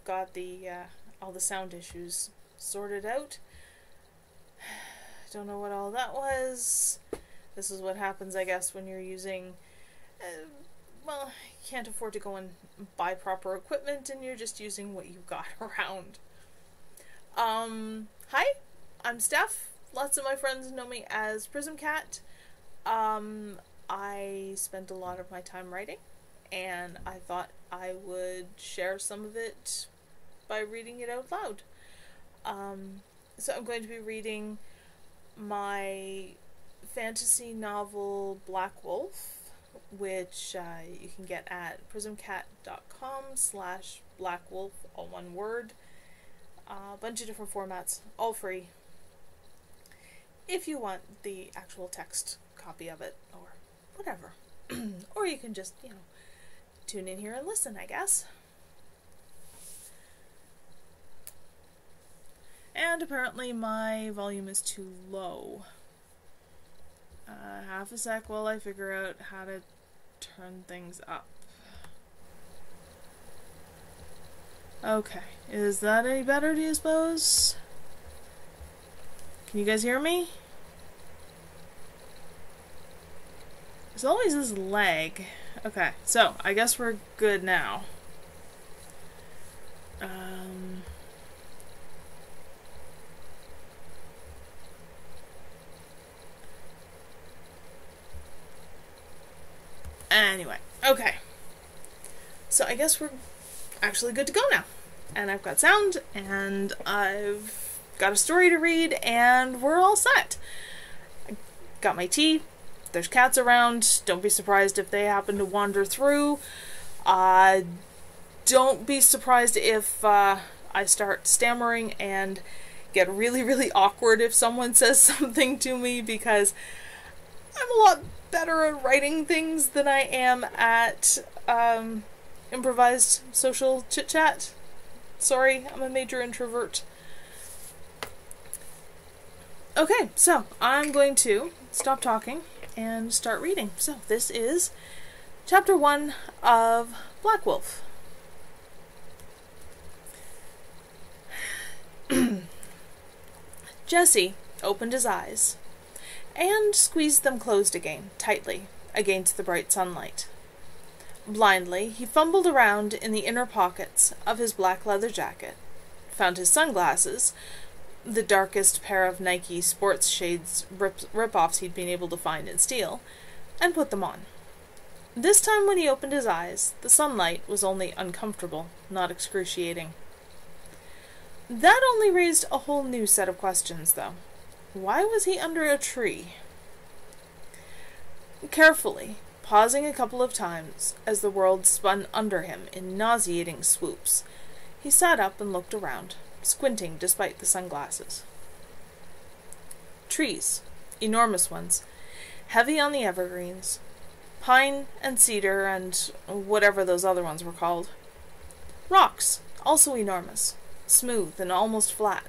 got the all the sound issues sorted out. Don't know what all that was. This is what happens, I guess, when you're using, well, you can't afford to go and buy proper equipment and you're just using what you've got around. Hi, I'm Steph. Lots of my friends know me as Prism Cat. I spent a lot of my time writing, and I thought I would share some of it by reading it out loud. So I'm going to be reading my fantasy novel Black Wolf, which you can get at prismcat.com/blackwolf, all one word. A bunch of different formats, all free. If you want the actual text copy of it, or whatever. Or you can just, tune in here and listen, I guess. And apparently my volume is too low. Half a sec while I figure out how to turn things up. Okay, is that any better, do you suppose? Can you guys hear me? There's always this lag. Okay, so I guess we're good now. Anyway, okay. So I guess we're actually good to go now. And I've got sound, and I've got a story to read, and we're all set. I got my tea. There's cats around. Don't be surprised if they happen to wander through. Don't be surprised if I start stammering and get really, really awkward if someone says something to me, because I'm a lot better at writing things than I am at improvised social chit-chat. Sorry, I'm a major introvert. Okay, so I'm going to stop talking and start reading. So this is chapter 1 of Black Wolf. Jesse opened his eyes and squeezed them closed again, tightly, against the bright sunlight. Blindly, he fumbled around in the inner pockets of his black leather jacket, found his sunglasses, the darkest pair of Nike sports shades rip-offs he'd been able to find and steal, and put them on. This time when he opened his eyes, the sunlight was only uncomfortable, not excruciating. That only raised a whole new set of questions, though. Why was he under a tree? Carefully, pausing a couple of times as the world spun under him in nauseating swoops, he sat up and looked around, squinting despite the sunglasses. Trees, enormous ones, heavy on the evergreens, pine and cedar and whatever those other ones were called. Rocks, also enormous, smooth and almost flat,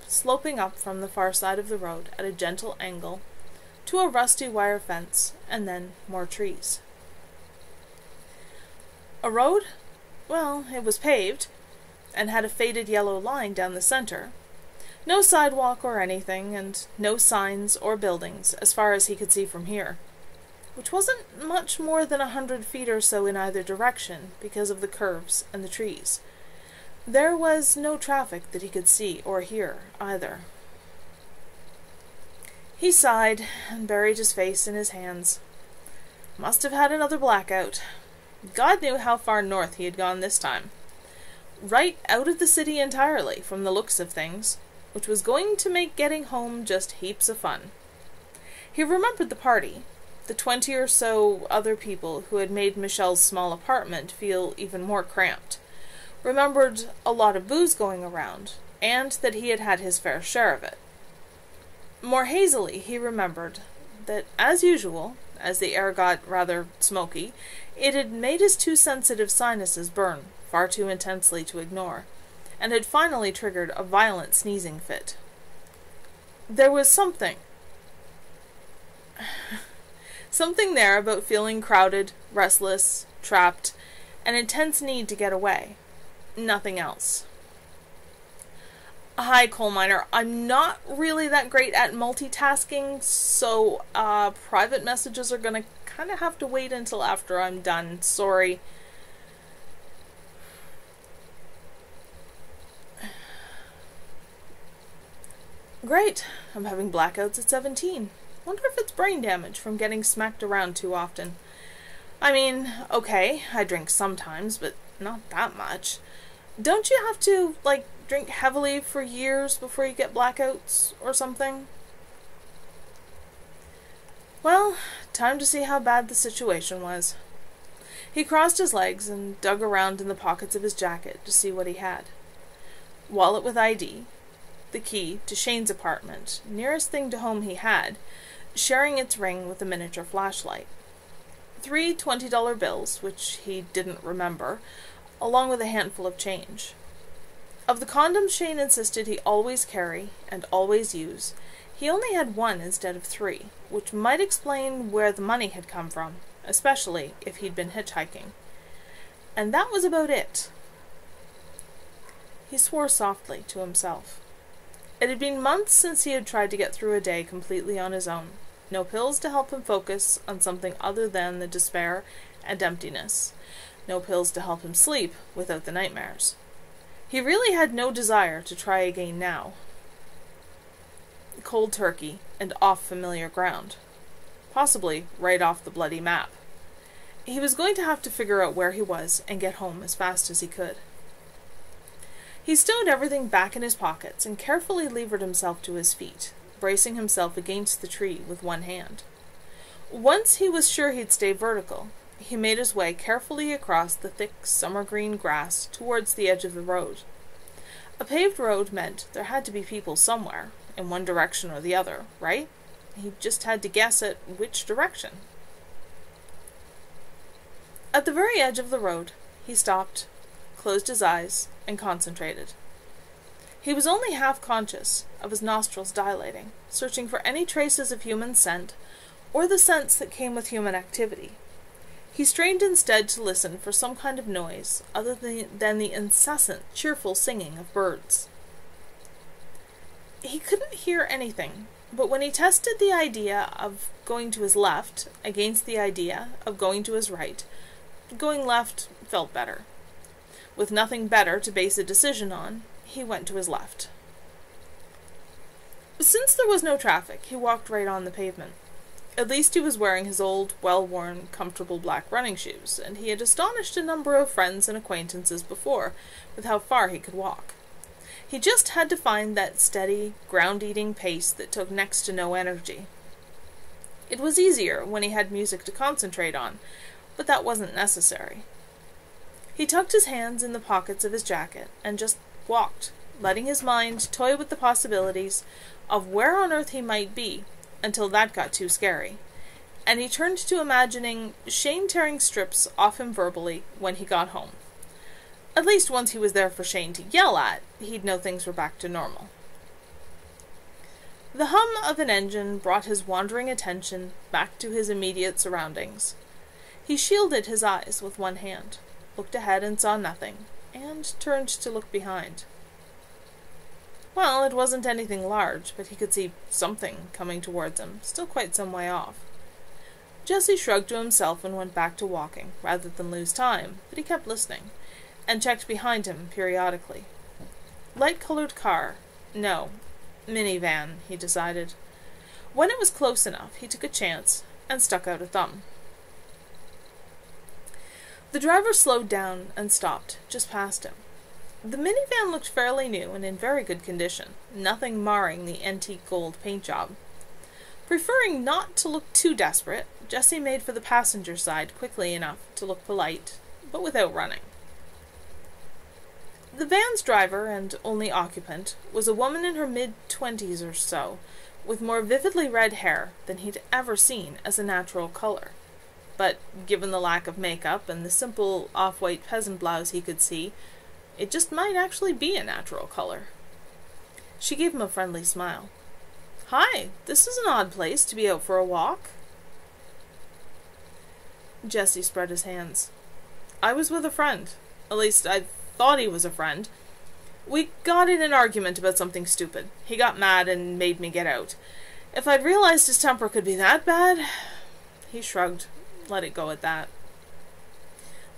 sloping up from the far side of the road at a gentle angle to a rusty wire fence, and then more trees. A road? Well, it was paved, and had a faded yellow line down the center. No sidewalk or anything, and no signs or buildings, as far as he could see from here, which wasn't much more than 100 feet or so in either direction, because of the curves and the trees. There was no traffic that he could see or hear, either. He sighed and buried his face in his hands. Must have had another blackout. God knew how far north he had gone this time. Right out of the city entirely, from the looks of things, which was going to make getting home just heaps of fun. He remembered the party, the 20 or so other people who had made Michelle's small apartment feel even more cramped. Remembered a lot of booze going around, and that he had had his fair share of it. More hazily, he remembered that, as usual, as the air got rather smoky, it had made his too sensitive sinuses burn far too intensely to ignore, and had finally triggered a violent sneezing fit. There was something there about feeling crowded, restless, trapped, an intense need to get away. nothing else. Hi, coal miner. I'm not really that great at multitasking, so private messages are gonna kind of have to wait until after I'm done. Sorry. Great. I'm having blackouts at 17. Wonder if it's brain damage from getting smacked around too often. I mean, okay, I drink sometimes, but not that much. Don't you have to, drink heavily for years before you get blackouts or something? Well, time to see how bad the situation was. He crossed his legs and dug around in the pockets of his jacket to see what he had. Wallet with ID, the key to Shane's apartment, nearest thing to home he had, sharing its ring with a miniature flashlight. 3 $20 bills, which he didn't remember, along with a handful of change. Of the condoms Shane insisted he always carry and always use, he only had 1 instead of 3, which might explain where the money had come from, especially if he'd been hitchhiking. And that was about it. He swore softly to himself. It had been months since he had tried to get through a day completely on his own. No pills to help him focus on something other than the despair and emptiness. No pills to help him sleep without the nightmares. He really had no desire to try again now. Cold turkey and off familiar ground. Possibly right off the bloody map. He was going to have to figure out where he was and get home as fast as he could. He stowed everything back in his pockets and carefully levered himself to his feet, bracing himself against the tree with one hand. Once he was sure he'd stay vertical, he made his way carefully across the thick summer green grass towards the edge of the road. A paved road meant there had to be people somewhere, in one direction or the other, right? He just had to guess at which direction. At the very edge of the road, he stopped, closed his eyes, and concentrated. He was only half conscious of his nostrils dilating, searching for any traces of human scent, or the scents that came with human activity. He strained instead to listen for some kind of noise other than the incessant, cheerful singing of birds. He couldn't hear anything, but when he tested the idea of going to his left against the idea of going to his right, going left felt better. With nothing better to base a decision on, he went to his left. Since there was no traffic, he walked right on the pavement. At least he was wearing his old, well-worn, comfortable black running shoes, and he had astonished a number of friends and acquaintances before with how far he could walk. He just had to find that steady, ground-eating pace that took next to no energy. It was easier when he had music to concentrate on, but that wasn't necessary. He tucked his hands in the pockets of his jacket and just walked, letting his mind toy with the possibilities of where on earth he might be, until that got too scary, and he turned to imagining Shane tearing strips off him verbally when he got home. At least once he was there for Shane to yell at, he'd know things were back to normal. The hum of an engine brought his wandering attention back to his immediate surroundings. He shielded his eyes with one hand, looked ahead and saw nothing, and turned to look behind. Well, it wasn't anything large, but he could see something coming towards him, still quite some way off. Jesse shrugged to himself and went back to walking, rather than lose time, but he kept listening, and checked behind him periodically. Light-colored car. No. Minivan, he decided. When it was close enough, he took a chance, and stuck out a thumb. The driver slowed down and stopped, just past him. The minivan looked fairly new and in very good condition, nothing marring the antique gold paint job. Preferring not to look too desperate, Jesse made for the passenger side quickly enough to look polite, but without running. The van's driver and only occupant was a woman in her mid-20s or so, with more vividly red hair than he'd ever seen as a natural color. But given the lack of makeup and the simple off-white peasant blouse he could see, it just might actually be a natural color. She gave him a friendly smile. "Hi, this is an odd place to be out for a walk." Jesse spread his hands. "I was with a friend. At least, I thought he was a friend. We got in an argument about something stupid. He got mad and made me get out. If I'd realized his temper could be that bad... He shrugged, let it go at that.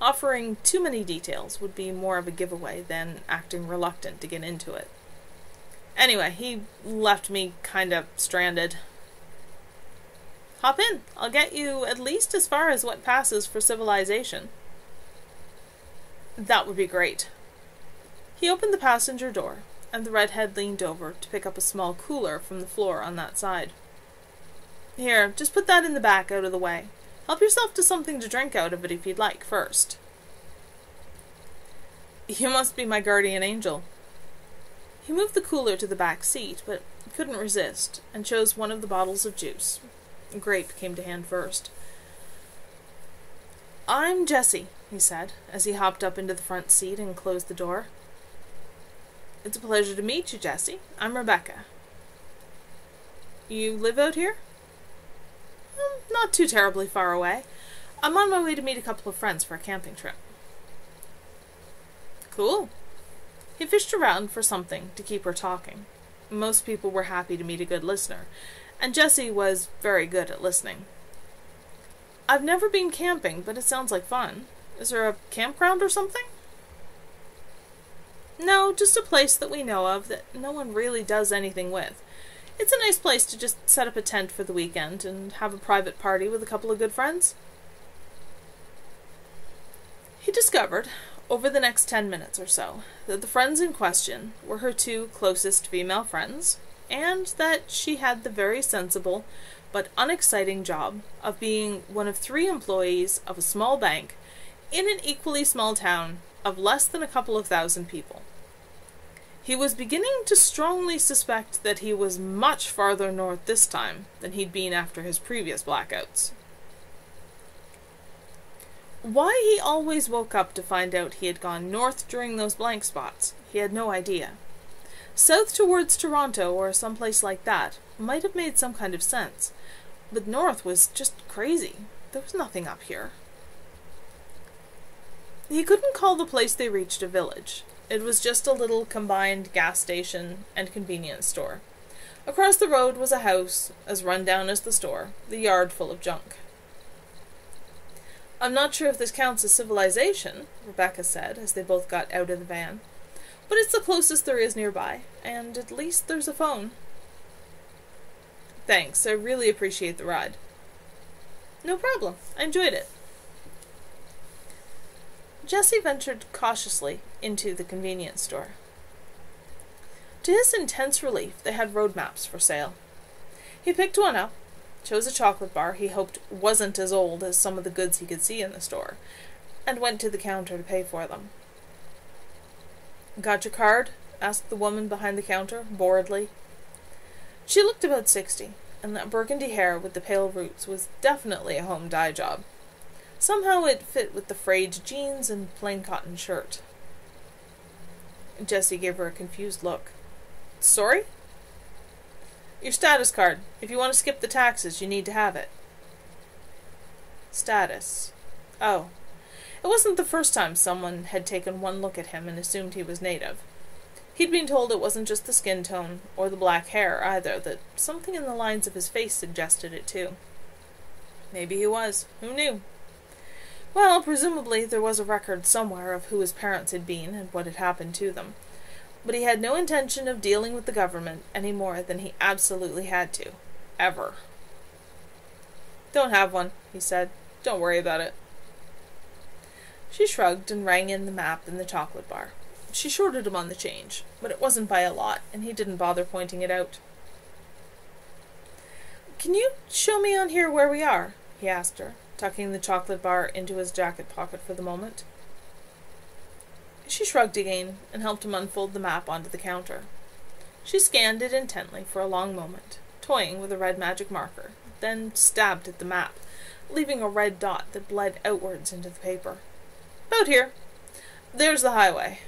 Offering too many details would be more of a giveaway than acting reluctant to get into it. Anyway, he left me kind of stranded. Hop in. I'll get you at least as far as what passes for civilization. That would be great. He opened the passenger door, and the redhead leaned over to pick up a small cooler from the floor on that side. Here, just put that in the back out of the way. Help yourself to something to drink out of it if you'd like first. You must be my guardian angel. He moved the cooler to the back seat, but couldn't resist, and chose one of the bottles of juice. Grape came to hand first. I'm Jesse, he said, as he hopped up into the front seat and closed the door. It's a pleasure to meet you, Jesse. I'm Rebecca. You live out here? Not too terribly far away. I'm on my way to meet a couple of friends for a camping trip. Cool. He fished around for something to keep her talking. Most people were happy to meet a good listener, and Jessie was very good at listening. I've never been camping, but it sounds like fun. Is there a campground or something? No, just a place that we know of that no one really does anything with. It's a nice place to just set up a tent for the weekend and have a private party with a couple of good friends. He discovered, over the next 10 minutes or so, that the friends in question were her two closest female friends, and that she had the very sensible but unexciting job of being one of 3 employees of a small bank in an equally small town of less than a couple of thousand people. He was beginning to strongly suspect that he was much farther north this time than he'd been after his previous blackouts. Why he always woke up to find out he had gone north during those blank spots, he had no idea. South towards Toronto or someplace like that might have made some kind of sense, but north was just crazy. There was nothing up here. He couldn't call the place they reached a village. It was just a little combined gas station and convenience store. Across the road was a house, as run down as the store, the yard full of junk. I'm not sure if this counts as civilization, Rebecca said, as they both got out of the van. But it's the closest there is nearby, and at least there's a phone. Thanks, I really appreciate the ride. No problem, I enjoyed it. Jesse ventured cautiously into the convenience store. To his intense relief, they had road maps for sale. He picked one up, chose a chocolate bar he hoped wasn't as old as some of the goods he could see in the store, and went to the counter to pay for them. Got your card? Asked the woman behind the counter, boredly. She looked about 60, and that burgundy hair with the pale roots was definitely a home dye job. Somehow it fit with the frayed jeans and plain cotton shirt. Jessie gave her a confused look. Sorry? Your status card. If you want to skip the taxes, you need to have it. Status. Oh. It wasn't the first time someone had taken one look at him and assumed he was native. He'd been told it wasn't just the skin tone, or the black hair either, that something in the lines of his face suggested it too. Maybe he was. Who knew? Well, presumably there was a record somewhere of who his parents had been and what had happened to them. But he had no intention of dealing with the government any more than he absolutely had to. Ever. Don't have one, he said. Don't worry about it. She shrugged and rang in the map in the chocolate bar. She shorted him on the change, but it wasn't by a lot, and he didn't bother pointing it out. Can you show me on here where we are? He asked her, tucking the chocolate bar into his jacket pocket for the moment. She shrugged again and helped him unfold the map onto the counter. She scanned it intently for a long moment, toying with a red magic marker, then stabbed at the map, leaving a red dot that bled outwards into the paper. About here. There's the highway.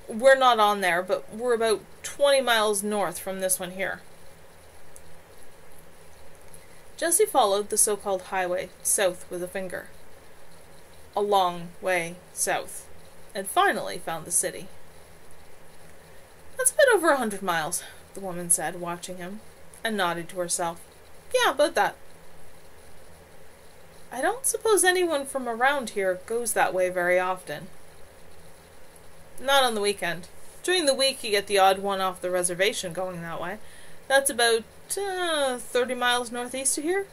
We're not on there, but we're about 20 miles north from this one here. Jessie followed the so-called highway south with a finger. A long way south. and finally found the city. "That's a bit over 100 miles, the woman said, watching him, and nodded to herself. "Yeah, about that." "I don't suppose anyone from around here goes that way very often." "Not on the weekend. During the week you get the odd one off the reservation going that way. That's about 30 miles northeast of here."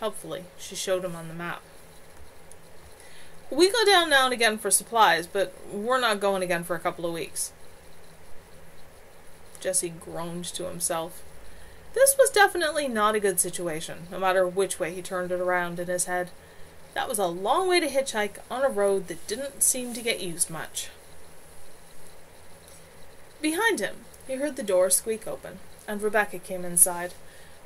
Helpfully, she showed him on the map. "We go down now and again for supplies, but we're not going again for a couple of weeks." Jesse groaned to himself. This was definitely not a good situation, no matter which way he turned it around in his head. That was a long way to hitchhike on a road that didn't seem to get used much. Behind him, he heard the door squeak open, and Rebecca came inside,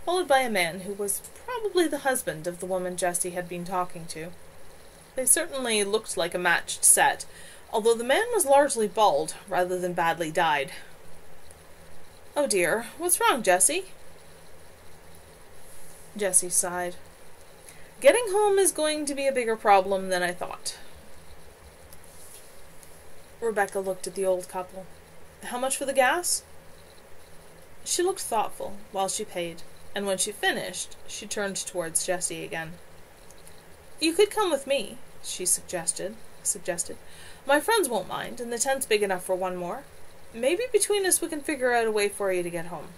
followed by a man who was probably the husband of the woman Jesse had been talking to. They certainly looked like a matched set, although the man was largely bald rather than badly dyed. "Oh dear, what's wrong, Jesse?" Jesse sighed. "Getting home is going to be a bigger problem than I thought." Rebecca looked at the old couple. "How much for the gas?" She looked thoughtful while she paid, and when she finished, she turned towards Jesse again. "You could come with me," she suggested. "My friends won't mind, and the tent's big enough for one more. Maybe between us we can figure out a way for you to get home."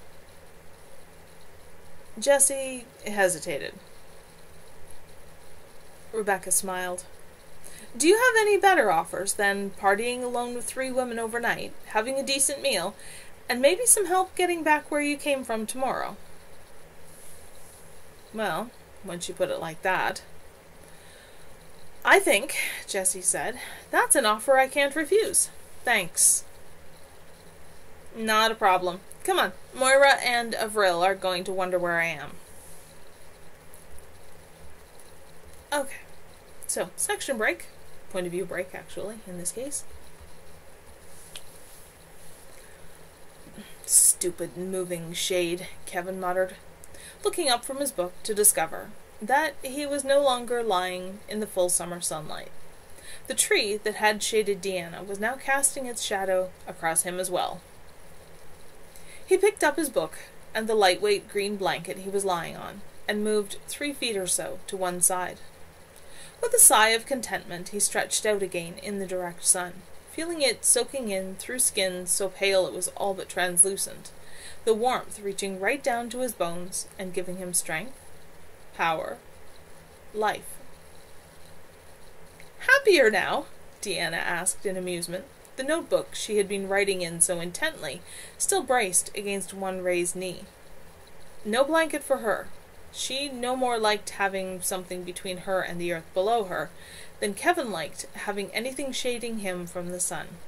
Jesse hesitated. Rebecca smiled. "Do you have any better offers than partying alone with 3 women overnight, having a decent meal, and maybe some help getting back where you came from tomorrow?" Well, when she put it like that. "I think," Jesse said, "that's an offer I can't refuse. Thanks." "Not a problem. Come on, Moira and Avril are going to wonder where I am." Okay, so section break. Point of view break, actually, in this case. "Stupid moving shade," Kevin muttered, looking up from his book to discover that he was no longer lying in the full summer sunlight. The tree that had shaded Deanna was now casting its shadow across him as well. He picked up his book and the lightweight green blanket he was lying on, and moved 3 feet or so to one side. With a sigh of contentment, he stretched out again in the direct sun, feeling it soaking in through skin so pale it was all but translucent, the warmth reaching right down to his bones and giving him strength, power, life. "Happier now?" Deanna asked in amusement, the notebook she had been writing in so intently still braced against one raised knee. No blanket for her. She no more liked having something between her and the earth below her than Kevin liked having anything shading him from the sun.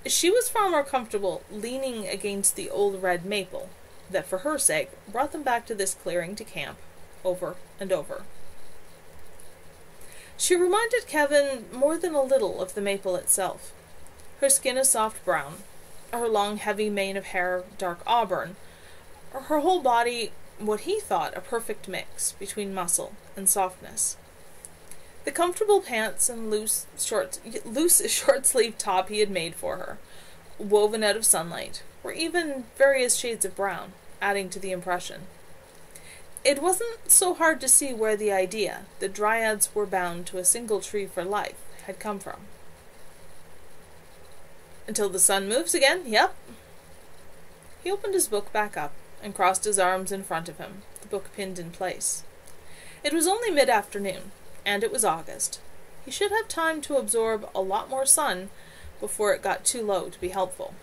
She was far more comfortable leaning against the old red maple that, for her sake, brought them back to this clearing to camp, over and over. She reminded Kevin more than a little of the maple itself. Her skin a soft brown, her long heavy mane of hair dark auburn, her whole body what he thought a perfect mix between muscle and softness. The comfortable pants and loose short-sleeved top he had made for her, woven out of sunlight, were even various shades of brown, adding to the impression. It wasn't so hard to see where the idea that dryads were bound to a single tree for life had come from. "Until the sun moves again, yep." He opened his book back up and crossed his arms in front of him, the book pinned in place. It was only mid-afternoon, and it was August. He should have time to absorb a lot more sun before it got too low to be helpful.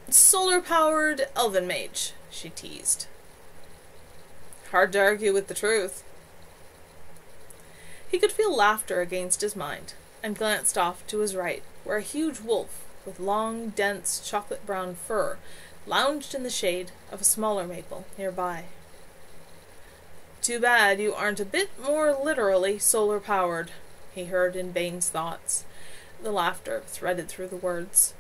"Solar-powered elven mage," she teased. Hard to argue with the truth. He could feel laughter against his mind, and glanced off to his right, where a huge wolf with long, dense, chocolate-brown fur lounged in the shade of a smaller maple nearby. "Too bad you aren't a bit more literally solar-powered," he heard in Bane's thoughts. The laughter threaded through the words.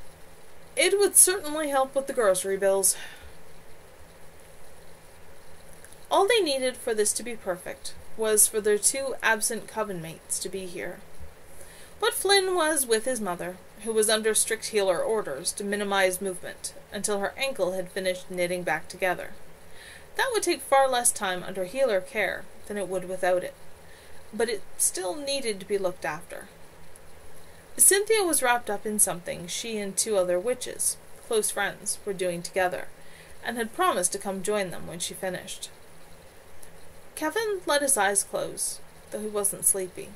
"It would certainly help with the grocery bills." All they needed for this to be perfect was for their two absent coven mates to be here. But Flynn was with his mother, who was under strict healer orders to minimize movement until her ankle had finished knitting back together. That would take far less time under healer care than it would without it, but it still needed to be looked after. Cynthia was wrapped up in something she and two other witches, close friends, were doing together, and had promised to come join them when she finished. Kevin let his eyes close, though he wasn't sleepy.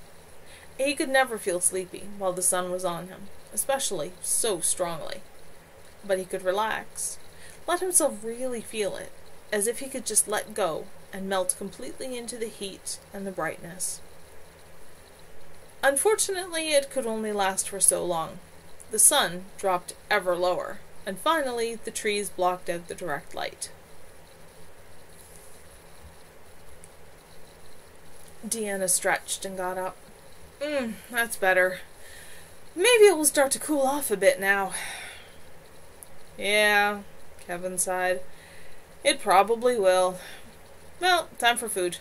He could never feel sleepy while the sun was on him, especially so strongly. But he could relax, let himself really feel it, as if he could just let go and melt completely into the heat and the brightness. Unfortunately, it could only last for so long. The sun dropped ever lower, and finally the trees blocked out the direct light. Deanna stretched and got up. That's better. Maybe it will start to cool off a bit now. Yeah, Kevin sighed. It probably will. Well, time for food.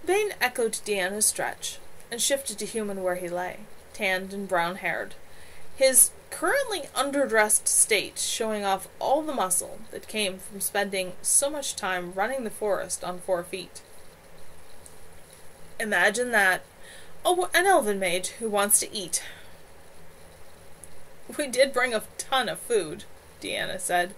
Bane echoed Deanna's stretch and shifted to human where he lay, tanned and brown-haired, his currently underdressed state showing off all the muscle that came from spending so much time running the forest on 4 feet. Imagine that. Oh, an elven mage who wants to eat. We did bring a ton of food, Deanna said.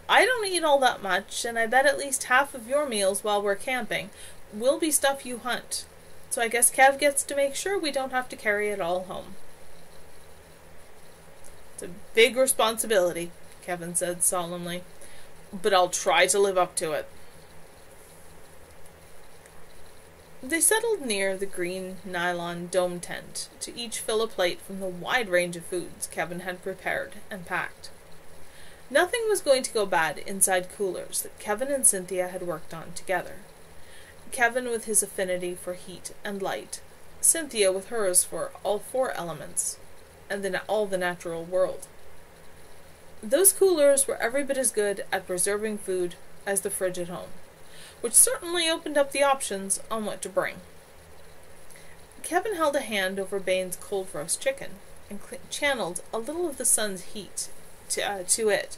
I don't eat all that much, and I bet at least half of your meals while we're camping will be stuff you hunt. So I guess Kev gets to make sure we don't have to carry it all home. It's a big responsibility, Kevin said solemnly, but I'll try to live up to it. They settled near the green nylon dome tent to each fill a plate from the wide range of foods Kevin had prepared and packed. Nothing was going to go bad inside coolers that Kevin and Cynthia had worked on together. Kevin with his affinity for heat and light, Cynthia with hers for all 4 elements, and then all the natural world. Those coolers were every bit as good at preserving food as the fridge at home, which certainly opened up the options on what to bring. Kevin held a hand over Bane's cold roast chicken and channeled a little of the sun's heat to it,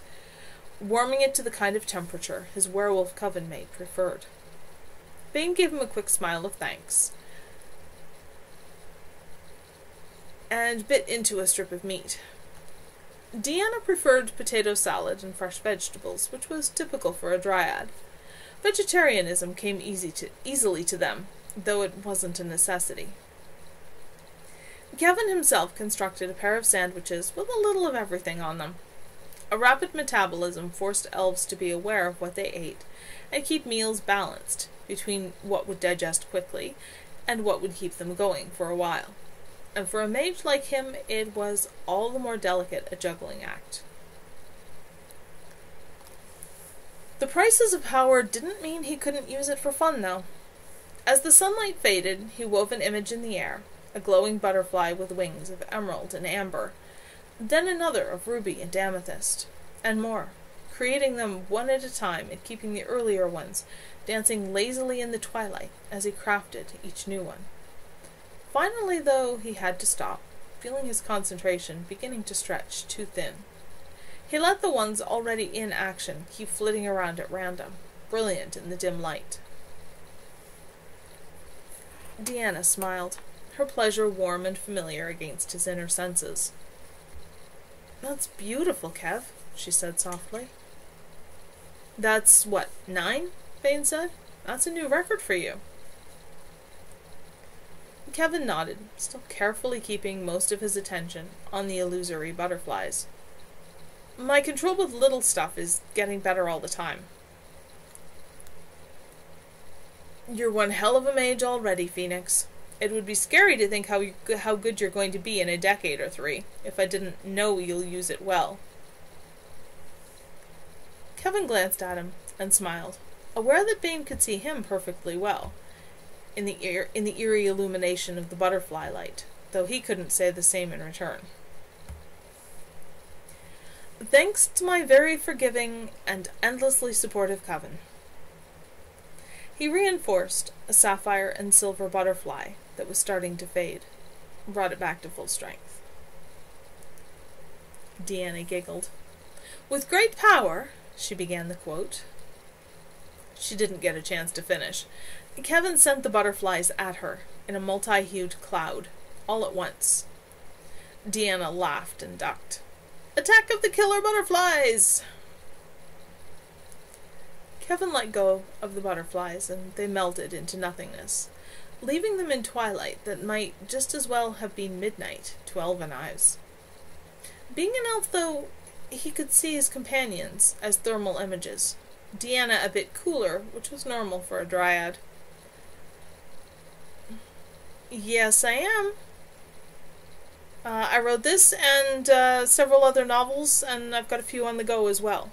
warming it to the kind of temperature his werewolf coven mate preferred. Bane gave him a quick smile of thanks and bit into a strip of meat. Deanna preferred potato salad and fresh vegetables, which was typical for a dryad. Vegetarianism came easily to them, though it wasn't a necessity. Kevin himself constructed a pair of sandwiches with a little of everything on them. A rapid metabolism forced elves to be aware of what they ate and keep meals balanced between what would digest quickly and what would keep them going for a while. And for a mage like him, it was all the more delicate a juggling act. The prices of power didn't mean he couldn't use it for fun, though. As the sunlight faded, he wove an image in the air, a glowing butterfly with wings of emerald and amber, then another of ruby and amethyst, and more, creating them one at a time and keeping the earlier ones dancing lazily in the twilight as he crafted each new one. Finally, though, he had to stop, feeling his concentration beginning to stretch too thin. He let the ones already in action keep flitting around at random, brilliant in the dim light. Deanna smiled, her pleasure warm and familiar against his inner senses. "That's beautiful, Kev," she said softly. "That's, what, 9?" Bane said. "That's a new record for you." Kevin nodded, still carefully keeping most of his attention on the illusory butterflies. "My control with little stuff is getting better all the time." "You're one hell of a mage already, Phoenix. It would be scary to think how good you're going to be in a decade or 3, if I didn't know you'll use it well." Kevin glanced at him and smiled, aware that Bane could see him perfectly well, in the eerie illumination of the butterfly light, though he couldn't say the same in return. "Thanks to my very forgiving and endlessly supportive coven." He reinforced a sapphire and silver butterfly that was starting to fade, and brought it back to full strength. Deanna giggled. "With great power," she began the quote. She didn't get a chance to finish. Kevin sent the butterflies at her in a multi-hued cloud, all at once. Deanna laughed and ducked. "Attack of the killer butterflies!" Kevin let go of the butterflies, and they melted into nothingness, leaving them in twilight that might just as well have been midnight to elven eyes. Being an elf, though, he could see his companions as thermal images. Deanna a bit cooler, which was normal for a dryad. "Yes, I am. I wrote this and several other novels, and I've got a few on the go as well.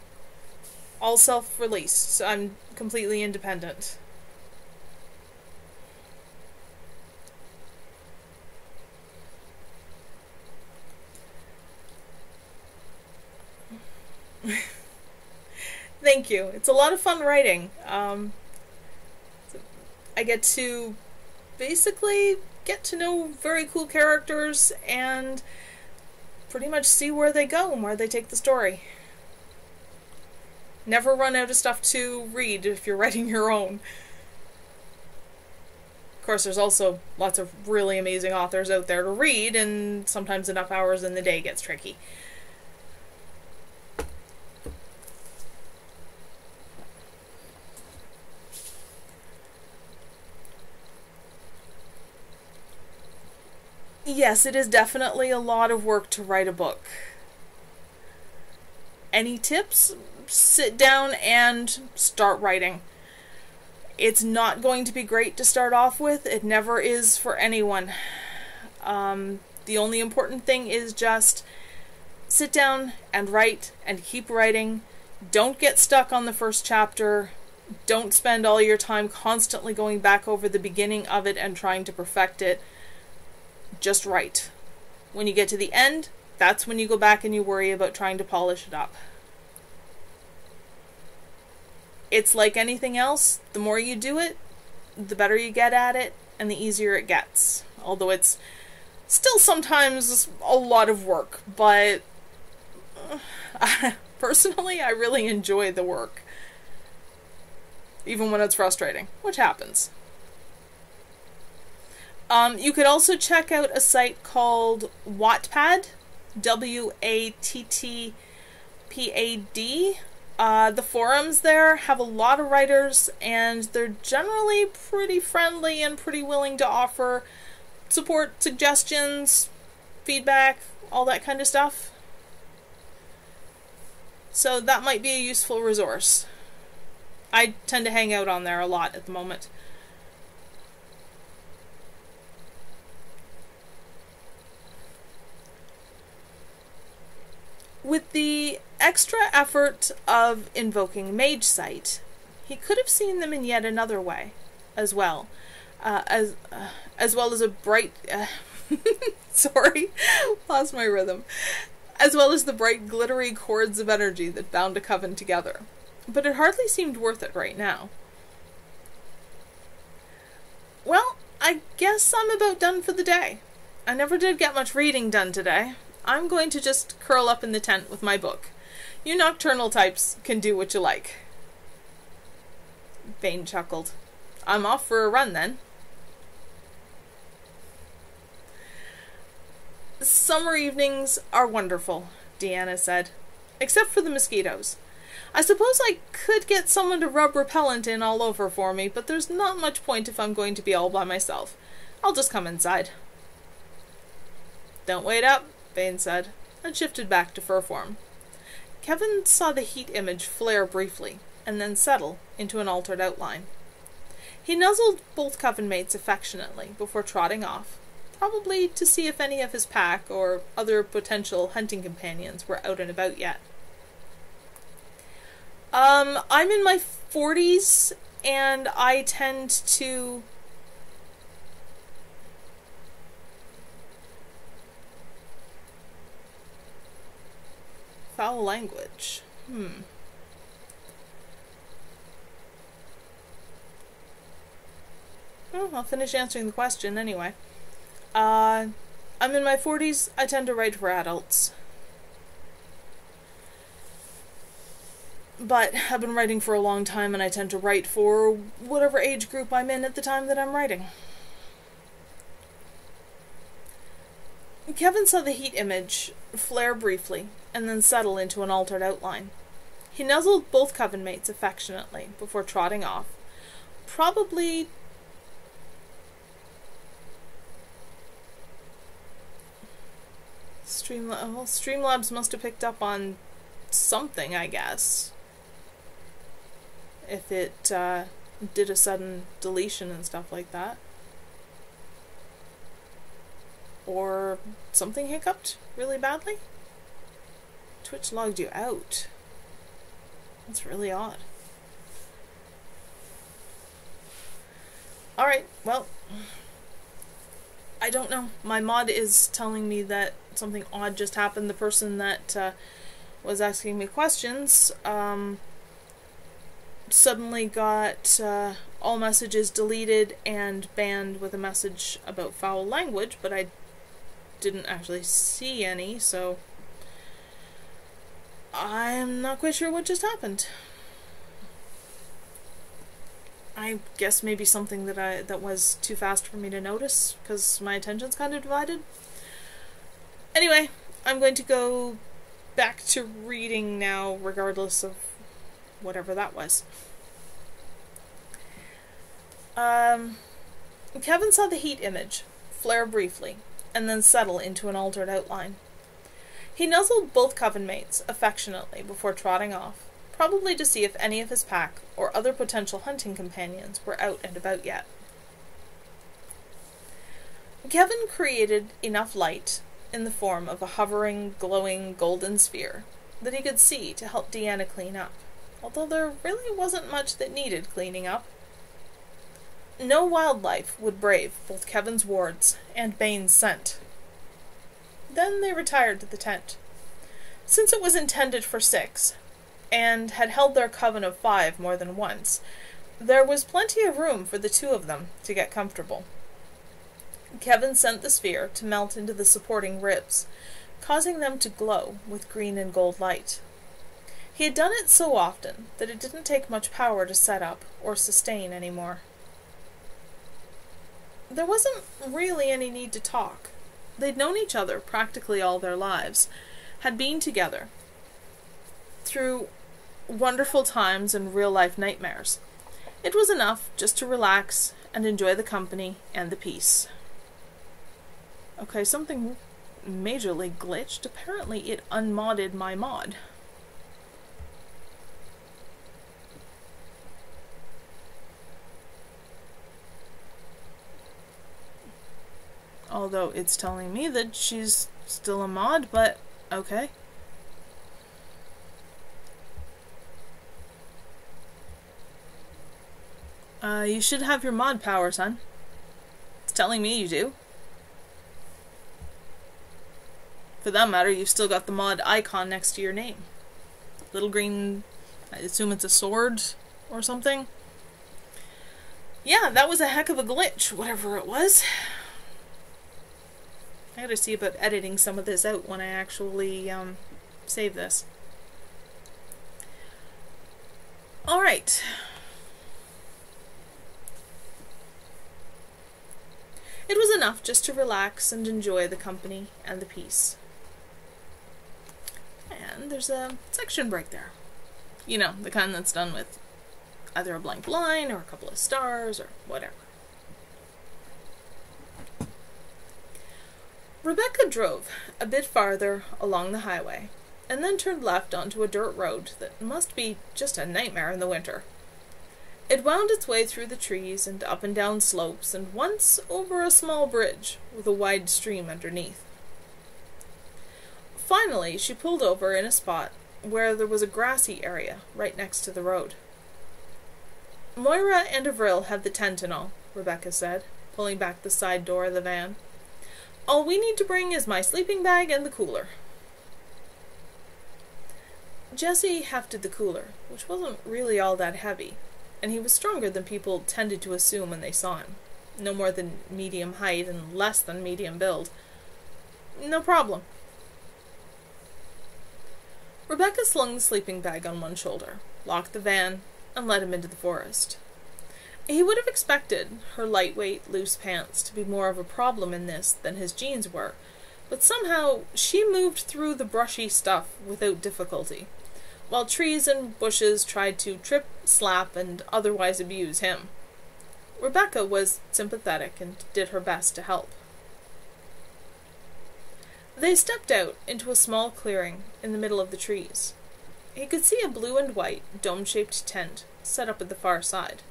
All self-released, so I'm completely independent." Thank you. It's a lot of fun writing. I get to basically get to know very cool characters and pretty much see where they go and where they take the story. Never run out of stuff to read if you're writing your own. Of course, there's also lots of really amazing authors out there to read, and sometimes enough hours in the day gets tricky. Yes, it is definitely a lot of work to write a book. Any tips? Sit down and start writing. It's not going to be great to start off with. It never is for anyone. The only important thing is just sit down and write and keep writing. Don't get stuck on the first chapter. Don't spend all your time constantly going back over the beginning of it and trying to perfect it. Just write. When you get to the end, that's when you go back and you worry about trying to polish it up. It's like anything else. The more you do it, the better you get at it, and the easier it gets. Although it's still sometimes a lot of work, but personally, I really enjoy the work. Even when it's frustrating, which happens. You could also check out a site called Wattpad, Wattpad. The forums there have a lot of writers, and they're generally pretty friendly and pretty willing to offer support, suggestions, feedback, all that kind of stuff. So that might be a useful resource. I tend to hang out on there a lot at the moment. With the extra effort of invoking Mage Sight, he could have seen them in yet another way, as well. As well as a bright... sorry, lost my rhythm. As well as the bright, glittery cords of energy that bound a coven together. But it hardly seemed worth it right now. Well, I guess I'm about done for the day. I never did get much reading done today. I'm going to just curl up in the tent with my book. You nocturnal types can do what you like. Vane chuckled. I'm off for a run then. Summer evenings are wonderful, Deanna said. Except for the mosquitoes. I suppose I could get someone to rub repellent in all over for me, but there's not much point if I'm going to be all by myself. I'll just come inside. Don't wait up, Vane said, and shifted back to fur form. Kevin saw the heat image flare briefly, and then settle into an altered outline. He nuzzled both coven mates affectionately before trotting off, probably to see if any of his pack or other potential hunting companions were out and about yet. I'm in my 40s, and I tend to... Foul language. Well, I'll finish answering the question anyway. I'm in my 40s. I tend to write for adults. But I've been writing for a long time, and I tend to write for whatever age group I'm in at the time that I'm writing. Kevin saw the heat image flare briefly, and then settle into an altered outline. He nuzzled both coven mates affectionately before trotting off. Probably... Streamlabs must have picked up on something, I guess. If it did a sudden deletion and stuff like that. Or something hiccuped really badly? Twitch logged you out. That's really odd. Alright, well, I don't know. My mod is telling me that something odd just happened. The person that was asking me questions suddenly got all messages deleted and banned with a message about foul language, but I didn't actually see any, so I'm not quite sure what just happened. I guess maybe something that was too fast for me to notice, because my attention's kind of divided. Anyway, I'm going to go back to reading now, regardless of whatever that was. Kevin saw the heat image flare briefly, and then settle into an altered outline. He nuzzled both coven mates affectionately before trotting off, probably to see if any of his pack or other potential hunting companions were out and about yet. Kevin created enough light in the form of a hovering, glowing golden sphere that he could see to help Deanna clean up, although there really wasn't much that needed cleaning up. No wildlife would brave both Kevin's wards and Bane's scent. Then they retired to the tent. Since it was intended for 6, and had held their coven of 5 more than once, there was plenty of room for the 2 of them to get comfortable. Kevin sent the sphere to melt into the supporting ribs, causing them to glow with green and gold light. He had done it so often that it didn't take much power to set up or sustain anymore. There wasn't really any need to talk. They'd known each other practically all their lives, had been together through wonderful times and real-life nightmares. It was enough just to relax and enjoy the company and the peace. Okay, something majorly glitched. Apparently it unmodded my mod. Although it's telling me that she's still a mod, but okay. You should have your mod powers, hon. It's telling me you do. For that matter, you've still got the mod icon next to your name. Little green, I assume it's a sword or something. Yeah, that was a heck of a glitch, whatever it was. I gotta see about editing some of this out when I actually save this. Alright. It was enough just to relax and enjoy the company and the peace. And there's a section break there. You know, the kind that's done with either a blank line or a couple of stars or whatever. Rebecca drove a bit farther along the highway, and then turned left onto a dirt road that must be just a nightmare in the winter. It wound its way through the trees and up and down slopes, and once over a small bridge with a wide stream underneath. Finally, she pulled over in a spot where there was a grassy area right next to the road. "Moira and Avril have the tent and all," Rebecca said, pulling back the side door of the van. "All we need to bring is my sleeping bag and the cooler." Jesse hefted the cooler, which wasn't really all that heavy, and he was stronger than people tended to assume when they saw him. no more than medium height and less than medium build. No problem. Rebecca slung the sleeping bag on one shoulder, locked the van, and led him into the forest. He would have expected her lightweight, loose pants to be more of a problem in this than his jeans were, but somehow she moved through the brushy stuff without difficulty, while trees and bushes tried to trip, slap, and otherwise abuse him. Rebecca was sympathetic and did her best to help. They stepped out into a small clearing in the middle of the trees. He could see a blue and white, dome-shaped tent set up at the far side.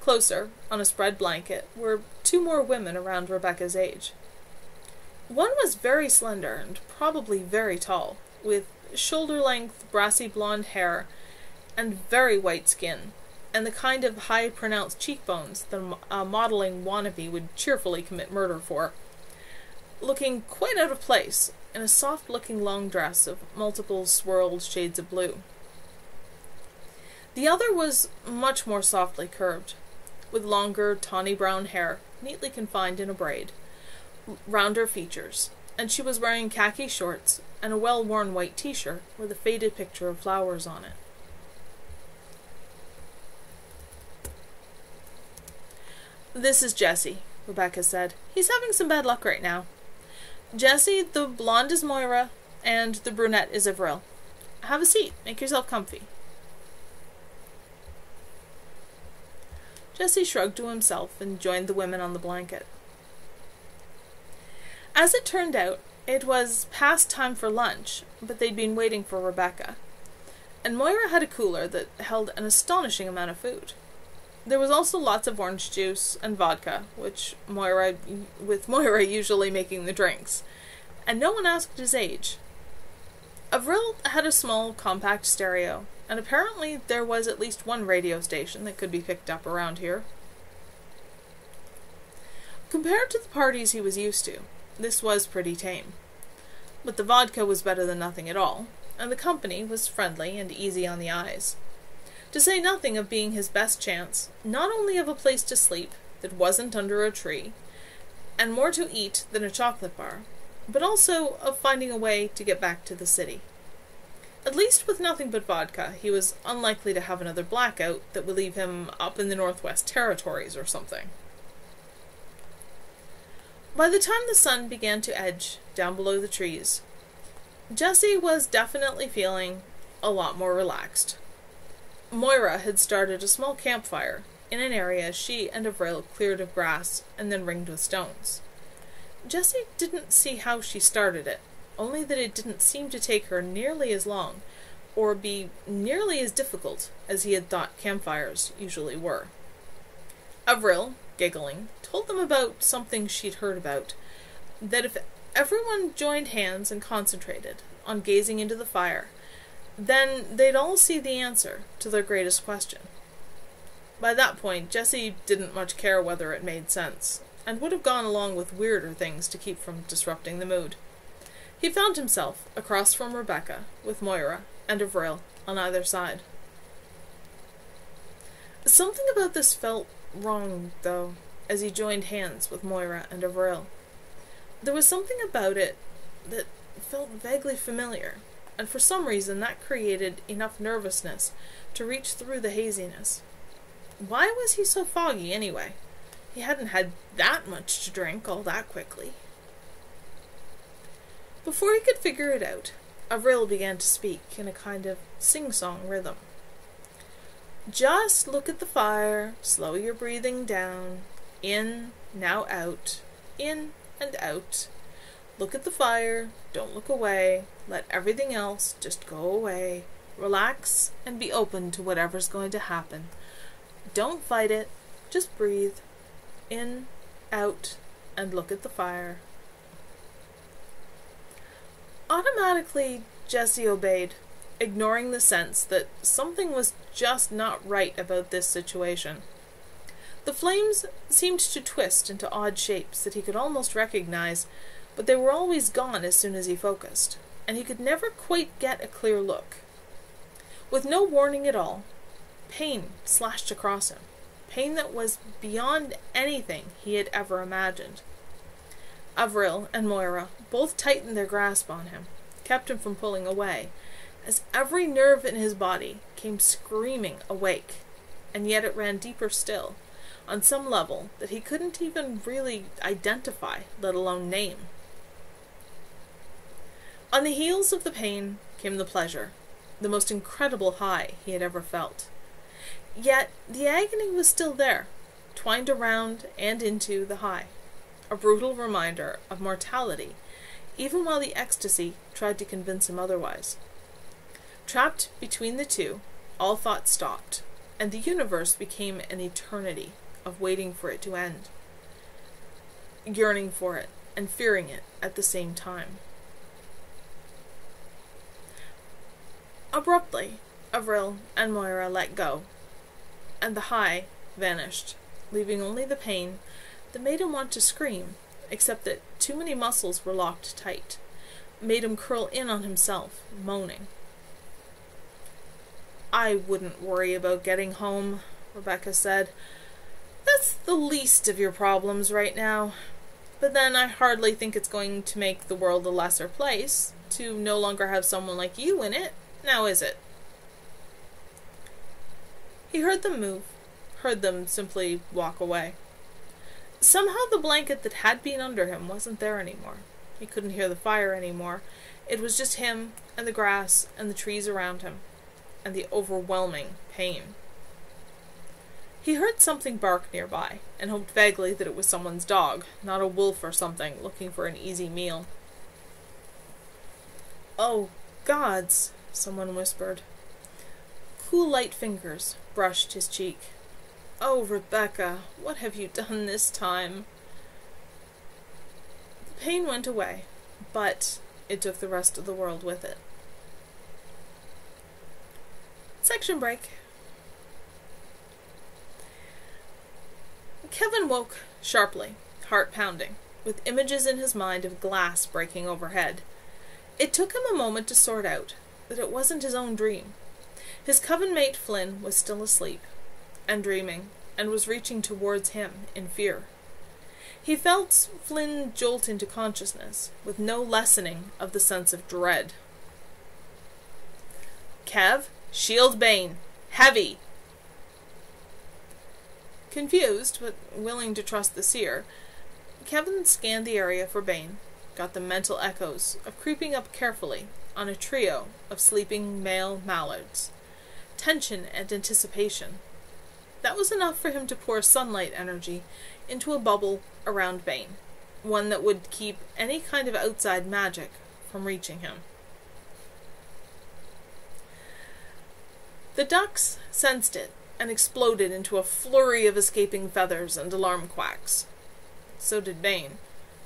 Closer, on a spread blanket, were two more women around Rebecca's age. One was very slender and probably very tall, with shoulder-length, brassy blonde hair and very white skin, and the kind of high-pronounced cheekbones that a modeling wannabe would cheerfully commit murder for, looking quite out of place in a soft-looking long dress of multiple swirled shades of blue. The other was much more softly curved, with longer, tawny brown hair neatly confined in a braid, rounder features, and she was wearing khaki shorts and a well-worn white t-shirt with a faded picture of flowers on it. "This is Jesse," Rebecca said. "He's having some bad luck right now. Jesse, the blonde is Moira, and the brunette is Avril. Have a seat. Make yourself comfy." Jesse shrugged to himself and joined the women on the blanket. As it turned out, it was past time for lunch, but they'd been waiting for Rebecca, and Moira had a cooler that held an astonishing amount of food. There was also lots of orange juice and vodka, with Moira usually making the drinks, and no one asked his age. Avril had a small, compact stereo, and apparently there was at least one radio station that could be picked up around here. Compared to the parties he was used to, this was pretty tame. But the vodka was better than nothing at all, and the company was friendly and easy on the eyes. To say nothing of being his best chance, not only of a place to sleep that wasn't under a tree, and more to eat than a chocolate bar, but also of finding a way to get back to the city. At least with nothing but vodka, he was unlikely to have another blackout that would leave him up in the Northwest Territories or something. By the time the sun began to edge down below the trees, Jesse was definitely feeling a lot more relaxed. Moira had started a small campfire in an area she and Avril cleared of grass and then ringed with stones. Jesse didn't see how she started it, only that it didn't seem to take her nearly as long, or be nearly as difficult as he had thought campfires usually were. Avril, giggling, told them about something she'd heard about, that if everyone joined hands and concentrated on gazing into the fire, then they'd all see the answer to their greatest question. By that point, Jesse didn't much care whether it made sense, and would have gone along with weirder things to keep from disrupting the mood. He found himself across from Rebecca, with Moira and Avril on either side. Something about this felt wrong, though, as he joined hands with Moira and Avril. There was something about it that felt vaguely familiar, and for some reason that created enough nervousness to reach through the haziness. Why was he so foggy, anyway? He hadn't had that much to drink all that quickly. Before he could figure it out, Avril began to speak in a kind of sing-song rhythm. "Just look at the fire, slow your breathing down, in, now out, in and out. Look at the fire, don't look away, let everything else just go away. Relax and be open to whatever's going to happen. Don't fight it, just breathe, in, out, and look at the fire." Automatically, Jesse obeyed, ignoring the sense that something was just not right about this situation. The flames seemed to twist into odd shapes that he could almost recognize, but they were always gone as soon as he focused, and he could never quite get a clear look. With no warning at all, pain slashed across him. pain that was beyond anything he had ever imagined. Avril and Moira both tightened their grasp on him, kept him from pulling away, as every nerve in his body came screaming awake, and yet it ran deeper still, on some level that he couldn't even really identify, let alone name. On the heels of the pain came the pleasure, the most incredible high he had ever felt. Yet the agony was still there, twined around and into the high, a brutal reminder of mortality, even while the ecstasy tried to convince him otherwise. Trapped between the two, all thought stopped, and the universe became an eternity of waiting for it to end, yearning for it and fearing it at the same time. Abruptly, Avril and Moira let go, and the high vanished, leaving only the pain that made him want to scream, except that too many muscles were locked tight, made him curl in on himself, moaning. "I wouldn't worry about getting home," Rebecca said. "That's the least of your problems right now. But then I hardly think it's going to make the world a lesser place to no longer have someone like you in it, now is it?" He heard them move, heard them simply walk away. Somehow the blanket that had been under him wasn't there anymore. He couldn't hear the fire anymore. It was just him and the grass and the trees around him, and the overwhelming pain. He heard something bark nearby, and hoped vaguely that it was someone's dog, not a wolf or something, looking for an easy meal. "Oh, gods," someone whispered. Cool light fingers brushed his cheek. "Oh, Rebecca, what have you done this time?" The pain went away, but it took the rest of the world with it. Section break. Kevin woke sharply, heart pounding, with images in his mind of glass breaking overhead. It took him a moment to sort out that it wasn't his own dream. His coven mate Flynn was still asleep, and dreaming, and was reaching towards him in fear. He felt Flynn jolt into consciousness, with no lessening of the sense of dread. "Kev, shield Bane! Heavy!" Confused, but willing to trust the seer, Kevin scanned the area for Bane, got the mental echoes of creeping up carefully on a trio of sleeping male mallards. Tension and anticipation. That was enough for him to pour sunlight energy into a bubble around Bane, one that would keep any kind of outside magic from reaching him. The ducks sensed it and exploded into a flurry of escaping feathers and alarm quacks. So did Bane,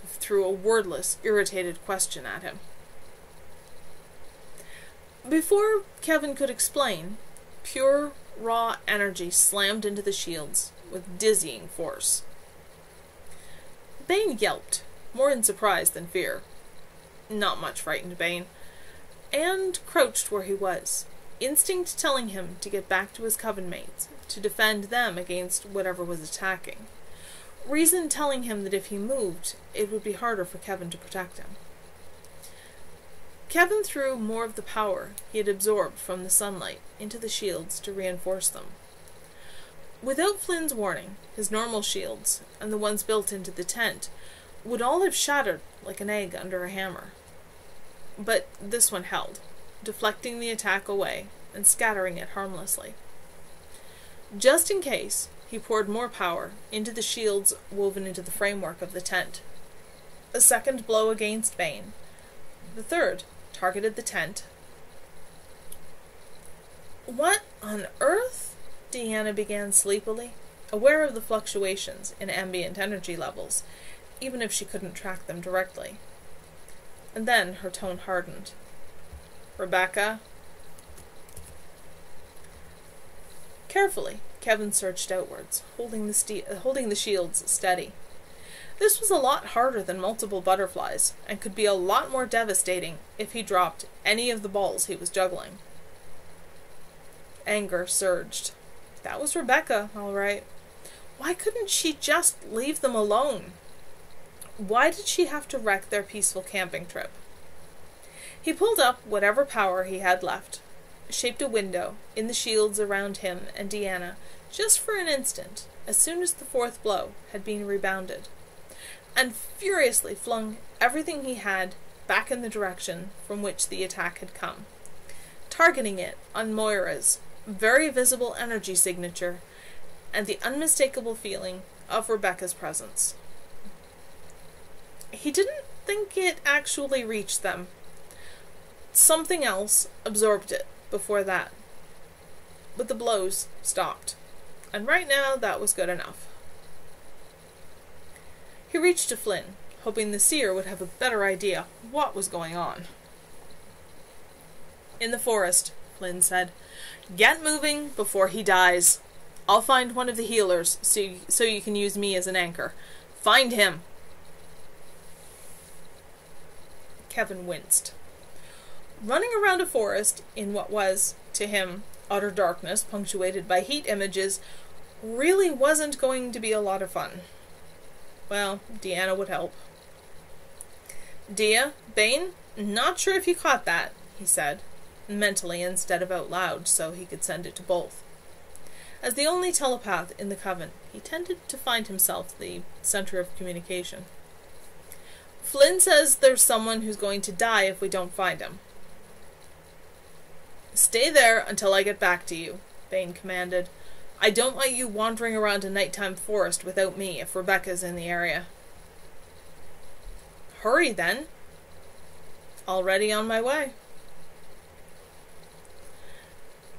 who threw a wordless, irritated question at him. Before Kevin could explain, pure, raw energy slammed into the shields with dizzying force. Bane yelped, more in surprise than fear. Not much frightened Bane, and crouched where he was, instinct telling him to get back to his coven mates, to defend them against whatever was attacking. Reason telling him that if he moved, it would be harder for Kevin to protect him. Kevin threw more of the power he had absorbed from the sunlight into the shields to reinforce them. Without Flynn's warning, his normal shields, and the ones built into the tent, would all have shattered like an egg under a hammer. But this one held, deflecting the attack away and scattering it harmlessly. Just in case, he poured more power into the shields woven into the framework of the tent. A second blow against Bane. The third targeted the tent. "What on earth?" Deanna began sleepily, aware of the fluctuations in ambient energy levels, even if she couldn't track them directly. And then her tone hardened. "Rebecca?" Carefully, Kevin searched outwards, holding the shields steady. This was a lot harder than multiple butterflies, and could be a lot more devastating if he dropped any of the balls he was juggling. Anger surged. That was Rebecca, all right. Why couldn't she just leave them alone? Why did she have to wreck their peaceful camping trip? He pulled up whatever power he had left, shaped a window in the shields around him and Deanna just for an instant, as soon as the fourth blow had been rebounded, and furiously flung everything he had back in the direction from which the attack had come, targeting it on Moira's very visible energy signature and the unmistakable feeling of Rebecca's presence. He didn't think it actually reached them. Something else absorbed it before that. But the blows stopped, and right now that was good enough. He reached to Flynn, hoping the seer would have a better idea what was going on. "In the forest," Flynn said. "Get moving before he dies. I'll find one of the healers so you can use me as an anchor. Find him." Kevin winced. Running around a forest in what was, to him, utter darkness punctuated by heat images really wasn't going to be a lot of fun. Well, Deanna would help. "Dia, Bane, not sure if you caught that," he said, mentally instead of out loud so he could send it to both. As the only telepath in the coven, he tended to find himself the center of communication. "Flynn says there's someone who's going to die if we don't find him." "Stay there until I get back to you," Bane commanded. "I don't want you wandering around a nighttime forest without me if Rebecca's in the area." "Hurry, then." "Already on my way."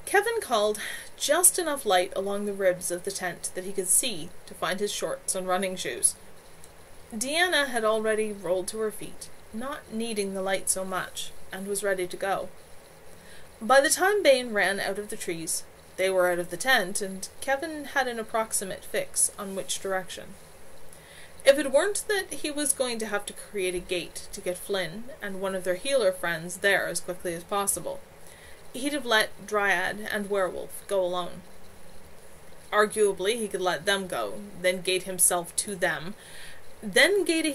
Kevin called just enough light along the ribs of the tent that he could see to find his shorts and running shoes. Deanna had already rolled to her feet, not needing the light so much, and was ready to go. By the time Bane ran out of the trees, they were out of the tent, and Kevin had an approximate fix on which direction. If it weren't that he was going to have to create a gate to get Flynn and one of their healer friends there as quickly as possible, he'd have let Dryad and Werewolf go alone. Arguably, he could let them go, then gate himself to them, then gate the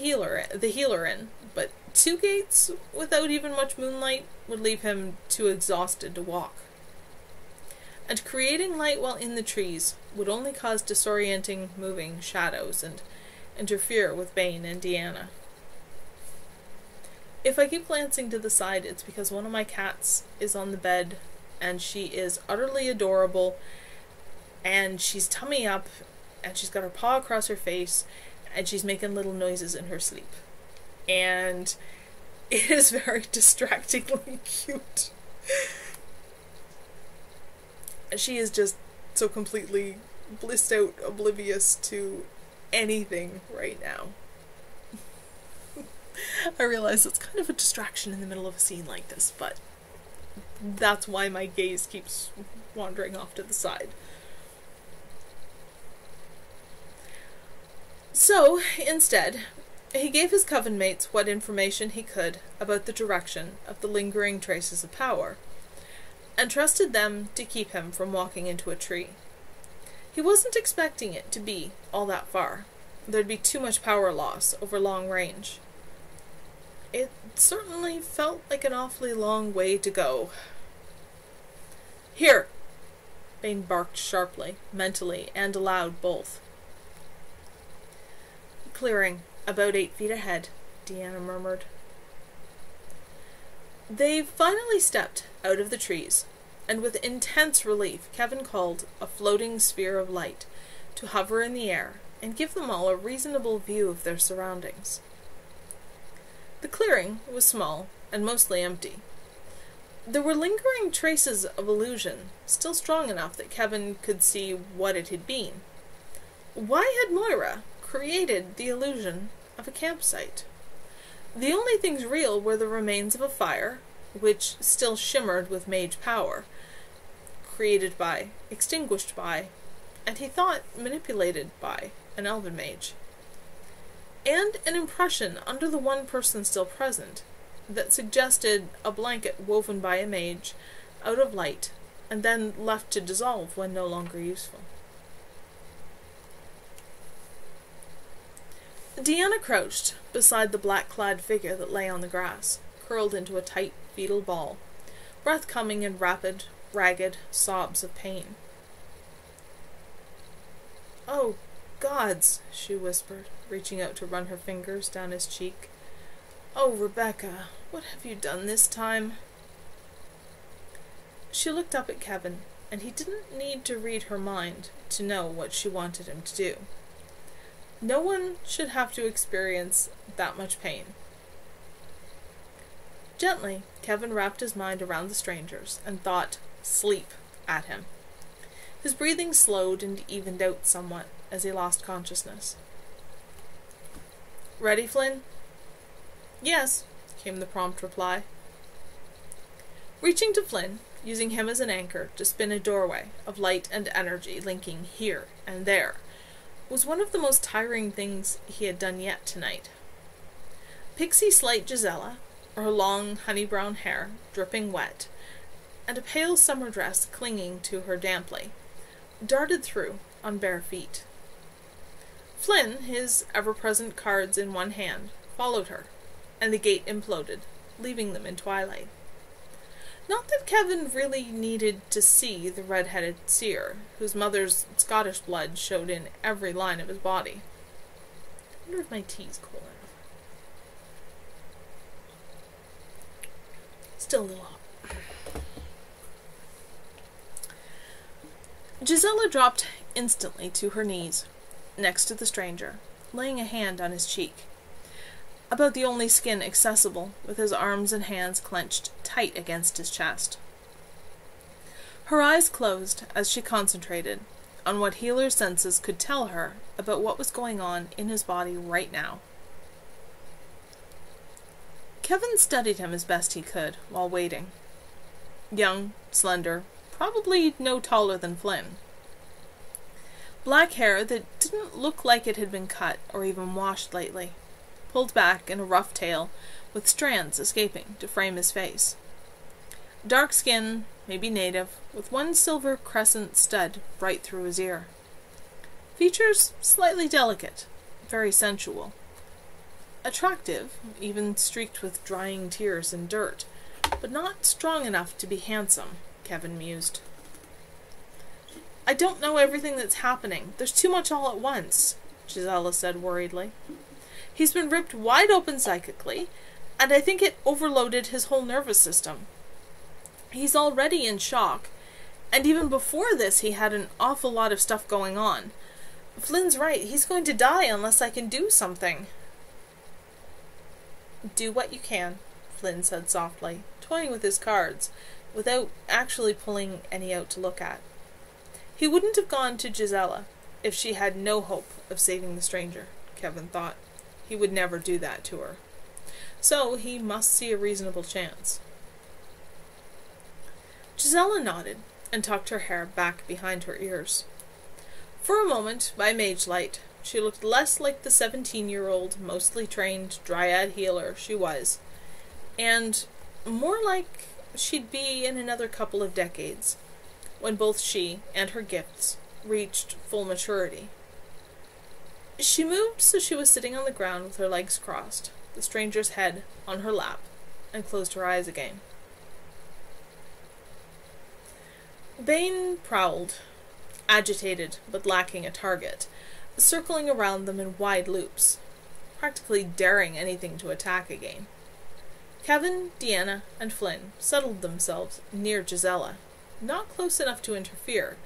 healer in, but 2 gates without even much moonlight would leave him too exhausted to walk. And creating light while in the trees would only cause disorienting, moving shadows and interfere with Bane and Deanna. If I keep glancing to the side, it's because one of my cats is on the bed, and she is utterly adorable, and she's tummy up, and she's got her paw across her face, and she's making little noises in her sleep. And it is very distractingly cute. She is just so completely blissed out, oblivious to anything right now. I realize it's kind of a distraction in the middle of a scene like this, but that's why my gaze keeps wandering off to the side. So, instead, he gave his coven mates what information he could about the direction of the lingering traces of power, and trusted them to keep him from walking into a tree. He wasn't expecting it to be all that far. There'd be too much power loss over long range. It certainly felt like an awfully long way to go. "Here!" Bane barked sharply, mentally and aloud both. "Clearing, about 8 feet ahead," Deanna murmured. They finally stepped out of the trees, and with intense relief, Kevin called a floating sphere of light to hover in the air and give them all a reasonable view of their surroundings. The clearing was small and mostly empty. There were lingering traces of illusion, still strong enough that Kevin could see what it had been. Why had Moira created the illusion of a campsite? The only things real were the remains of a fire, which still shimmered with mage power, created by, extinguished by, and he thought manipulated by, an elven mage. And an impression under the one person still present that suggested a blanket woven by a mage out of light and then left to dissolve when no longer useful. Deanna crouched beside the black-clad figure that lay on the grass, curled into a tight fetal ball, breath coming in rapid, ragged sobs of pain. "Oh, gods," she whispered, reaching out to run her fingers down his cheek. "Oh, Rebecca, what have you done this time?" She looked up at Kevin, and he didn't need to read her mind to know what she wanted him to do. No one should have to experience that much pain. Gently, Kevin wrapped his mind around the stranger's and thought sleep at him. His breathing slowed and evened out somewhat as he lost consciousness. "Ready, Flynn?" "Yes," came the prompt reply. Reaching to Flynn, using him as an anchor to spin a doorway of light and energy linking here and there, was one of the most tiring things he had done yet tonight. Pixie slight Gisela, her long honey-brown hair dripping wet, and a pale summer dress clinging to her damply, darted through on bare feet. Flynn, his ever-present cards in one hand, followed her, and the gate imploded, leaving them in twilight. Not that Kevin really needed to see the red-headed seer, whose mother's Scottish blood showed in every line of his body. I wonder if my tea's cold enough. Still a little hot. Gisela dropped instantly to her knees, next to the stranger, laying a hand on his cheek, about the only skin accessible, with his arms and hands clenched tight against his chest. Her eyes closed as she concentrated on what healer senses could tell her about what was going on in his body right now. Kevin studied him as best he could while waiting. Young, slender, probably no taller than Flynn. Black hair that didn't look like it had been cut or even washed lately, pulled back in a rough tail with strands escaping to frame his face. Dark skin, maybe native, with one silver crescent stud right through his ear. Features slightly delicate, very sensual. Attractive, even streaked with drying tears and dirt, but not strong enough to be handsome, Kevin mused. "I don't know everything that's happening. There's too much all at once," Gisela said worriedly. "He's been ripped wide open psychically, and I think it overloaded his whole nervous system. He's already in shock, and even before this he had an awful lot of stuff going on. Flynn's right, he's going to die unless I can do something." "Do what you can," Flynn said softly, toying with his cards, without actually pulling any out to look at. He wouldn't have gone to Gisela if she had no hope of saving the stranger, Kevin thought. He would never do that to her. So he must see a reasonable chance. Gisela nodded and tucked her hair back behind her ears. For a moment, by mage light, she looked less like the 17-year-old, mostly trained dryad healer she was, and more like she'd be in another couple of decades, when both she and her gifts reached full maturity. She moved so she was sitting on the ground with her legs crossed, the stranger's head on her lap, and closed her eyes again. Bane prowled, agitated but lacking a target, circling around them in wide loops, practically daring anything to attack again. Kevin, Deanna, and Flynn settled themselves near Gisela, not close enough to interfere,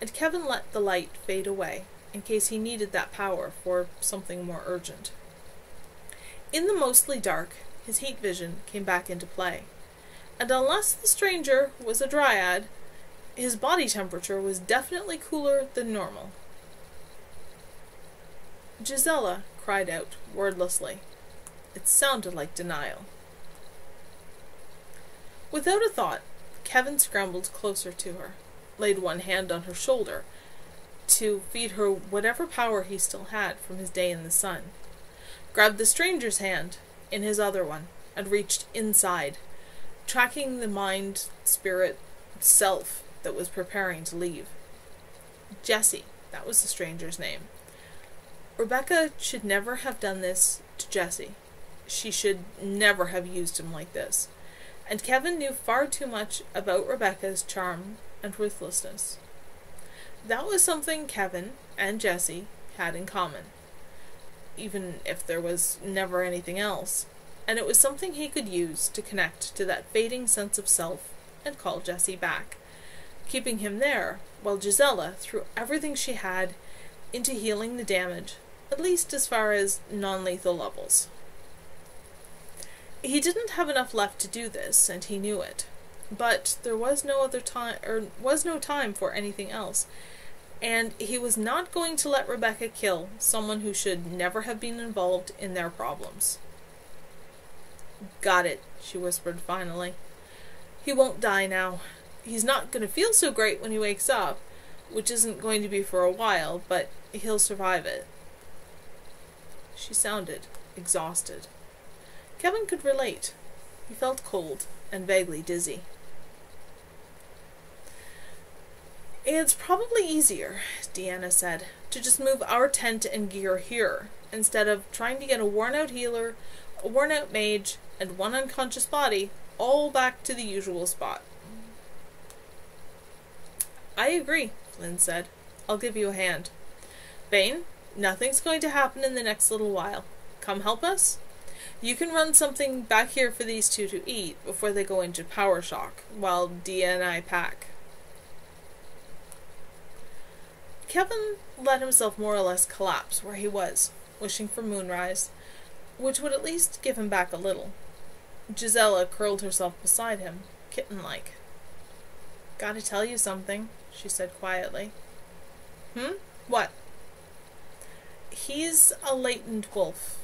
and Kevin let the light fade away in case he needed that power for something more urgent. In the mostly dark, his heat vision came back into play, and unless the stranger was a dryad, his body temperature was definitely cooler than normal. Gisela cried out wordlessly. It sounded like denial. Without a thought, Kevin scrambled closer to her, laid one hand on her shoulder to feed her whatever power he still had from his day in the sun, grabbed the stranger's hand in his other one, and reached inside, tracking the mind, spirit, self that was preparing to leave. Jessie, that was the stranger's name. Rebecca should never have done this to Jesse. She should never have used him like this. And Kevin knew far too much about Rebecca's charm and ruthlessness. That was something Kevin and Jesse had in common, even if there was never anything else, and it was something he could use to connect to that fading sense of self and call Jesse back, keeping him there while Gisela threw everything she had into healing the damage, at least as far as non-lethal levels. He didn't have enough left to do this, and he knew it, but there was no time for anything else, and he was not going to let Rebecca kill someone who should never have been involved in their problems. "Got it," she whispered finally. "He won't die now. He's not going to feel so great when he wakes up, which isn't going to be for a while, but he'll survive it." She sounded exhausted. Kevin could relate. He felt cold and vaguely dizzy. "It's probably easier," Deanna said, "to just move our tent and gear here, instead of trying to get a worn-out healer, a worn-out mage, and one unconscious body all back to the usual spot." "I agree," Flynn said. "I'll give you a hand. Bane, nothing's going to happen in the next little while. Come help us? You can run something back here for these two to eat before they go into power shock, while Dia and I pack." Kevin let himself more or less collapse where he was, wishing for moonrise, which would at least give him back a little. Gisela curled herself beside him, kitten-like. "Gotta tell you something," she said quietly. What?" "He's a latent wolf.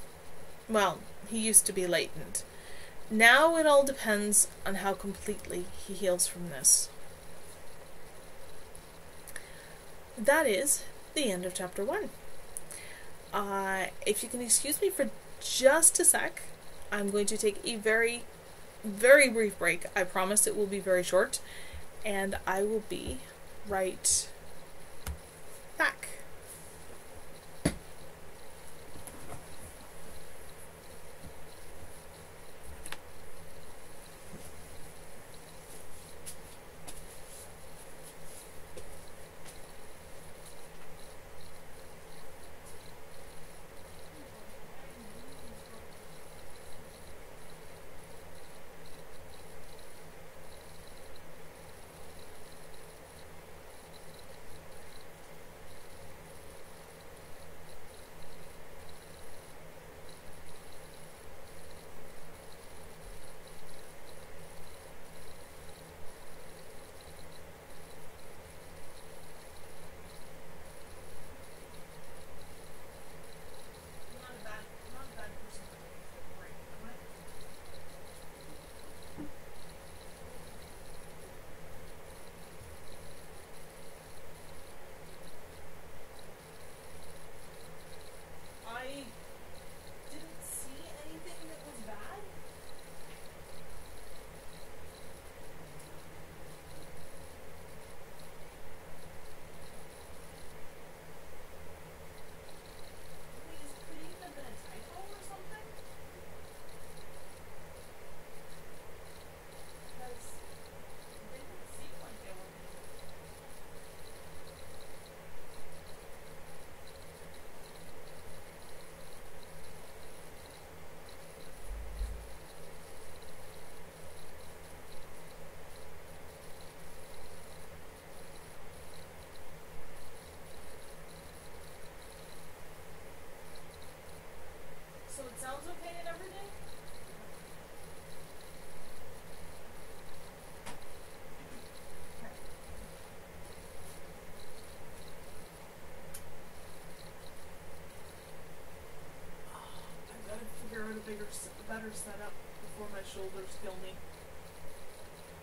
Well, he used to be latent. Now it all depends on how completely he heals from this." That is the end of chapter 1. If you can excuse me for just a sec, I'm going to take a very, very brief break. I promise it will be very short, and I will be right back. Better setup before my shoulders kill me.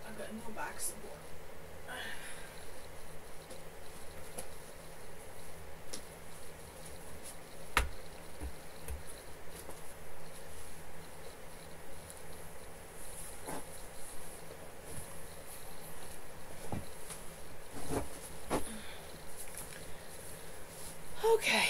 I've got no back support. Okay.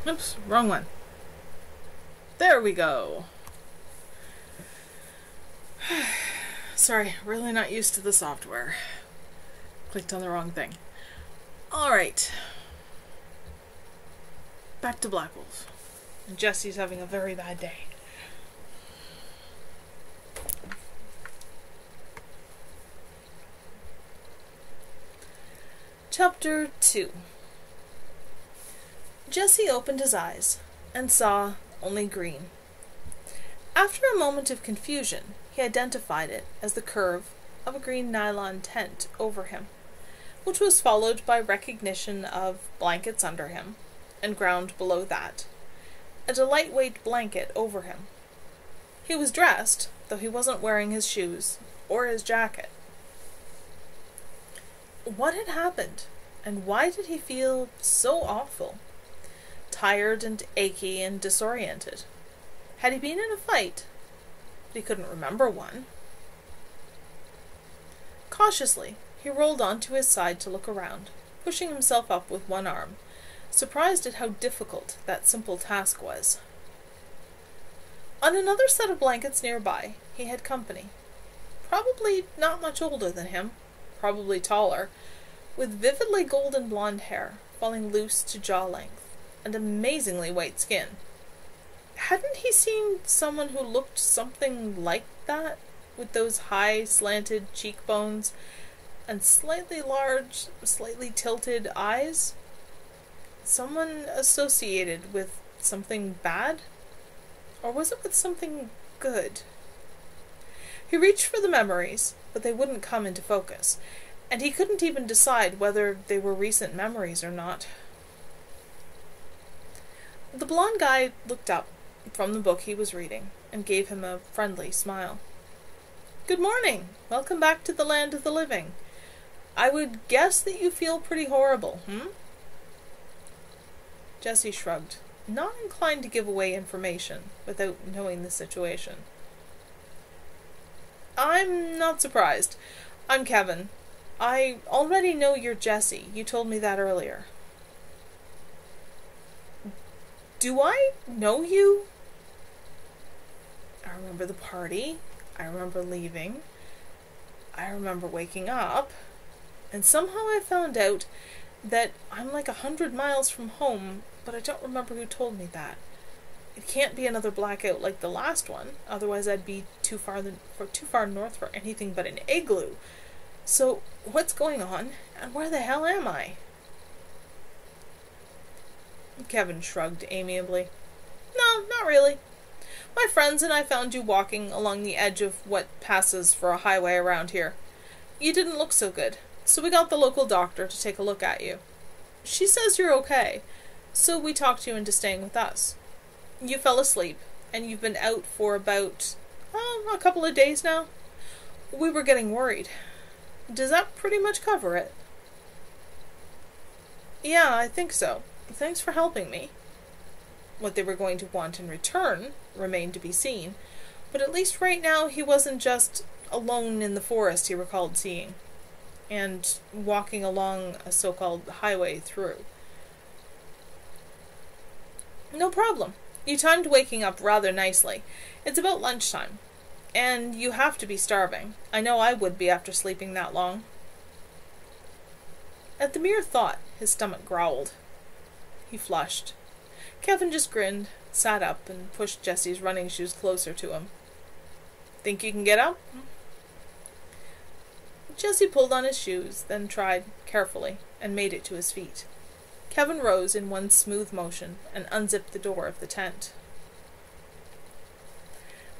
Oops, wrong one. There we go. Sorry, really not used to the software. Clicked on the wrong thing. Alright. Back to Black Wolf. And Jesse's having a very bad day. Chapter 2. Jesse opened his eyes and saw only green. After a moment of confusion, he identified it as the curve of a green nylon tent over him, which was followed by recognition of blankets under him, and ground below that, and a lightweight blanket over him. He was dressed, though he wasn't wearing his shoes or his jacket. What had happened, and why did he feel so awful? Tired and achy and disoriented. Had he been in a fight? But he couldn't remember one. Cautiously, he rolled onto his side to look around, pushing himself up with one arm, surprised at how difficult that simple task was. On another set of blankets nearby, he had company. Probably not much older than him, probably taller, with vividly golden blonde hair falling loose to jaw length, and amazingly white skin. Hadn't he seen someone who looked something like that, with those high, slanted cheekbones, and slightly large, slightly tilted eyes? Someone associated with something bad? Or was it with something good? He reached for the memories, but they wouldn't come into focus, and he couldn't even decide whether they were recent memories or not. The blonde guy looked up from the book he was reading and gave him a friendly smile. "Good morning. Welcome back to the land of the living. I would guess that you feel pretty horrible, Jesse shrugged, not inclined to give away information without knowing the situation. "I'm not surprised. I'm Kevin. I already know you're Jesse. You told me that earlier." "Do I know you?" "I remember the party. I remember leaving. I remember waking up. And somehow I found out that I'm like 100 miles from home, but I don't remember who told me that. It can't be another blackout like the last one, otherwise I'd be too far north for anything but an igloo. So, what's going on, and where the hell am I?" Kevin shrugged amiably. "No, not really. My friends and I found you walking along the edge of what passes for a highway around here. You didn't look so good, so we got the local doctor to take a look at you. She says you're okay, so we talked you into staying with us. You fell asleep, and you've been out for about, a couple of days now. We were getting worried. Does that pretty much cover it?" "Yeah, I think so. Thanks for helping me." What they were going to want in return remained to be seen, but at least right now he wasn't just alone in the forest he recalled seeing, and walking along a so-called highway through. "No problem. You timed waking up rather nicely. It's about lunchtime, and you have to be starving. I know I would be after sleeping that long." At the mere thought, his stomach growled. He flushed. Kevin just grinned, sat up, and pushed Jesse's running shoes closer to him. "Think you can get up?" Jesse pulled on his shoes, then tried, carefully, and made it to his feet. Kevin rose in one smooth motion and unzipped the door of the tent.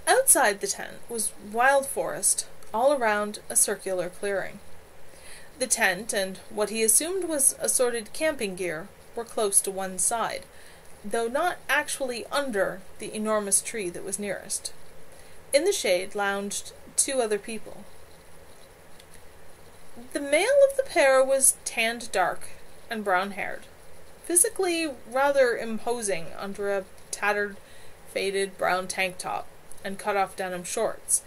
Outside the tent was wild forest, all around a circular clearing. The tent and what he assumed was assorted camping gear were close to one side, though not actually under the enormous tree that was nearest. In the shade lounged two other people. The male of the pair was tanned dark and brown-haired, physically rather imposing under a tattered, faded brown tank top and cut-off denim shorts,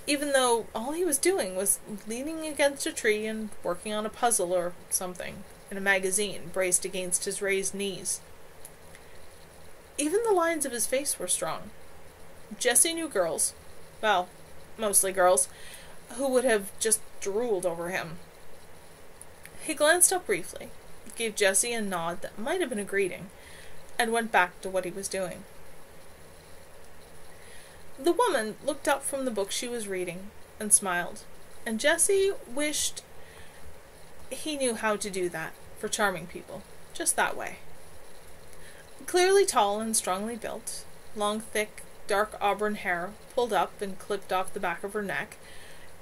even though all he was doing was leaning against a tree and working on a puzzle or something in a magazine braced against his raised knees. Even the lines of his face were strong. Jessie knew girls, well, mostly girls, who would have just drooled over him. He glanced up briefly, gave Jessie a nod that might have been a greeting, and went back to what he was doing. The woman looked up from the book she was reading and smiled, and Jessie wished he knew how to do that for charming people, just that way. Clearly tall and strongly built, long, thick, dark auburn hair pulled up and clipped off the back of her neck,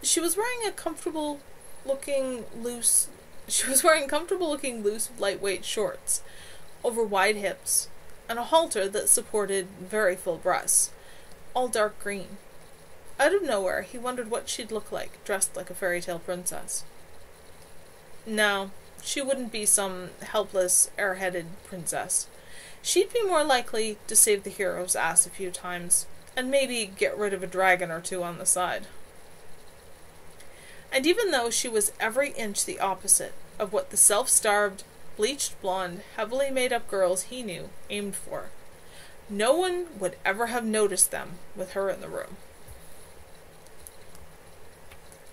she was wearing comfortable looking loose, lightweight shorts over wide hips, and a halter that supported very full breasts, all dark green. Out of nowhere, he wondered what she'd look like, dressed like a fairy tale princess. No, she wouldn't be some helpless, airheaded princess. She'd be more likely to save the hero's ass a few times, and maybe get rid of a dragon or two on the side. And even though she was every inch the opposite of what the self-starved, bleached blonde, heavily made-up girls he knew aimed for, no one would ever have noticed them with her in the room.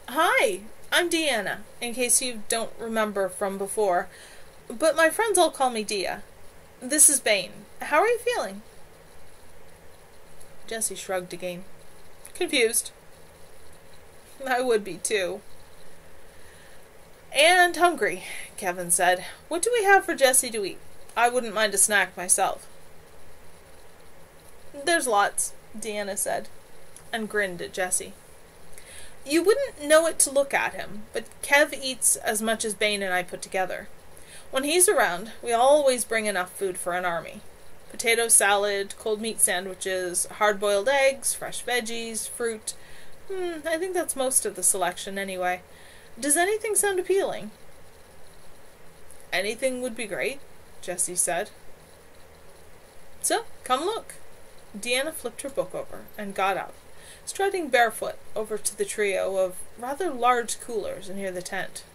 Hi, I'm Deanna, in case you don't remember from before, but my friends all call me Dia. This is Bane. How are you feeling? Jessie shrugged again. Confused. I would be too. And hungry, Kevin said. What do we have for Jessie to eat? I wouldn't mind a snack myself. There's lots, Deanna said, and grinned at Jessie. You wouldn't know it to look at him, but Kev eats as much as Bane and I put together. When he's around, we always bring enough food for an army. Potato salad, cold meat sandwiches, hard-boiled eggs, fresh veggies, fruit. I think that's most of the selection anyway. Does anything sound appealing? Anything would be great, Jessie said. So, come look. Deanna flipped her book over and got up, striding barefoot over to the trio of rather large coolers near the tent.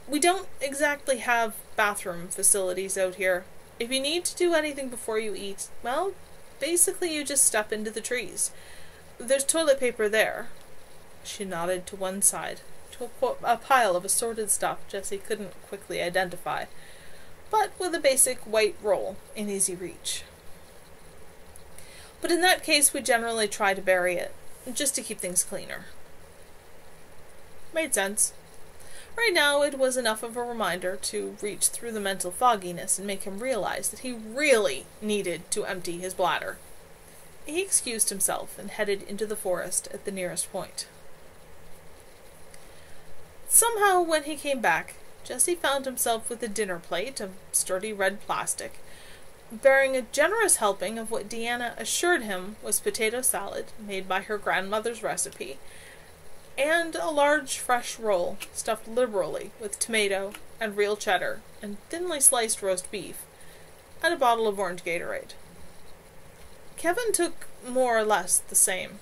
We don't exactly have bathroom facilities out here. If you need to do anything before you eat, well, basically you just step into the trees. There's toilet paper there. She nodded to one side, to a pile of assorted stuff Jessie couldn't quickly identify, but with a basic white roll in easy reach. But in that case, we generally try to bury it, just to keep things cleaner. Made sense. Right now, it was enough of a reminder to reach through the mental fogginess and make him realize that he really needed to empty his bladder. He excused himself and headed into the forest at the nearest point. Somehow, when he came back, Jessie found himself with a dinner plate of sturdy red plastic, bearing a generous helping of what Deanna assured him was potato salad made by her grandmother's recipe, and a large fresh roll stuffed liberally with tomato and real cheddar and thinly sliced roast beef, and a bottle of orange Gatorade. Kevin took more or less the same.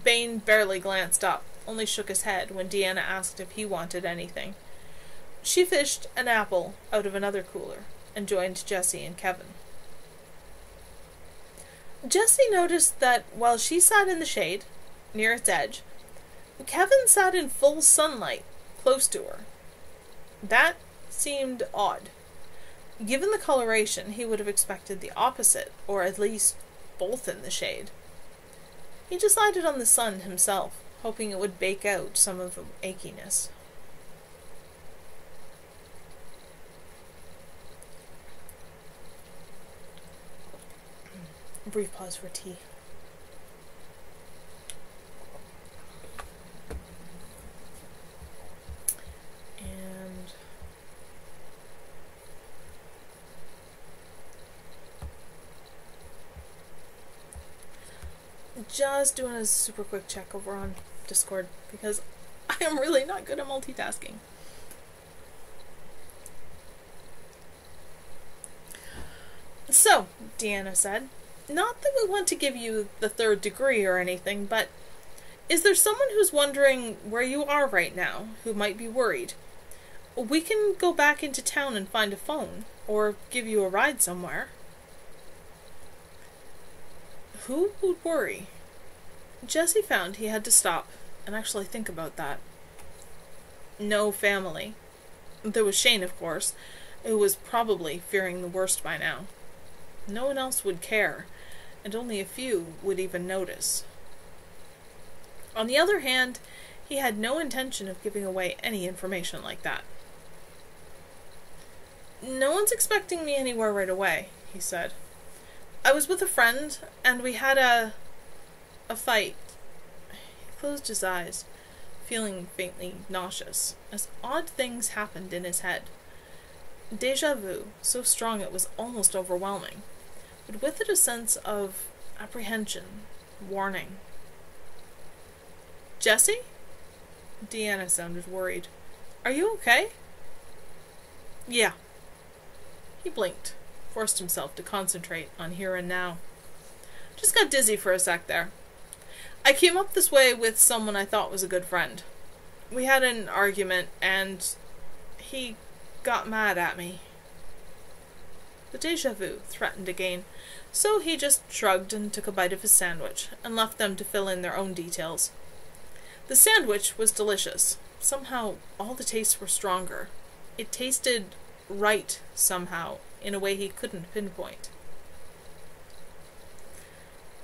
Bane barely glanced up, only shook his head when Deanna asked if he wanted anything. She fished an apple out of another cooler and joined Jessie and Kevin. Jessie noticed that while she sat in the shade, near its edge, Kevin sat in full sunlight, close to her. That seemed odd. Given the coloration, he would have expected the opposite, or at least both in the shade. He decided on the sun himself, hoping it would bake out some of the achiness. A brief pause for tea. Just doing a super quick check over on Discord, because I am really not good at multitasking. So, Deanna said, not that we want to give you the 3rd degree or anything, but is there someone who's wondering where you are right now, who might be worried? We can go back into town and find a phone, or give you a ride somewhere. Who would worry? Jesse found he had to stop and actually think about that. No family. There was Shane, of course, who was probably fearing the worst by now. No one else would care, and only a few would even notice. On the other hand, he had no intention of giving away any information like that. "No one's expecting me anywhere right away," he said. "I was with a friend, and we had a fight." He closed his eyes, feeling faintly nauseous, as odd things happened in his head. Déjà vu, so strong it was almost overwhelming, but with it a sense of apprehension, warning. "Jesse?" Deanna sounded worried. "Are you okay?" "Yeah." He blinked, forced himself to concentrate on here and now. "Just got dizzy for a sec there. I came up this way with someone I thought was a good friend. We had an argument, and he got mad at me." The déjà vu threatened again, so he just shrugged and took a bite of his sandwich, and left them to fill in their own details. The sandwich was delicious. Somehow, all the tastes were stronger. It tasted right, somehow, in a way he couldn't pinpoint.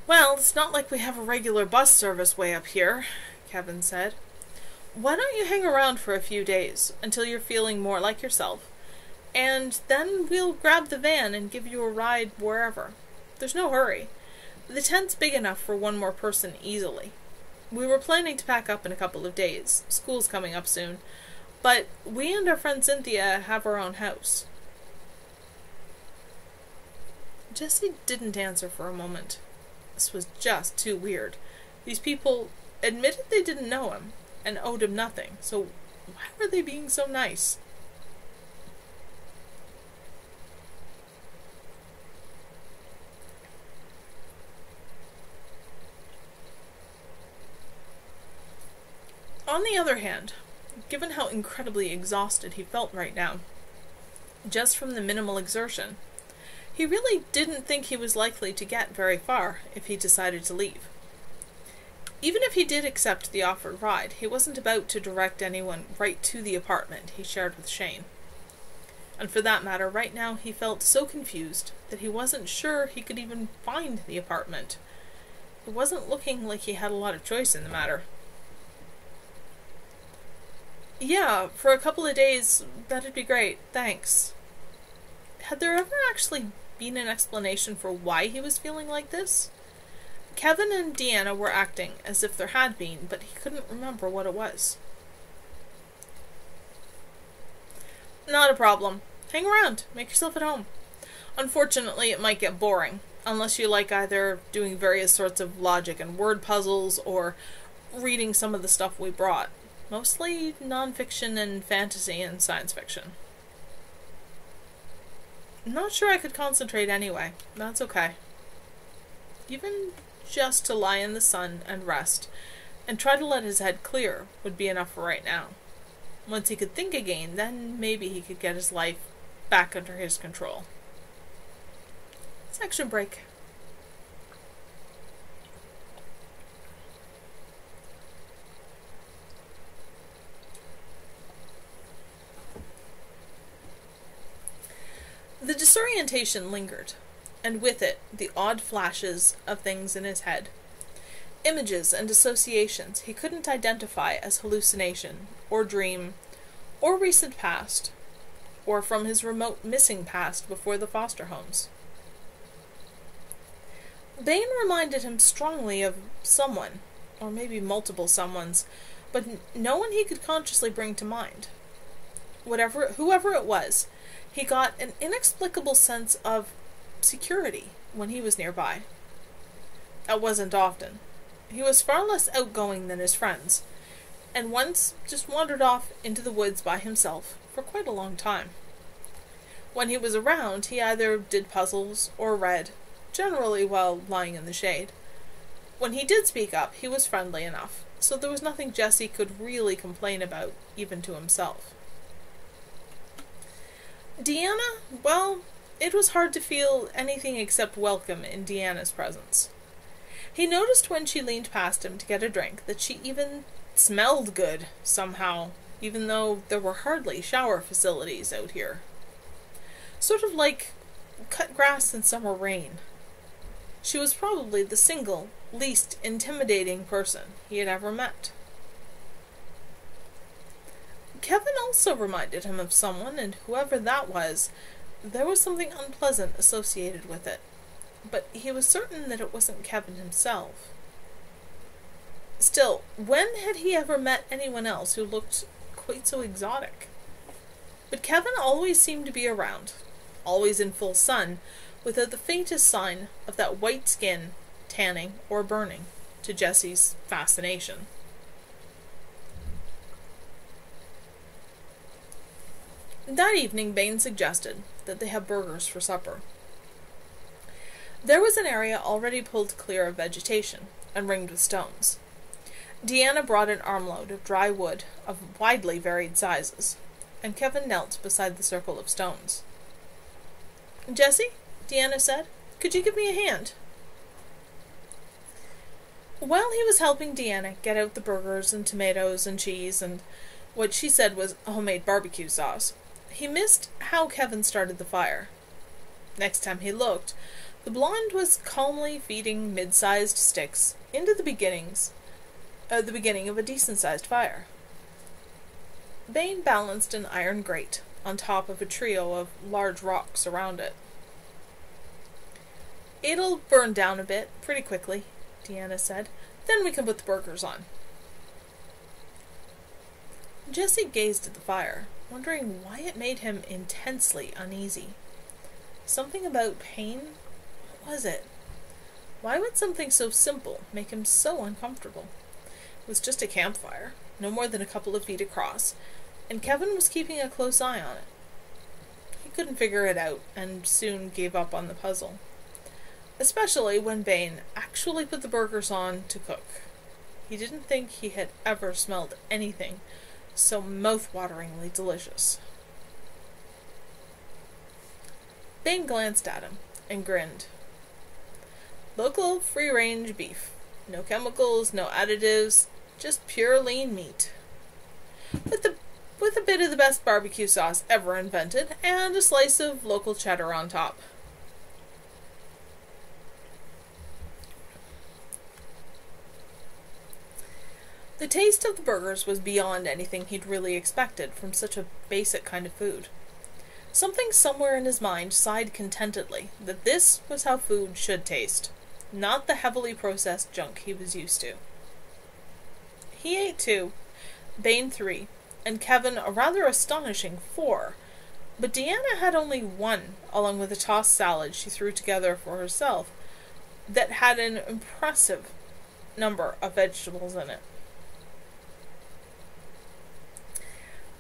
"Well, it's not like we have a regular bus service way up here," Kevin said. "Why don't you hang around for a few days, until you're feeling more like yourself, and then we'll grab the van and give you a ride wherever. There's no hurry. The tent's big enough for one more person easily. We were planning to pack up in a couple of days. School's coming up soon. But we and our friend Cynthia have our own house." Jesse didn't answer for a moment. This was just too weird. These people admitted they didn't know him, and owed him nothing, so why were they being so nice? On the other hand, given how incredibly exhausted he felt right now, just from the minimal exertion, he really didn't think he was likely to get very far if he decided to leave. Even if he did accept the offered ride, he wasn't about to direct anyone right to the apartment he shared with Shane. And for that matter, right now he felt so confused that he wasn't sure he could even find the apartment. It wasn't looking like he had a lot of choice in the matter. "Yeah, for a couple of days, that'd be great, thanks." Had there ever actually been an explanation for why he was feeling like this? Kevin and Deanna were acting as if there had been, but he couldn't remember what it was. "Not a problem. Hang around, make yourself at home. Unfortunately, it might get boring, unless you like either doing various sorts of logic and word puzzles, or reading some of the stuff we brought. Mostly non-fiction and fantasy and science fiction." "Not sure I could concentrate anyway. That's okay." Even just to lie in the sun and rest, and try to let his head clear, would be enough for right now. Once he could think again, then maybe he could get his life back under his control. Section break. The disorientation lingered, and with it the odd flashes of things in his head. Images and associations he couldn't identify as hallucination, or dream, or recent past, or from his remote missing past before the foster homes. Bane reminded him strongly of someone, or maybe multiple someones, but no one he could consciously bring to mind. Whoever it was, he got an inexplicable sense of security when he was nearby. That wasn't often. He was far less outgoing than his friends, and once just wandered off into the woods by himself for quite a long time. When he was around, he either did puzzles or read, generally while lying in the shade. When he did speak up, he was friendly enough, so there was nothing Jesse could really complain about, even to himself. Deanna, well, it was hard to feel anything except welcome in Deanna's presence. He noticed when she leaned past him to get a drink that she even smelled good, somehow, even though there were hardly shower facilities out here. Sort of like cut grass in summer rain. She was probably the single, least intimidating person he had ever met. Kevin also reminded him of someone, and whoever that was, there was something unpleasant associated with it. But he was certain that it wasn't Kevin himself. Still, when had he ever met anyone else who looked quite so exotic? But Kevin always seemed to be around, always in full sun, without the faintest sign of that white skin tanning or burning to Jessie's fascination. That evening, Bain suggested that they have burgers for supper. There was an area already pulled clear of vegetation and ringed with stones. Deanna brought an armload of dry wood of widely varied sizes, and Kevin knelt beside the circle of stones. "Jessie," Deanna said, "could you give me a hand?" While he was helping Deanna get out the burgers and tomatoes and cheese and what she said was homemade barbecue sauce, he missed how Kevin started the fire. Next time he looked, the blonde was calmly feeding mid-sized sticks into the beginning of a decent-sized fire. Bain balanced an iron grate on top of a trio of large rocks around it. "It'll burn down a bit, pretty quickly," Deanna said. "Then we can put the burgers on." Jessie gazed at the fire, wondering why it made him intensely uneasy. Something about pain? What was it? Why would something so simple make him so uncomfortable? It was just a campfire, no more than a couple of feet across, and Kevin was keeping a close eye on it. He couldn't figure it out, and soon gave up on the puzzle. Especially when Bain actually put the burgers on to cook. He didn't think he had ever smelled anything so mouth-wateringly delicious. Bain glanced at him and grinned. "Local free-range beef. No chemicals, no additives, just pure lean meat. With a bit of the best barbecue sauce ever invented, and a slice of local cheddar on top." The taste of the burgers was beyond anything he'd really expected from such a basic kind of food. Something somewhere in his mind sighed contentedly that this was how food should taste, not the heavily processed junk he was used to. He ate 2, Bain 3, and Kevin a rather astonishing 4, but Deanna had only 1, along with a tossed salad she threw together for herself, that had an impressive number of vegetables in it.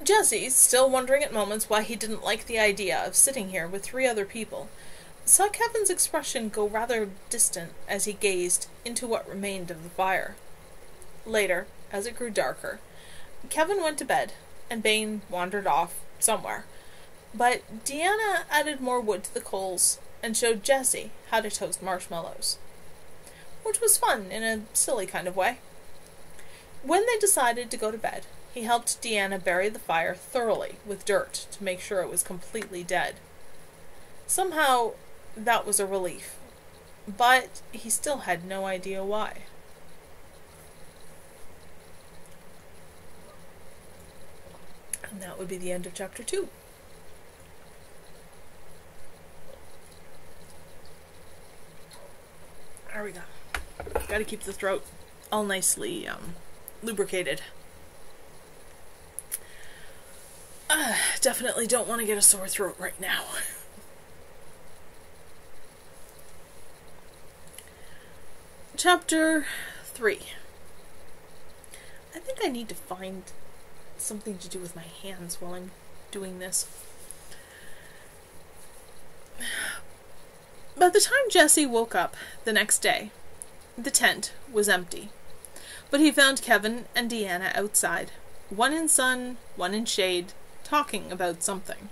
Jessie, still wondering at moments why he didn't like the idea of sitting here with 3 other people, saw Kevin's expression go rather distant as he gazed into what remained of the fire. Later, as it grew darker, Kevin went to bed, and Bain wandered off somewhere, but Deanna added more wood to the coals and showed Jessie how to toast marshmallows, which was fun in a silly kind of way. When they decided to go to bed, he helped Deanna bury the fire thoroughly with dirt to make sure it was completely dead. Somehow, that was a relief, but he still had no idea why. And that would be the end of chapter 2. There we go. Gotta keep the throat all nicely lubricated. Definitely don't want to get a sore throat right now. Chapter 3. I think I need to find something to do with my hands while I'm doing this. By the time Jesse woke up the next day, the tent was empty. But he found Kevin and Deanna outside, one in sun, one in shade, talking about something.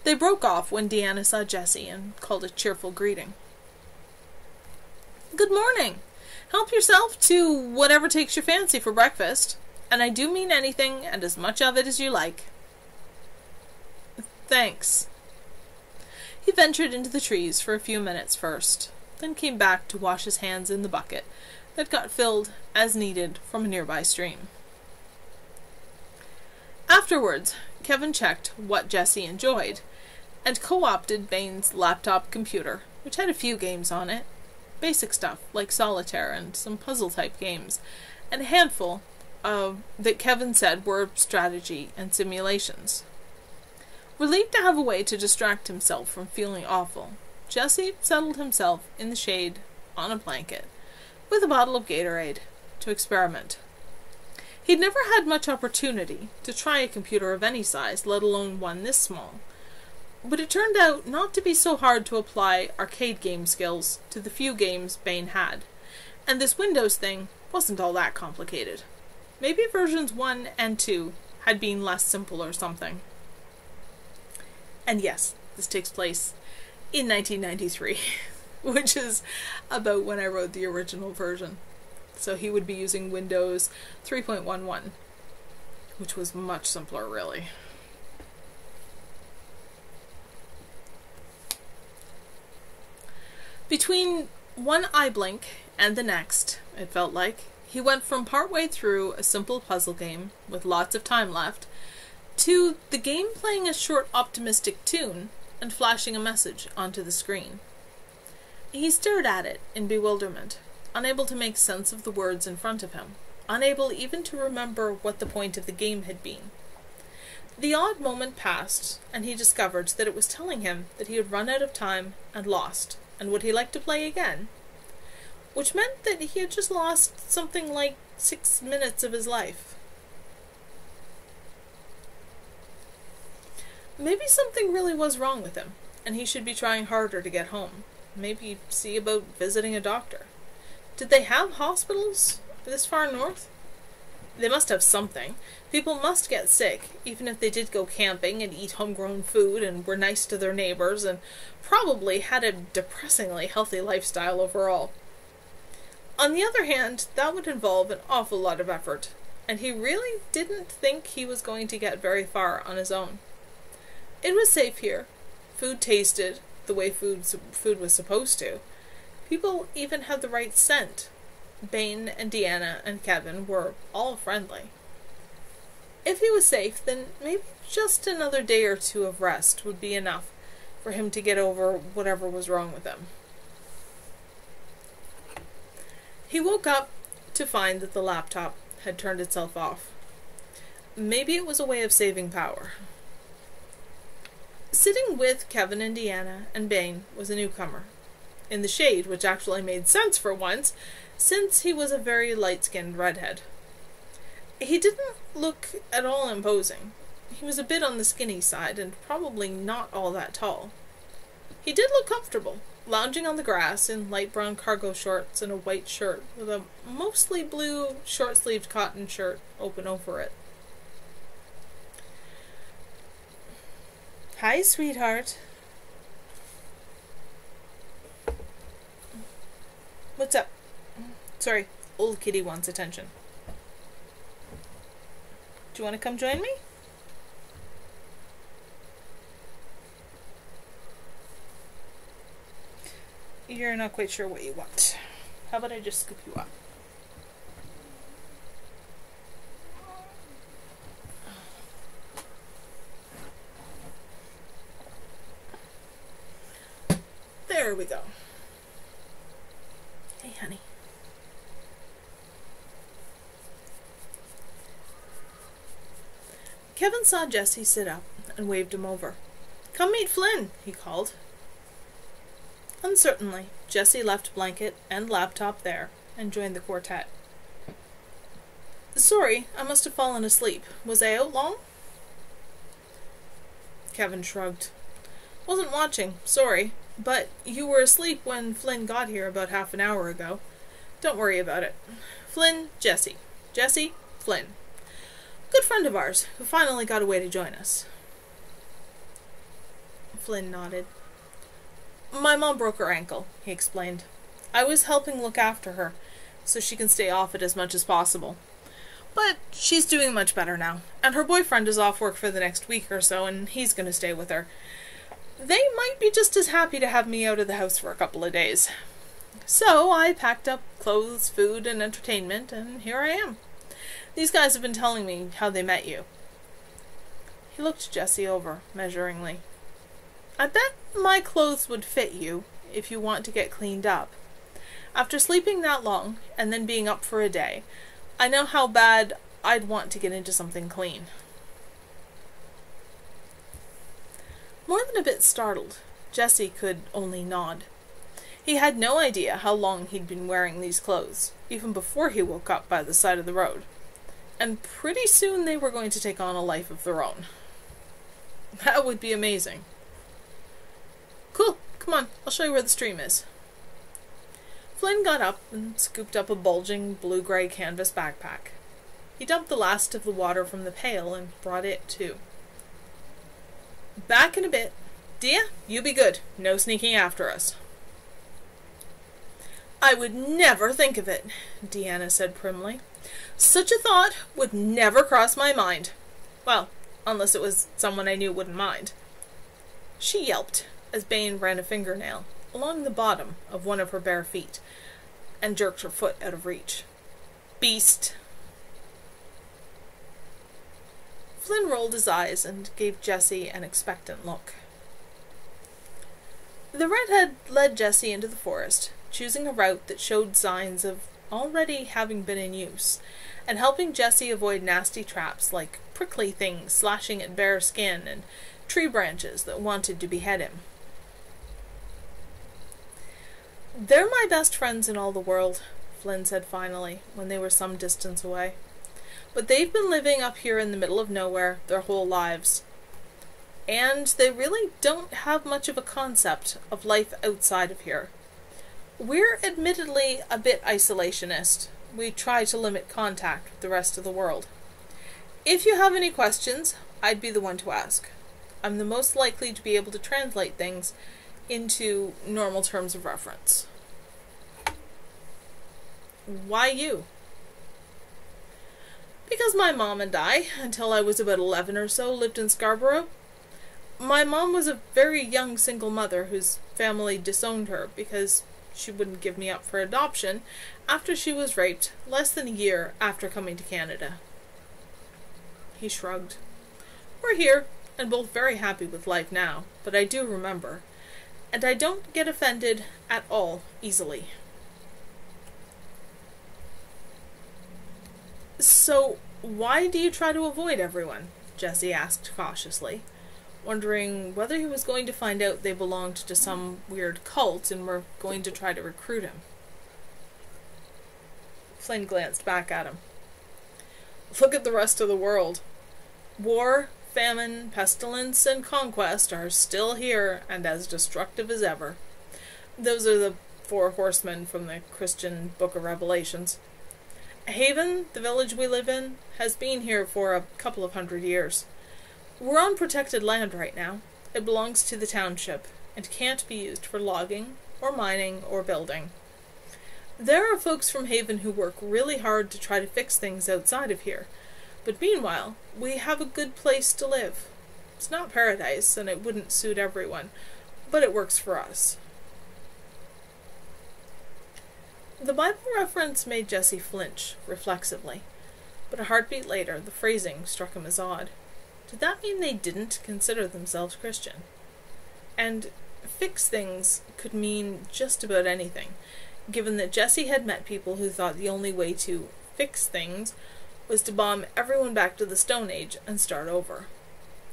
They broke off when Deanna saw Jessie and called a cheerful greeting. "Good morning. Help yourself to whatever takes your fancy for breakfast. And I do mean anything, and as much of it as you like. Thanks. He ventured into the trees for a few minutes first, then came back to wash his hands in the bucket that got filled as needed from a nearby stream. Afterwards, Kevin checked what Jessie enjoyed, and co-opted Bane's laptop computer, which had a few games on it. Basic stuff, like solitaire and some puzzle-type games, and a handful that Kevin said were strategy and simulations. Relieved to have a way to distract himself from feeling awful, Jesse settled himself in the shade on a blanket, with a bottle of Gatorade, to experiment. He'd never had much opportunity to try a computer of any size, let alone one this small. But it turned out not to be so hard to apply arcade game skills to the few games Bane had, and this Windows thing wasn't all that complicated. Maybe versions 1 and 2 had been less simple or something. And yes, this takes place in 1993, which is about when I wrote the original version. So he would be using Windows 3.11, which was much simpler, really. Between one eye blink and the next, it felt like, he went from partway through a simple puzzle game, with lots of time left, to the game playing a short optimistic tune and flashing a message onto the screen. He stared at it in bewilderment, unable to make sense of the words in front of him, unable even to remember what the point of the game had been. The odd moment passed, and he discovered that it was telling him that he had run out of time and lost, and would he like to play again? Which meant that he had just lost something like 6 minutes of his life. Maybe something really was wrong with him, and he should be trying harder to get home. Maybe see about visiting a doctor. Did they have hospitals this far north? They must have something. People must get sick, even if they did go camping and eat homegrown food and were nice to their neighbors and probably had a depressingly healthy lifestyle overall. On the other hand, that would involve an awful lot of effort, and he really didn't think he was going to get very far on his own. It was safe here. Food tasted the way food was supposed to. People even had the right scent. Bane and Deanna and Kevin were all friendly. If he was safe, then maybe just another day or two of rest would be enough for him to get over whatever was wrong with him. He woke up to find that the laptop had turned itself off. Maybe it was a way of saving power. Sitting with Kevin and Deanna and Bane was a newcomer, in the shade, which actually made sense for once, since he was a very light-skinned redhead. He didn't look at all imposing. He was a bit on the skinny side, and probably not all that tall. He did look comfortable, lounging on the grass in light brown cargo shorts and a white shirt, with a mostly blue short-sleeved cotton shirt open over it. Hi, sweetheart. What's up? Sorry, old kitty wants attention. Do you want to come join me? You're not quite sure what you want. How about I just scoop you up? There we go. Hey, honey. Kevin saw Jesse sit up and waved him over. Come meet Flynn, he called. Uncertainly, Jesse left blanket and laptop there and joined the quartet. Sorry, I must have fallen asleep. Was I out long? Kevin shrugged. Wasn't watching, sorry, but you were asleep when Flynn got here about half an hour ago. Don't worry about it. Flynn, Jesse. Jesse, Flynn. Good friend of ours, who finally got away to join us. Flynn nodded. My mom broke her ankle, he explained. I was helping look after her, so she can stay off it as much as possible. But she's doing much better now, and her boyfriend is off work for the next week or so, and he's going to stay with her. They might be just as happy to have me out of the house for a couple of days. So I packed up clothes, food, and entertainment, and here I am. These guys have been telling me how they met you. He looked Jessie over, measuringly. I bet my clothes would fit you if you want to get cleaned up. After sleeping that long, and then being up for a day, I know how bad I'd want to get into something clean. More than a bit startled, Jessie could only nod. He had no idea how long he'd been wearing these clothes, even before he woke up by the side of the road. And pretty soon they were going to take on a life of their own. That would be amazing. Cool, come on, I'll show you where the stream is. Flynn got up and scooped up a bulging blue-gray canvas backpack. He dumped the last of the water from the pail and brought it too. Back in a bit. Dia, you be good. No sneaking after us. I would never think of it, Deanna said primly. Such a thought would never cross my mind. Well, unless it was someone I knew wouldn't mind. She yelped as Bane ran a fingernail along the bottom of one of her bare feet and jerked her foot out of reach. Beast! Flynn rolled his eyes and gave Jessie an expectant look. The redhead led Jessie into the forest, choosing a route that showed signs of already having been in use, and helping Jessie avoid nasty traps like prickly things slashing at bare skin and tree branches that wanted to behead him. They're my best friends in all the world, Flynn said finally, when they were some distance away. But they've been living up here in the middle of nowhere their whole lives. And they really don't have much of a concept of life outside of here. We're admittedly a bit isolationist. We try to limit contact with the rest of the world. If you have any questions, I'd be the one to ask. I'm the most likely to be able to translate things into normal terms of reference. Why you? Because my mom and I, until I was about 11 or so, lived in Scarborough. My mom was a very young single mother whose family disowned her because she wouldn't give me up for adoption after she was raped less than a year after coming to Canada. He shrugged. We're here, and both very happy with life now, but I do remember. And I don't get offended at all easily. So, why do you try to avoid everyone? Jessie asked cautiously, wondering whether he was going to find out they belonged to some weird cult and were going to try to recruit him. Flynn glanced back at him. Look at the rest of the world. War, famine, pestilence, and conquest are still here and as destructive as ever. Those are the 4 horsemen from the Christian Book of Revelations. Haven, the village we live in, has been here for a couple of 100 years. We're on protected land right now. It belongs to the township, and can't be used for logging, or mining, or building. There are folks from Haven who work really hard to try to fix things outside of here, but meanwhile, we have a good place to live. It's not paradise, and it wouldn't suit everyone, but it works for us. The Bible reference made Jessie flinch, reflexively, but a heartbeat later, the phrasing struck him as odd. Did that mean they didn't consider themselves Christian? And fix things could mean just about anything, given that Jessie had met people who thought the only way to fix things was to bomb everyone back to the Stone Age and start over.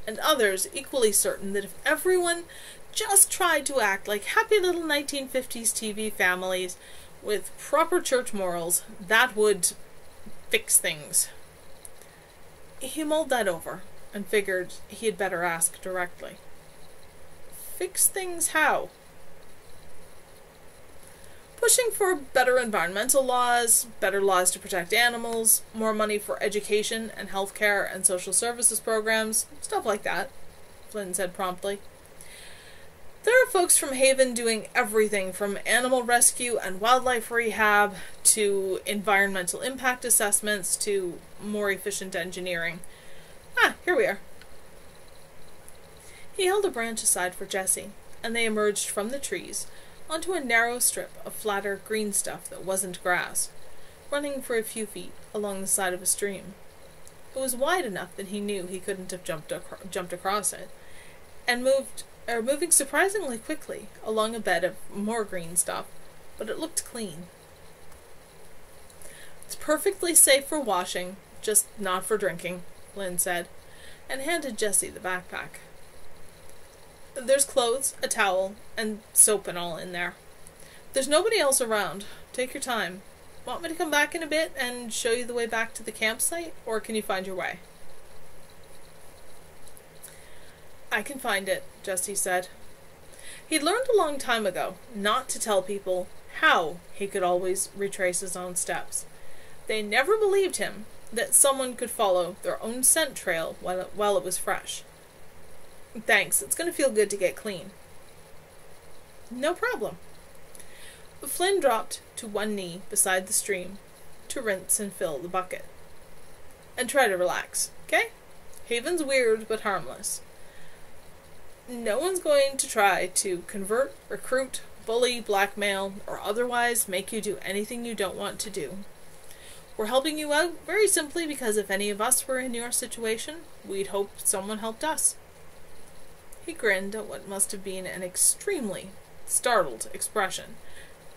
And others equally certain that if everyone just tried to act like happy little 1950s TV families with proper church morals, that would fix things. He mulled that over and figured he had better ask directly. Fix things how? Pushing for better environmental laws, better laws to protect animals, more money for education and healthcare and social services programs, stuff like that, Flynn said promptly. There are folks from Haven doing everything from animal rescue and wildlife rehab to environmental impact assessments to more efficient engineering. Here we are. He held a branch aside for Jessie, and they emerged from the trees onto a narrow strip of flatter green stuff that wasn't grass, running for a few feet along the side of a stream. It was wide enough that he knew he couldn't have jumped across it, and moving surprisingly quickly along a bed of more green stuff, but it looked clean. "It's perfectly safe for washing, just not for drinking," Flynn said, and handed Jessie the backpack. "There's clothes, a towel, and soap and all in there. There's nobody else around. Take your time. Want me to come back in a bit and show you the way back to the campsite, or can you find your way?" "I can find it," Jessie said. He'd learned a long time ago not to tell people how he could always retrace his own steps. They never believed him that someone could follow their own scent trail while it was fresh. "Thanks, it's going to feel good to get clean." "No problem." Flynn dropped to one knee beside the stream to rinse and fill the bucket. "And try to relax, okay? Haven's weird but harmless. No one's going to try to convert, recruit, bully, blackmail, or otherwise make you do anything you don't want to do. We're helping you out very simply because if any of us were in your situation, we'd hope someone helped us." He grinned at what must have been an extremely startled expression,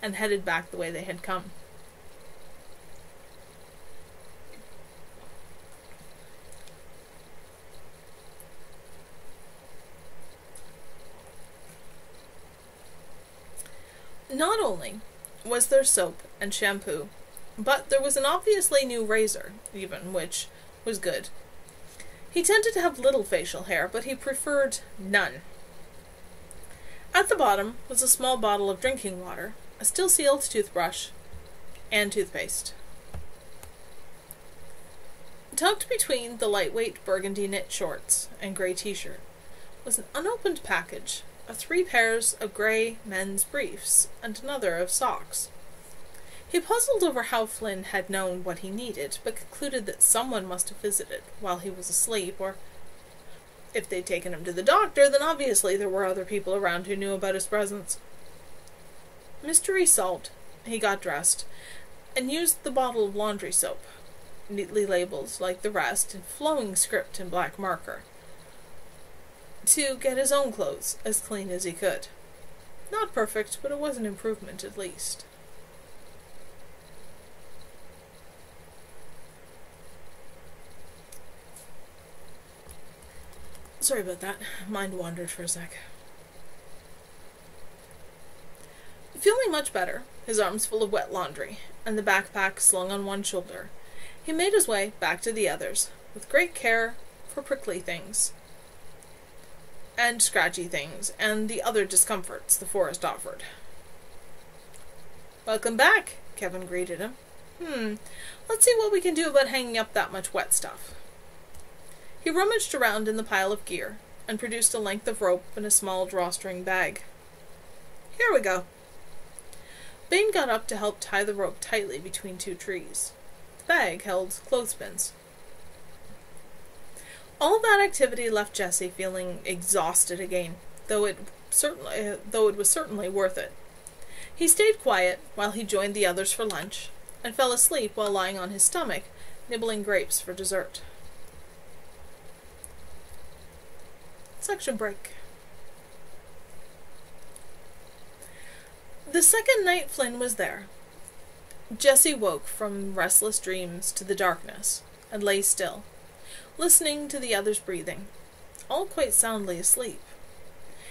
and headed back the way they had come. Not only was there soap and shampoo, but there was an obviously new razor, even, which was good. He tended to have little facial hair, but he preferred none. At the bottom was a small bottle of drinking water, a still-sealed toothbrush, and toothpaste. Tucked between the lightweight burgundy knit shorts and grey t-shirt was an unopened package of 3 pairs of grey men's briefs and another of socks. He puzzled over how Flynn had known what he needed, but concluded that someone must have visited while he was asleep, or if they'd taken him to the doctor, then obviously there were other people around who knew about his presence. Mystery solved, he got dressed, and used the bottle of laundry soap, neatly labelled like the rest in flowing script in black marker, to get his own clothes as clean as he could. Not perfect, but it was an improvement at least. Sorry about that. Mind wandered for a sec. Feeling much better, his arms full of wet laundry, and the backpack slung on one shoulder, he made his way back to the others, with great care for prickly things, and scratchy things, and the other discomforts the forest offered. "Welcome back," Kevin greeted him. Let's see what we can do about hanging up that much wet stuff." He rummaged around in the pile of gear, and produced a length of rope and a small drawstring bag. "Here we go." Bane got up to help tie the rope tightly between 2 trees. The bag held clothespins. All that activity left Jessie feeling exhausted again, though it was certainly worth it. He stayed quiet while he joined the others for lunch, and fell asleep while lying on his stomach, nibbling grapes for dessert. Section break. The second night Flynn was there, Jessie woke from restless dreams to the darkness, and lay still, listening to the others breathing, all quite soundly asleep.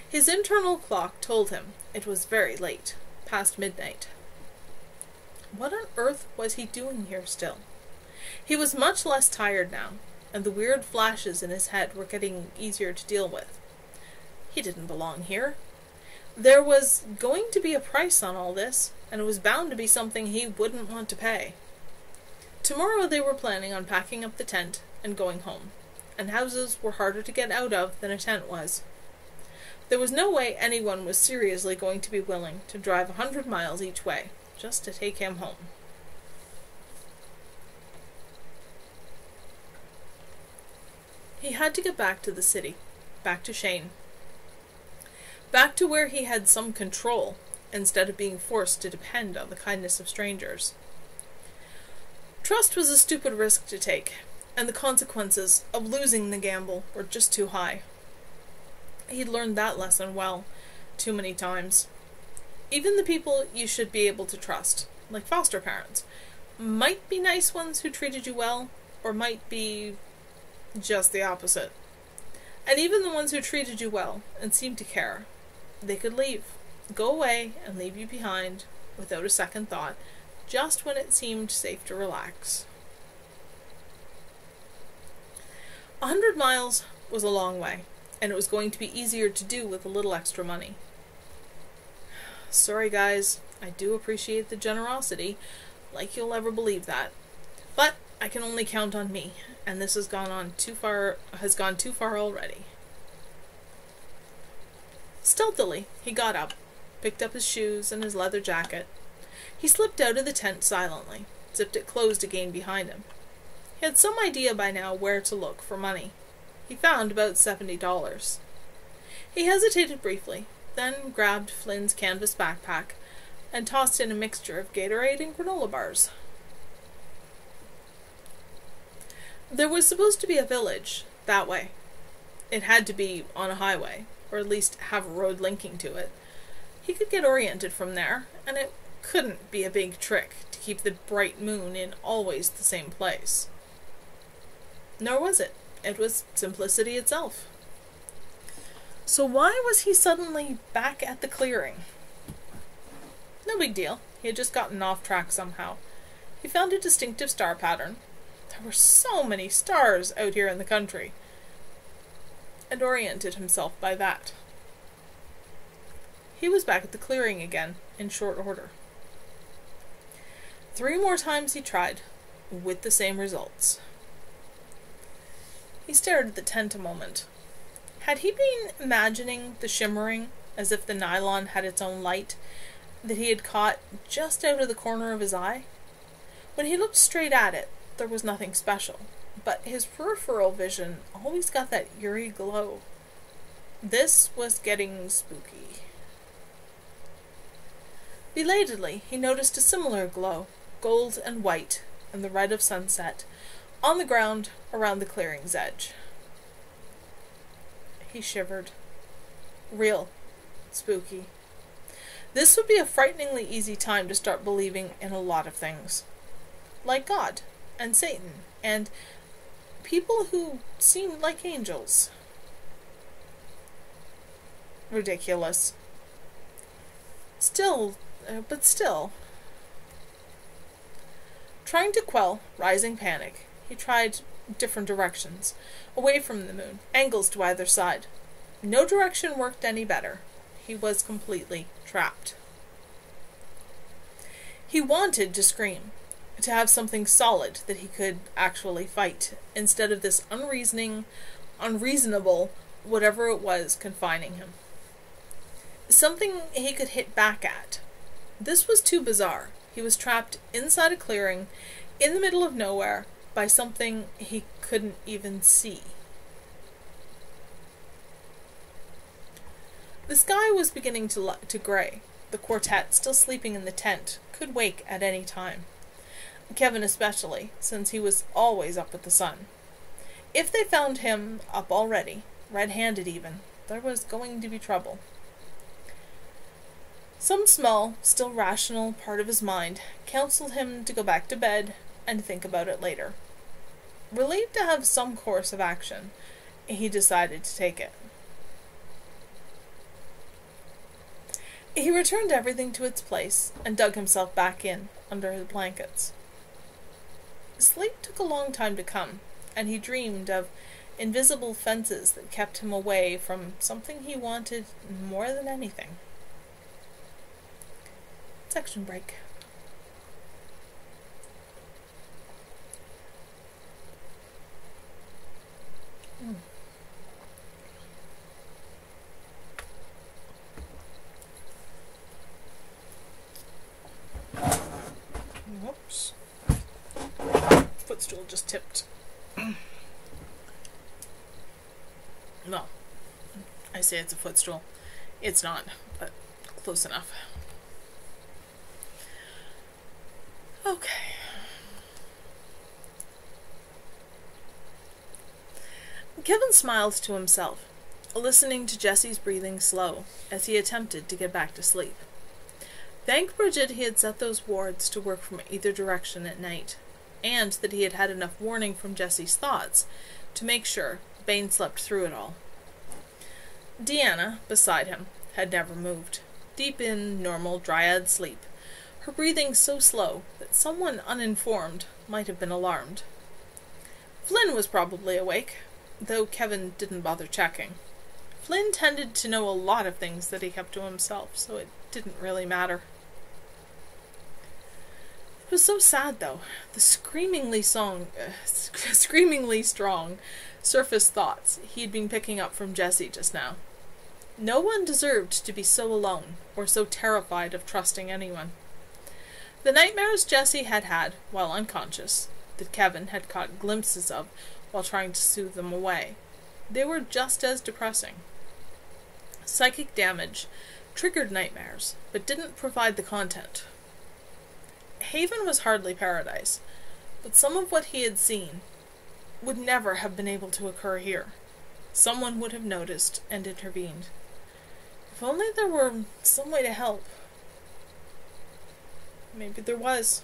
His internal clock told him it was very late, past midnight. What on earth was he doing here still? He was much less tired now, and the weird flashes in his head were getting easier to deal with. He didn't belong here. There was going to be a price on all this, and it was bound to be something he wouldn't want to pay. Tomorrow they were planning on packing up the tent and going home, and houses were harder to get out of than a tent was. There was no way anyone was seriously going to be willing to drive 100 miles each way just to take him home. He had to get back to the city, back to Shane. Back to where he had some control, instead of being forced to depend on the kindness of strangers. Trust was a stupid risk to take, and the consequences of losing the gamble were just too high. He'd learned that lesson well, too many times. Even the people you should be able to trust, like foster parents, might be nice ones who treated you well, or might be just the opposite. And even the ones who treated you well and seemed to care, they could leave, go away and leave you behind without a second thought, just when it seemed safe to relax. 100 miles was a long way, and it was going to be easier to do with a little extra money. Sorry guys, I do appreciate the generosity, like you'll ever believe that. But I can only count on me, and this has gone too far already. Stealthily, he got up, picked up his shoes and his leather jacket. He slipped out of the tent silently, zipped it closed again behind him. He had some idea by now where to look for money. He found about $70. He hesitated briefly, then grabbed Flynn's canvas backpack and tossed in a mixture of Gatorade and granola bars. There was supposed to be a village that way. It had to be on a highway, or at least have a road linking to it. He could get oriented from there, and it couldn't be a big trick to keep the bright moon in always the same place. Nor was it. It was simplicity itself. So why was he suddenly back at the clearing? No big deal. He had just gotten off track somehow. He found a distinctive star pattern. There were so many stars out here in the country, and oriented himself by that. He was back at the clearing again, in short order. 3 more times he tried, with the same results. He stared at the tent a moment. Had he been imagining the shimmering, as if the nylon had its own light, that he had caught just out of the corner of his eye? When he looked straight at it, there was nothing special, but his peripheral vision always got that eerie glow. This was getting spooky. Belatedly, he noticed a similar glow, gold and white, and the red of sunset, on the ground around the clearing's edge. He shivered. Real. Spooky. This would be a frighteningly easy time to start believing in a lot of things. Like God, and Satan, and people who seemed like angels. Ridiculous. Still. Trying to quell rising panic, he tried different directions, away from the moon, angles to either side. No direction worked any better. He was completely trapped. He wanted to scream, to have something solid that he could actually fight, instead of this unreasonable, whatever it was confining him. Something he could hit back at. This was too bizarre. He was trapped inside a clearing, in the middle of nowhere, by something he couldn't even see. The sky was beginning to gray. The quartet, still sleeping in the tent, could wake at any time. Kevin especially, since he was always up with the sun. If they found him up already, red-handed even, there was going to be trouble. Some small, still rational part of his mind counseled him to go back to bed and think about it later. Relieved to have some course of action, he decided to take it. He returned everything to its place and dug himself back in under his blankets. Sleep took a long time to come, and he dreamed of invisible fences that kept him away from something he wanted more than anything. Section break. footstool just tipped. Well, I say it's a footstool. It's not, but close enough. Okay. Kevin smiled to himself, listening to Jesse's breathing slow as he attempted to get back to sleep. Thank Bridget he had set those wards to work from either direction at night, and that he had had enough warning from Jesse's thoughts to make sure Bane slept through it all. Deanna, beside him, had never moved, deep in normal dryad sleep, her breathing so slow that someone uninformed might have been alarmed. Flynn was probably awake, though Kevin didn't bother checking. Flynn tended to know a lot of things that he kept to himself, so it didn't really matter. It was so sad, though, the screamingly strong surface thoughts he had been picking up from Jesse just now. No one deserved to be so alone, or so terrified of trusting anyone. The nightmares Jesse had had while unconscious, that Kevin had caught glimpses of while trying to soothe them away, they were just as depressing. Psychic damage triggered nightmares, but didn't provide the content. Haven was hardly paradise, but some of what he had seen would never have been able to occur here. Someone would have noticed and intervened. If only there were some way to help. Maybe there was.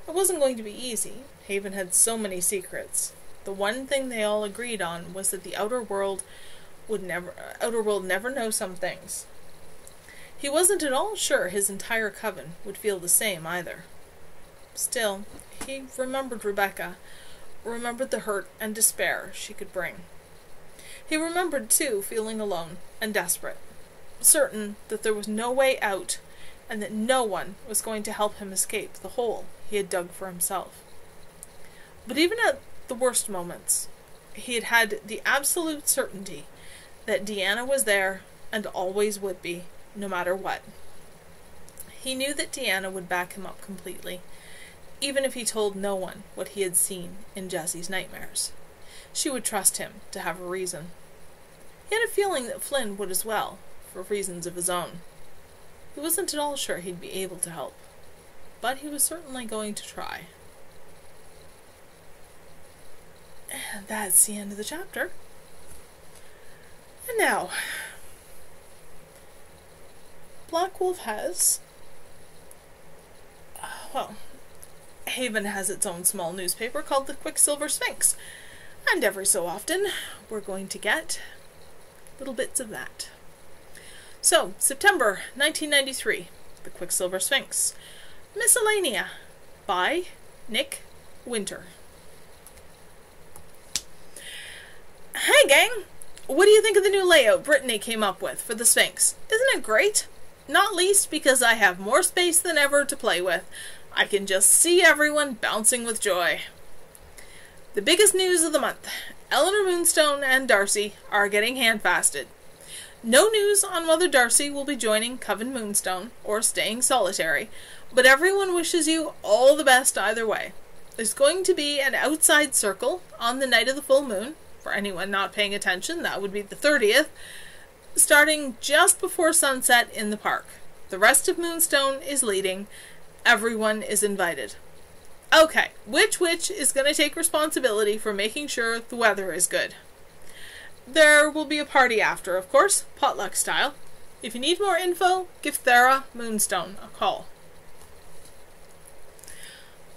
It wasn't going to be easy. Haven had so many secrets. The one thing they all agreed on was that the outer world never know some things. He wasn't at all sure his entire coven would feel the same either. Still, he remembered Rebecca, remembered the hurt and despair she could bring. He remembered, too, feeling alone and desperate, certain that there was no way out and that no one was going to help him escape the hole he had dug for himself. But even at the worst moments, he had had the absolute certainty that Deanna was there and always would be, no matter what. He knew that Deanna would back him up completely, even if he told no one what he had seen in Jesse's nightmares. She would trust him to have a reason. He had a feeling that Flynn would as well, for reasons of his own. He wasn't at all sure he'd be able to help, but he was certainly going to try. And that's the end of the chapter. And now, Black Wolf has, Haven has its own small newspaper called the Quicksilver Sphinx, and every so often we're going to get little bits of that. So, September 1993, the Quicksilver Sphinx, Miscellanea, by Nick Winter. Hey gang! What do you think of the new layout Brittany came up with for the Sphinx? Isn't it great? Not least because I have more space than ever to play with. I can just see everyone bouncing with joy. The biggest news of the month. Eleanor Moonstone and Darcy are getting handfasted. No news on whether Darcy will be joining Coven Moonstone or staying solitary, but everyone wishes you all the best either way. There's going to be an outside circle on the night of the full moon. For anyone not paying attention, that would be the 30th, starting just before sunset in the park. The rest of Moonstone is leading. Everyone is invited. Okay, which witch is going to take responsibility for making sure the weather is good? There will be a party after, of course, potluck style. If you need more info, give Thera Moonstone a call.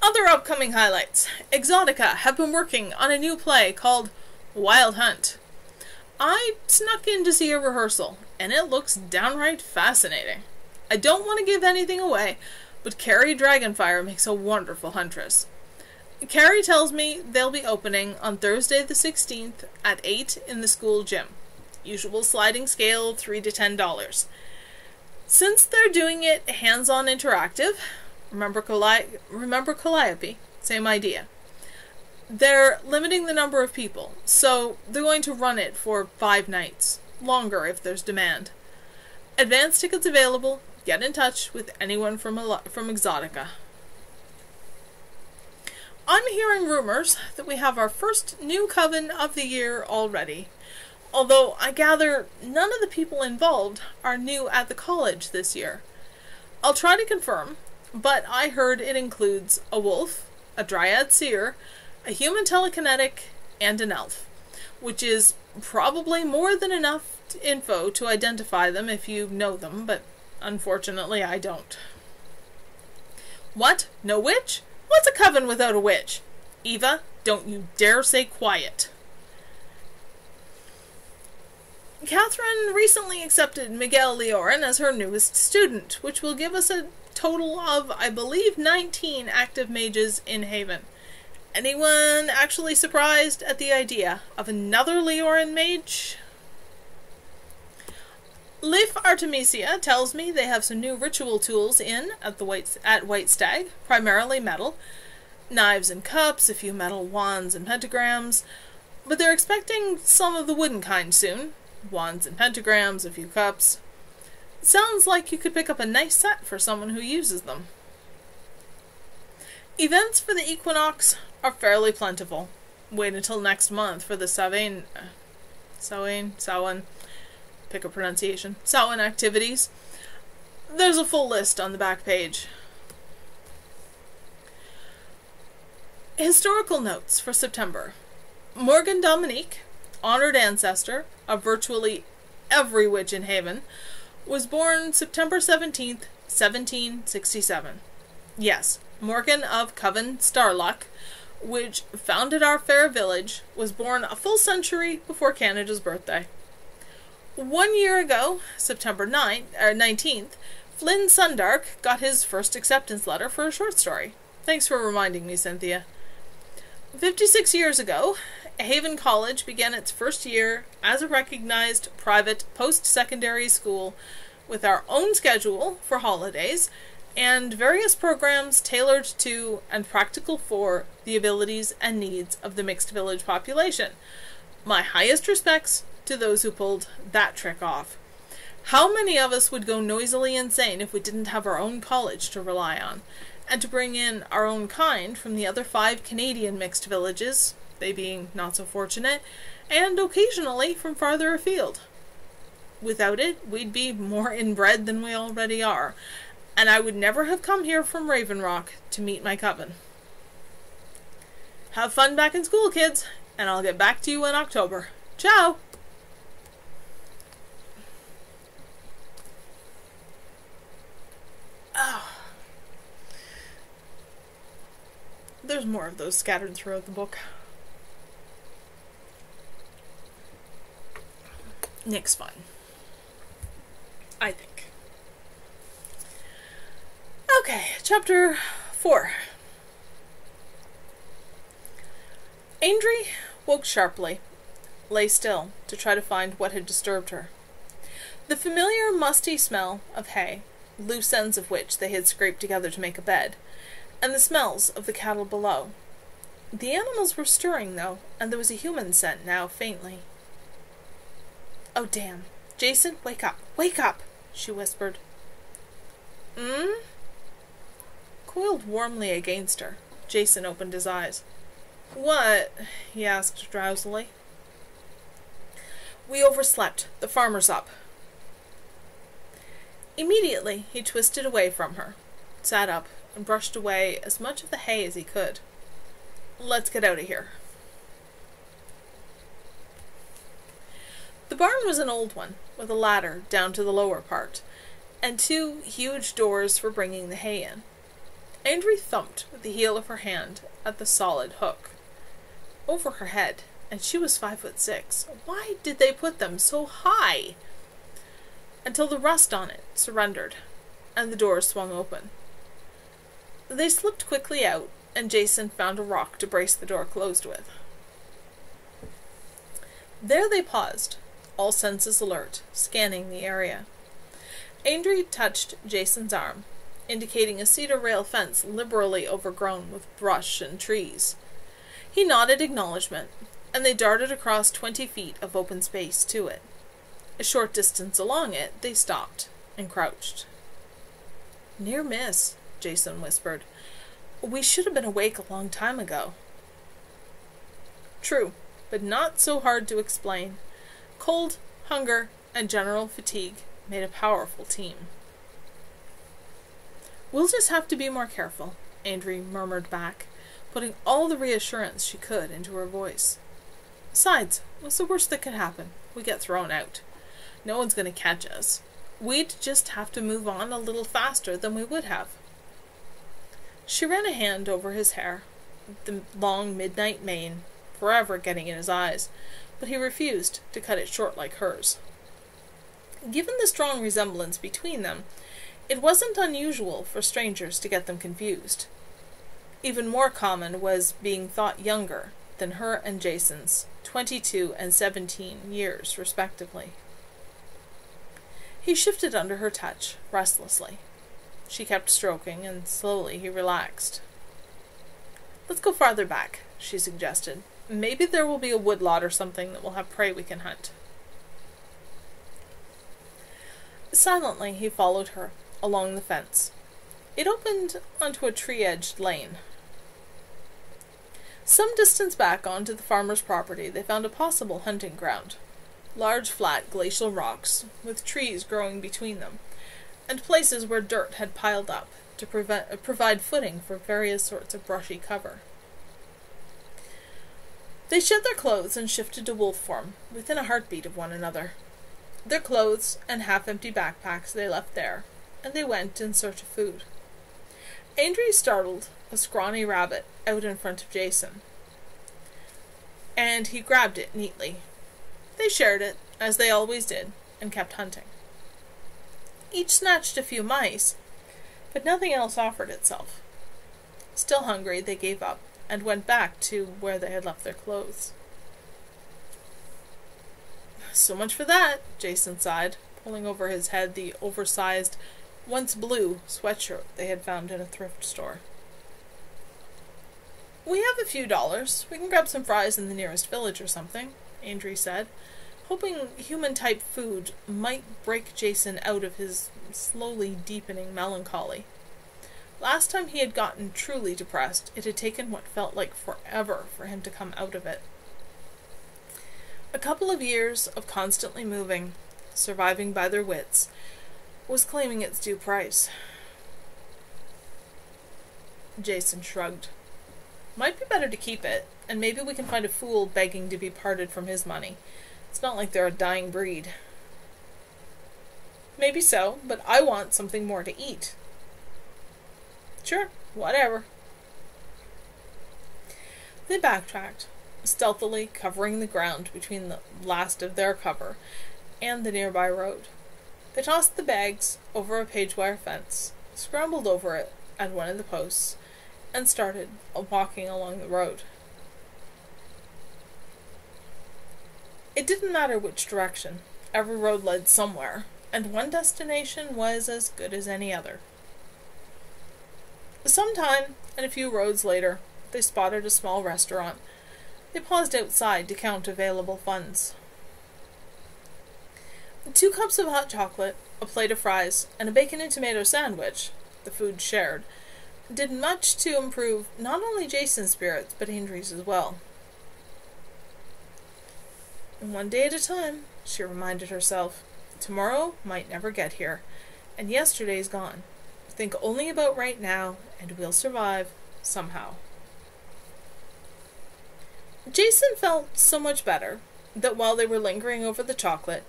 Other upcoming highlights. Exotica have been working on a new play called Wild Hunt. I snuck in to see a rehearsal, and it looks downright fascinating. I don't want to give anything away, but Carrie Dragonfire makes a wonderful huntress. Carrie tells me they'll be opening on Thursday the 16th at 8 in the school gym. Usual sliding scale, $3 to $10. Since they're doing it hands-on interactive, remember Calliope, same idea. They're limiting the number of people, so they're going to run it for 5 nights, longer if there's demand. Advance tickets available. Get in touch with anyone from Exotica. I'm hearing rumors that we have our first new coven of the year already. Although I gather none of the people involved are new at the college this year. I'll try to confirm, but I heard it includes a wolf, a dryad seer, a human telekinetic, and an elf, which is probably more than enough info to identify them if you know them, but unfortunately I don't. What? No witch? What's a coven without a witch? Eva, don't you dare say quiet. Catherine recently accepted Miguel Leorin as her newest student, which will give us a total of, I believe, 19 active mages in Haven. Anyone actually surprised at the idea of another Leorin mage? Leif Artemisia tells me they have some new ritual tools at White Stag, primarily metal. Knives and cups, a few metal wands and pentagrams, but they're expecting some of the wooden kind soon. Wands and pentagrams, a few cups. Sounds like you could pick up a nice set for someone who uses them. Events for the equinox are fairly plentiful. Wait until next month for the Samhain, pick a pronunciation, Samhain activities. There's a full list on the back page. Historical notes for September. Morgan Dominique, honored ancestor of virtually every witch in Haven, was born September 17th, 1767. Yes, Morgan of Coven Starlock, which founded our fair village, was born a full century before Canada's birthday. 1 year ago, September 19th, Flynn Sundark got his first acceptance letter for a short story. Thanks for reminding me, Cynthia. 56 years ago, Haven College began its first year as a recognized private post-secondary school with our own schedule for holidays and various programs tailored to and practical for the abilities and needs of the mixed village population. My highest respects to those who pulled that trick off. How many of us would go noisily insane if we didn't have our own college to rely on, and to bring in our own kind from the other 5 Canadian mixed villages, they being not so fortunate, and occasionally from farther afield. Without it, we'd be more inbred than we already are, and I would never have come here from Raven Rock to meet my coven. Have fun back in school, kids, and I'll get back to you in October. Ciao! Oh. There's more of those scattered throughout the book. Nick's fun, I think. Okay, chapter 4. Andry woke sharply, lay still to try to find what had disturbed her. The familiar musty smell of hay, loose ends of which they had scraped together to make a bed, and the smells of the cattle below. The animals were stirring, though, and there was a human scent now, faintly. "Oh, damn. Jason, wake up. Wake up!" she whispered. Coiled warmly against her, Jason opened his eyes. "What?" he asked drowsily. "We overslept. The farmer's up." Immediately, he twisted away from her, sat up, and brushed away as much of the hay as he could. "Let's get out of here." The barn was an old one, with a ladder down to the lower part, and 2 huge doors for bringing the hay in. Andry thumped with the heel of her hand at the solid hook. Over her head, and she was 5'6". Why did they put them so high? Until the rust on it surrendered, and the doors swung open. They slipped quickly out, and Jason found a rock to brace the door closed with. There they paused, all senses alert, scanning the area. Andry touched Jason's arm, indicating a cedar rail fence liberally overgrown with brush and trees. He nodded acknowledgement, and they darted across 20 feet of open space to it. A short distance along it, they stopped and crouched. "Near miss," Jason whispered. We should have been awake a long time ago. True, but not so hard to explain. Cold, hunger, and general fatigue made a powerful team. We'll just have to be more careful, Andrea murmured back, putting all the reassurance she could into her voice. Besides, what's the worst that could happen? We get thrown out. No one's going to catch us. We'd just have to move on a little faster than we would have. She ran a hand over his hair, the long midnight mane, forever getting in his eyes, but he refused to cut it short like hers. Given the strong resemblance between them, it wasn't unusual for strangers to get them confused. Even more common was being thought younger than her and Jason's 22 and 17 years, respectively. He shifted under her touch, restlessly. She kept stroking, and slowly he relaxed. Let's go farther back, she suggested. Maybe there will be a woodlot or something that will have prey we can hunt. Silently he followed her along the fence. It opened onto a tree-edged lane. Some distance back onto the farmer's property they found a possible hunting ground. Large flat glacial rocks, with trees growing between them, and places where dirt had piled up to provide footing for various sorts of brushy cover. They shed their clothes and shifted to wolf form, within a heartbeat of one another. Their clothes and half-empty backpacks they left there, and they went in search of food. Andrea startled a scrawny rabbit out in front of Jason, and he grabbed it neatly. They shared it, as they always did, and kept hunting. Each snatched a few mice, but nothing else offered itself. Still hungry, they gave up, and went back to where they had left their clothes. So much for that, Jason sighed, pulling over his head the oversized, once blue sweatshirt they had found in a thrift store. We have a few dollars. We can grab some fries in the nearest village or something, Andrea said, hoping human-type food might break Jason out of his slowly deepening melancholy. Last time he had gotten truly depressed, it had taken what felt like forever for him to come out of it. A couple of years of constantly moving, surviving by their wits, was claiming its due price. Jason shrugged. Might be better to keep it, and maybe we can find a fool begging to be parted from his money. It's not like they're a dying breed. Maybe so, but I want something more to eat. Sure, whatever. They backtracked, stealthily covering the ground between the last of their cover and the nearby road. They tossed the bags over a page-wire fence, scrambled over it at one of the posts, and started walking along the road. It didn't matter which direction. Every road led somewhere, and one destination was as good as any other. Some time, and a few roads later, they spotted a small restaurant. They paused outside to count available funds. 2 cups of hot chocolate, a plate of fries, and a bacon and tomato sandwich, the food shared, did much to improve not only Jason's spirits, but Andrea's as well. One day at a time, she reminded herself. Tomorrow might never get here, and yesterday's gone. Think only about right now, and we'll survive, somehow. Jason felt so much better that while they were lingering over the chocolate,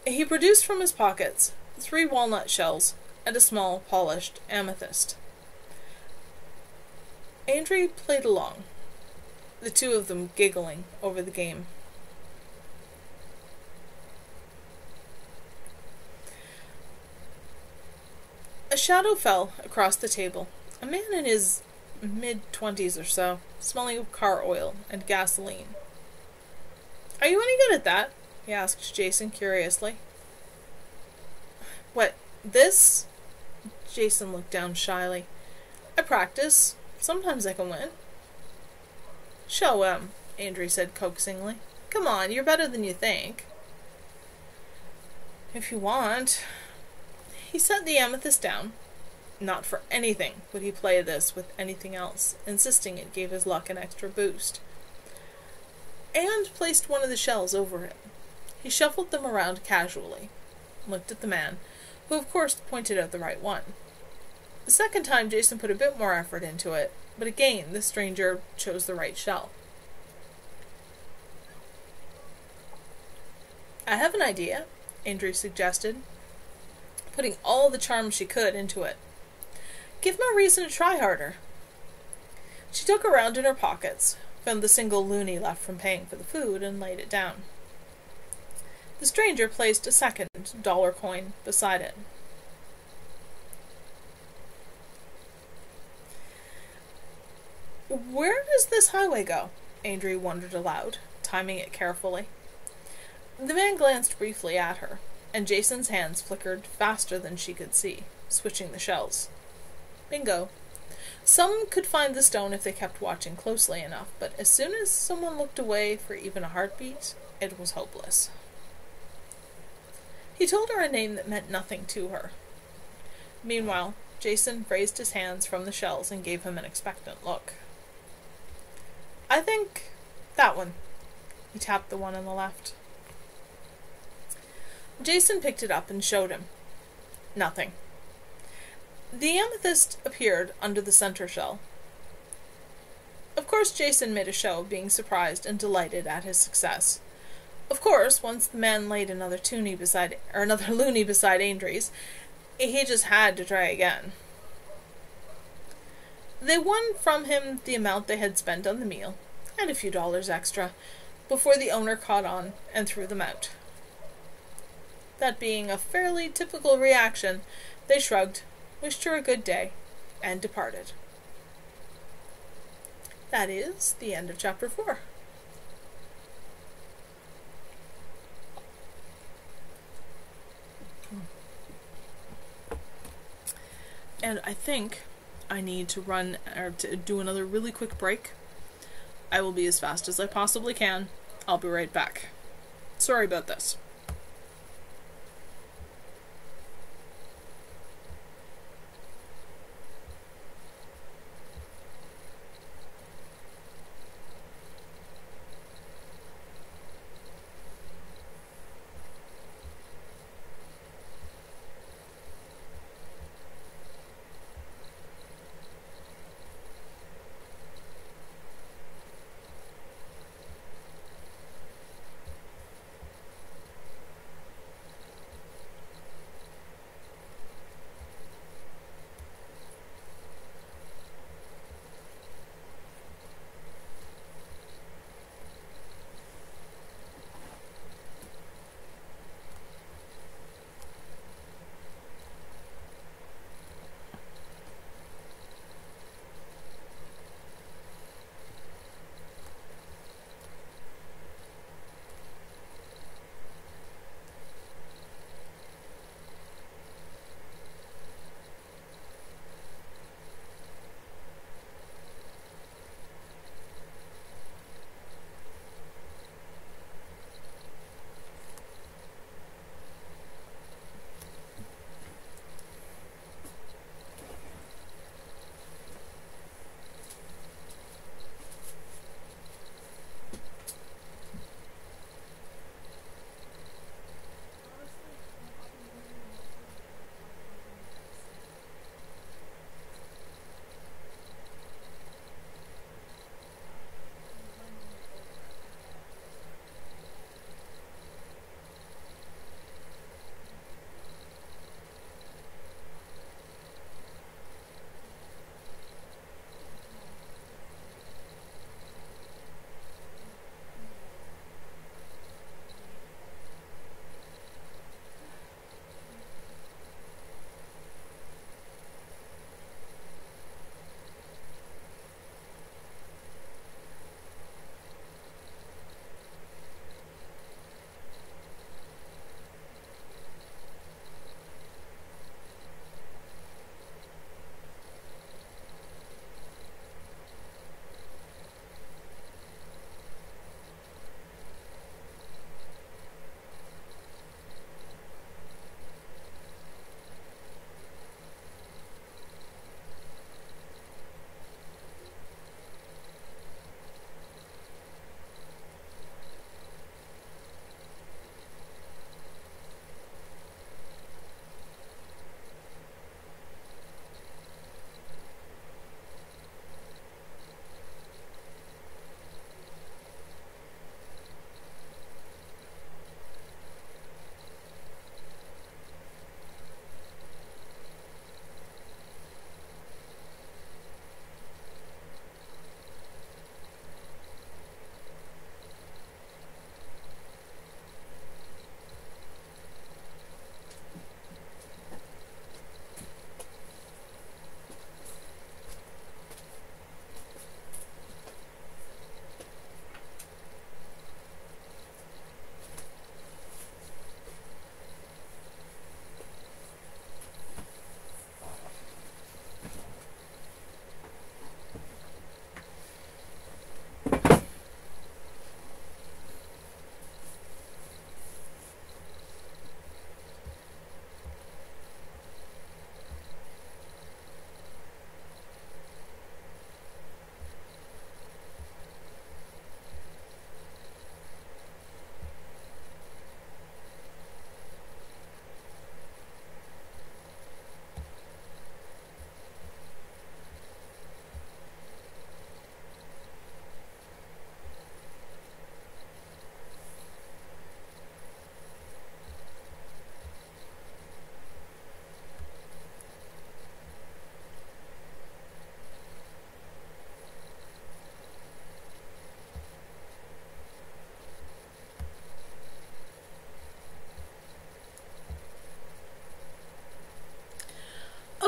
he produced from his pockets 3 walnut shells and a small polished amethyst. Andrea played along, the 2 of them giggling over the game. A shadow fell across the table. A man in his mid-20s or so, smelling of car oil and gasoline. Are you any good at that? He asked Jason curiously. What, this? Jason looked down shyly. I practice. Sometimes I can win. Show him, Andrea said coaxingly. Come on, you're better than you think. If you want. He set the amethyst down, Not for anything would he play this with anything else, insisting it gave his luck an extra boost. And placed one of the shells over it. He shuffled them around casually, looked at the man, who of course pointed out the right one. The second time Jason put a bit more effort into it, but again the stranger chose the right shell. "I have an idea," Andrew suggested, putting all the charm she could into it. "Give him a reason to try harder." She took around in her pockets, found the single loonie left from paying for the food, and laid it down. The stranger placed a second dollar coin beside it. "Where does this highway go?" Andrew wondered aloud, timing it carefully. The man glanced briefly at her, and Jason's hands flickered faster than she could see, switching the shells. Bingo. Some could find the stone if they kept watching closely enough, but as soon as someone looked away for even a heartbeat, it was hopeless. He told her a name that meant nothing to her. Meanwhile, Jason raised his hands from the shells and gave him an expectant look. "I think that one." He tapped the one on the left. Jason picked it up and showed him. Nothing. The amethyst appeared under the center shell. Of course Jason made a show of being surprised and delighted at his success. Of course, once the man laid another loonie beside Andrew's, he just had to try again. They won from him the amount they had spent on the meal, and a few dollars extra, before the owner caught on and threw them out. That being a fairly typical reaction, they shrugged, wished her a good day, and departed. That is the end of chapter 4. And I think I need to do another really quick break. I will be as fast as I possibly can. I'll be right back. Sorry about this.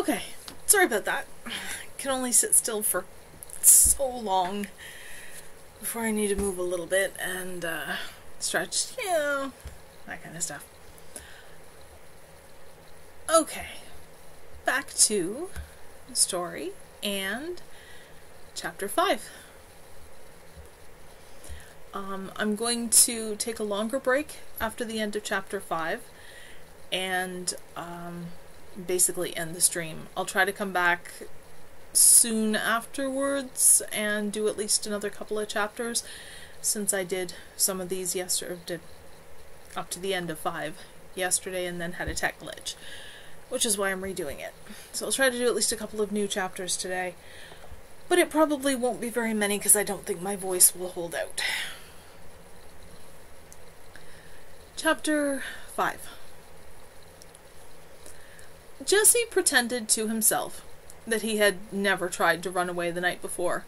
Okay, sorry about that. I can only sit still for so long before I need to move a little bit and stretch, that kind of stuff. Okay, back to the story and chapter 5. I'm going to take a longer break after the end of chapter 5 and basically end the stream. I'll try to come back soon afterwards and do at least another couple of chapters, since I did some of these yesterday, did up to the end of 5 yesterday and then had a tech glitch, which is why I'm redoing it. So I'll try to do at least a couple of new chapters today, but it probably won't be very many because I don't think my voice will hold out. Chapter 5. Jesse pretended to himself that he had never tried to run away the night before,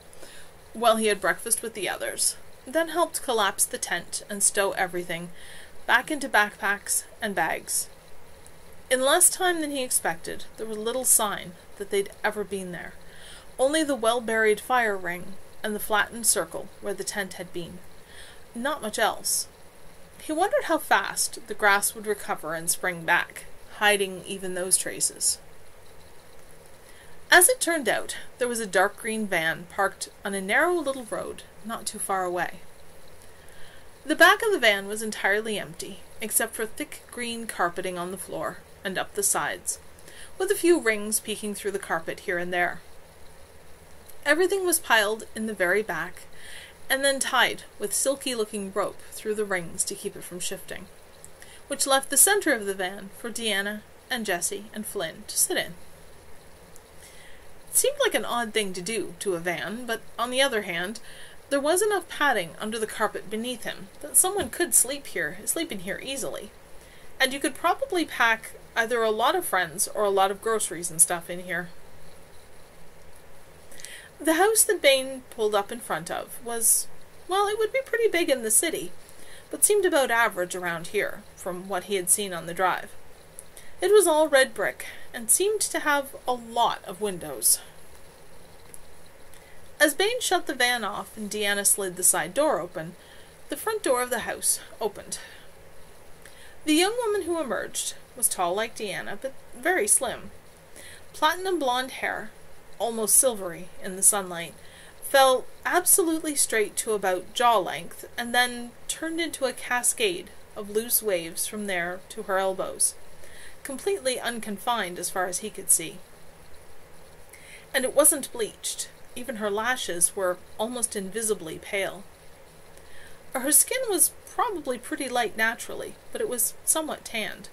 while he had breakfast with the others, then helped collapse the tent and stow everything back into backpacks and bags. In less time than he expected, there was little sign that they'd ever been there, only the well-buried fire ring and the flattened circle where the tent had been. Not much else. He wondered how fast the grass would recover and spring back, hiding even those traces. As it turned out, there was a dark green van parked on a narrow little road not too far away. The back of the van was entirely empty, except for thick green carpeting on the floor and up the sides, with a few rings peeking through the carpet here and there. Everything was piled in the very back, and then tied with silky-looking rope through the rings to keep it from shifting, which left the center of the van for Deanna and Jesse and Flynn to sit in. It seemed like an odd thing to do to a van, but on the other hand, there was enough padding under the carpet beneath him that someone could sleep in here easily, and you could probably pack either a lot of friends or a lot of groceries and stuff in here. The house that Bain pulled up in front of was, well, it would be pretty big in the city, but seemed about average around here, from what he had seen on the drive. It was all red brick, and seemed to have a lot of windows. As Bain shut the van off and Deanna slid the side door open, the front door of the house opened. The young woman who emerged was tall like Deanna, but very slim. Platinum blonde hair, almost silvery in the sunlight, fell absolutely straight to about jaw length, and then turned into a cascade of loose waves from there to her elbows, completely unconfined as far as he could see. And it wasn't bleached. Even her lashes were almost invisibly pale. Her skin was probably pretty light naturally, but it was somewhat tanned.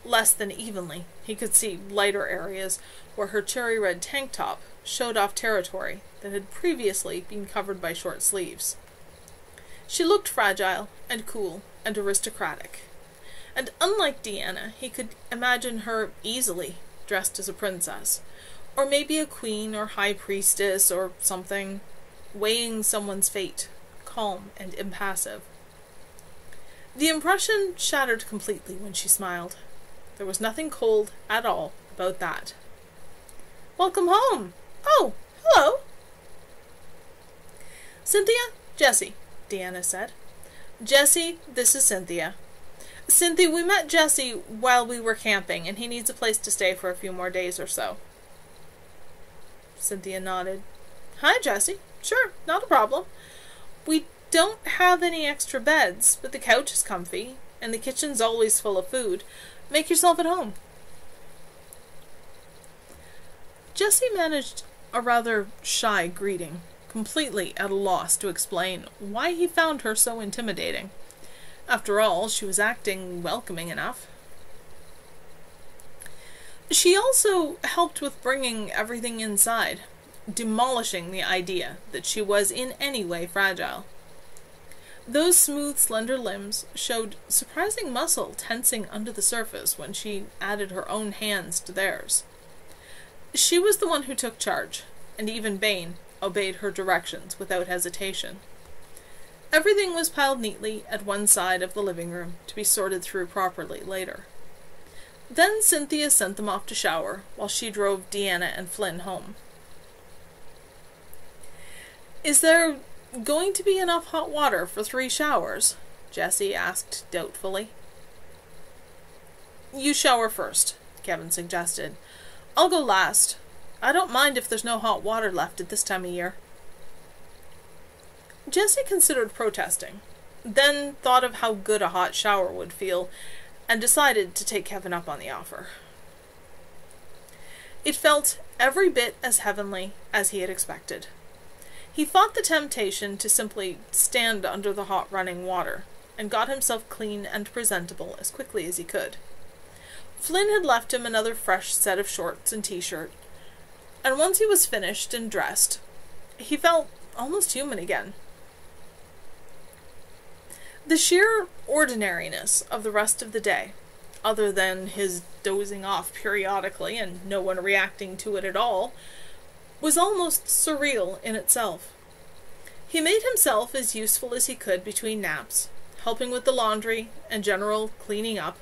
Less than evenly. He could see lighter areas where her cherry red tank top showed off territory that had previously been covered by short sleeves. She looked fragile and cool and aristocratic, and unlike Deanna, he could imagine her easily dressed as a princess, or maybe a queen or high priestess or something, weighing someone's fate, calm and impassive. The impression shattered completely when she smiled. There was nothing cold at all about that. "Welcome home! Oh, hello!" "Cynthia, Jesse," Deanna said. "Jesse, this is Cynthia. Cynthia, we met Jesse while we were camping, and he needs a place to stay for a few more days or so." Cynthia nodded. "Hi, Jesse. Sure, not a problem. We don't have any extra beds, but the couch is comfy, and the kitchen's always full of food. Make yourself at home." Jesse managed a rather shy greeting, completely at a loss to explain why he found her so intimidating. After all, she was acting welcoming enough. She also helped with bringing everything inside, demolishing the idea that she was in any way fragile. Those smooth, slender limbs showed surprising muscle tensing under the surface when she added her own hands to theirs. She was the one who took charge, and even Bain obeyed her directions without hesitation. Everything was piled neatly at one side of the living room to be sorted through properly later. Then Cynthia sent them off to shower, while she drove Deanna and Flynn home. "Is there going to be enough hot water for 3 showers?" Jessie asked doubtfully. "You shower first," Kevin suggested. "I'll go last. I don't mind if there's no hot water left at this time of year." Jessie considered protesting, then thought of how good a hot shower would feel, and decided to take Kevin up on the offer. It felt every bit as heavenly as he had expected. He fought the temptation to simply stand under the hot running water, and got himself clean and presentable as quickly as he could. Flynn had left him another fresh set of shorts and t-shirt, and once he was finished and dressed, he felt almost human again. The sheer ordinariness of the rest of the day, other than his dozing off periodically and no one reacting to it at all, was almost surreal in itself. He made himself as useful as he could between naps, helping with the laundry and general cleaning up,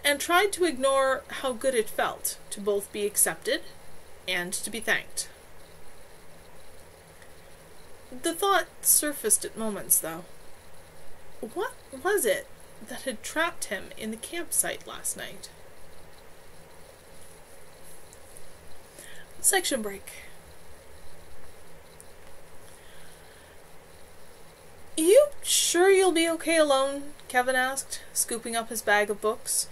and tried to ignore how good it felt to both be accepted and to be thanked. The thought surfaced at moments, though. What was it that had trapped him in the campsite last night? Section break. "You sure you'll be okay alone?" Kevin asked, scooping up his bag of books.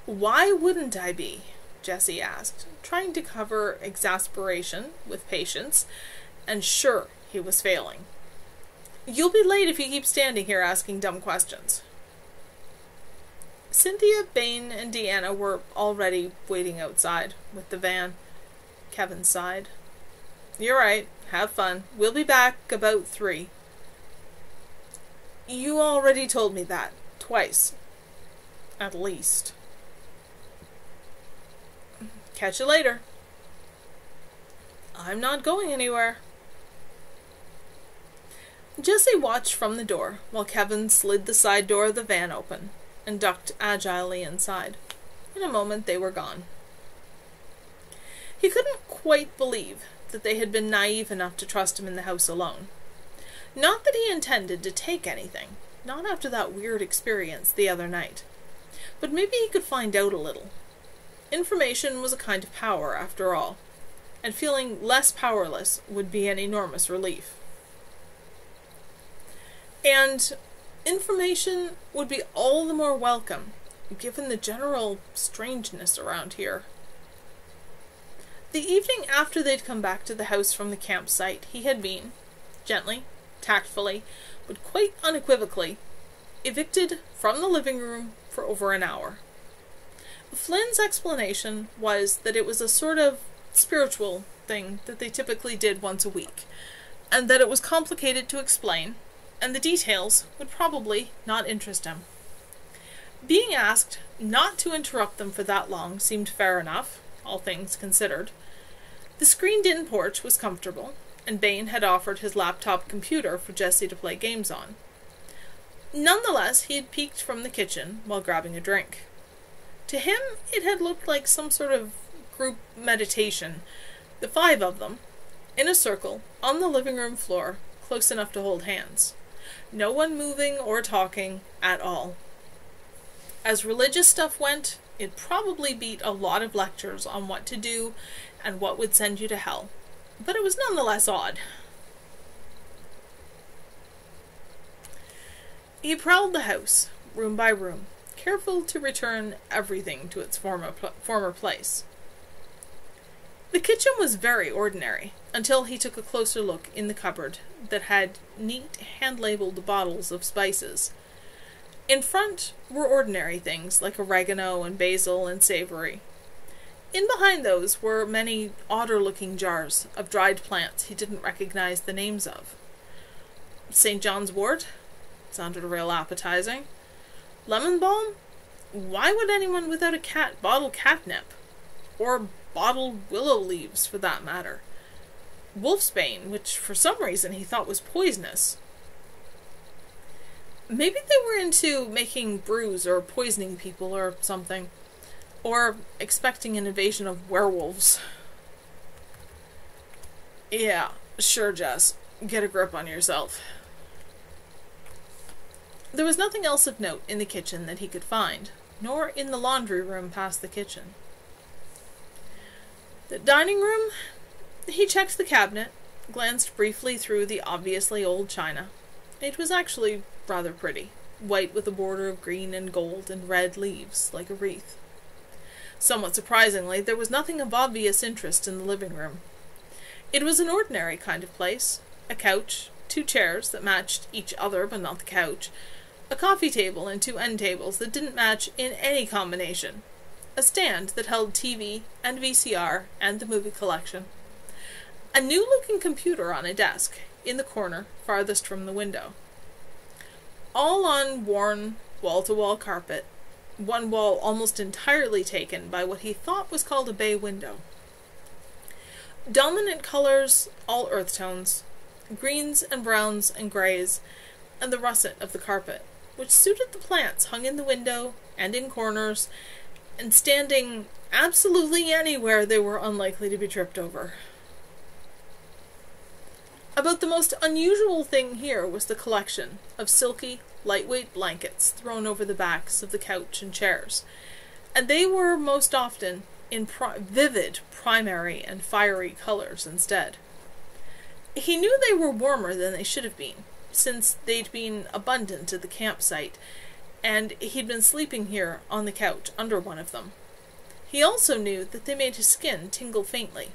"Why wouldn't I be?" Jessie asked, trying to cover exasperation with patience, and sure he was failing. "You'll be late if you keep standing here asking dumb questions." Cynthia, Bane, and Deanna were already waiting outside with the van. Kevin sighed. "You're right. Have fun. We'll be back about 3. "You already told me that. Twice. At least." "Catch you later." "I'm not going anywhere." Jessie watched from the door while Kevin slid the side door of the van open and ducked agilely inside. In a moment they were gone. He couldn't quite believe that they had been naive enough to trust him in the house alone. Not that he intended to take anything, not after that weird experience the other night. But maybe he could find out a little. Information was a kind of power, after all, and feeling less powerless would be an enormous relief. And information would be all the more welcome, given the general strangeness around here. The evening after they'd come back to the house from the campsite, he had been, gently, tactfully, but quite unequivocally, evicted from the living room for over an hour. Flynn's explanation was that it was a sort of spiritual thing that they typically did once a week, and that it was complicated to explain, and the details would probably not interest him. Being asked not to interrupt them for that long seemed fair enough, all things considered. The screened-in porch was comfortable, and Bane had offered his laptop computer for Jessie to play games on. Nonetheless, he had peeked from the kitchen while grabbing a drink. To him, it had looked like some sort of group meditation, the 5 of them, in a circle, on the living room floor, close enough to hold hands. No one moving or talking at all. As religious stuff went, it probably beat a lot of lectures on what to do and what would send you to hell, but it was nonetheless odd. He prowled the house, room by room, careful to return everything to its former place. The kitchen was very ordinary, until he took a closer look in the cupboard that had neat hand-labeled bottles of spices. In front were ordinary things like oregano and basil and savory. In behind those were many odder-looking jars of dried plants he didn't recognize the names of. St. John's wort? Sounded real appetizing. Lemon balm? Why would anyone without a cat bottle catnip? Or bottled willow leaves, for that matter. Wolfsbane, which for some reason he thought was poisonous. Maybe they were into making brews or poisoning people or something. Or expecting an invasion of werewolves. Yeah, sure, Jess. Get a grip on yourself. There was nothing else of note in the kitchen that he could find, nor in the laundry room past the kitchen. The dining room? He checked the cabinet, glanced briefly through the obviously old china. It was actually rather pretty, white with a border of green and gold and red leaves, like a wreath. Somewhat surprisingly, there was nothing of obvious interest in the living room. It was an ordinary kind of place. A couch, 2 chairs that matched each other but not the couch, a coffee table and 2 end tables that didn't match in any combination, a stand that held TV and VCR and the movie collection, a new-looking computer on a desk in the corner farthest from the window. All on worn, wall-to-wall carpet, one wall almost entirely taken by what he thought was called a bay window. Dominant colors, all earth tones, greens and browns and greys, and the russet of the carpet, which suited the plants hung in the window and in corners, and standing absolutely anywhere they were unlikely to be tripped over. About the most unusual thing here was the collection of silky, lightweight blankets thrown over the backs of the couch and chairs, and they were most often in vivid primary and fiery colors instead. He knew they were warmer than they should have been, since they'd been abundant at the campsite, and he'd been sleeping here on the couch under one of them. He also knew that they made his skin tingle faintly,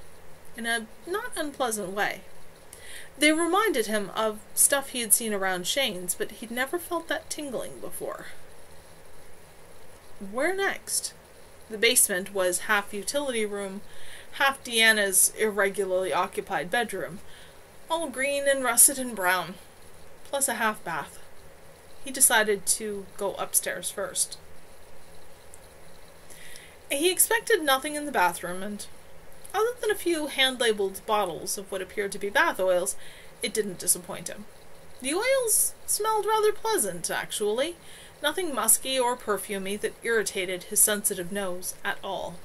in a not unpleasant way. They reminded him of stuff he had seen around Shane's, but he'd never felt that tingling before. Where next? The basement was half utility room, half Deanna's irregularly occupied bedroom, all green and russet and brown, plus a half bath. He decided to go upstairs first. He expected nothing in the bathroom, and other than a few hand-labeled bottles of what appeared to be bath oils, it didn't disappoint him. The oils smelled rather pleasant, actually. Nothing musky or perfumey that irritated his sensitive nose at all.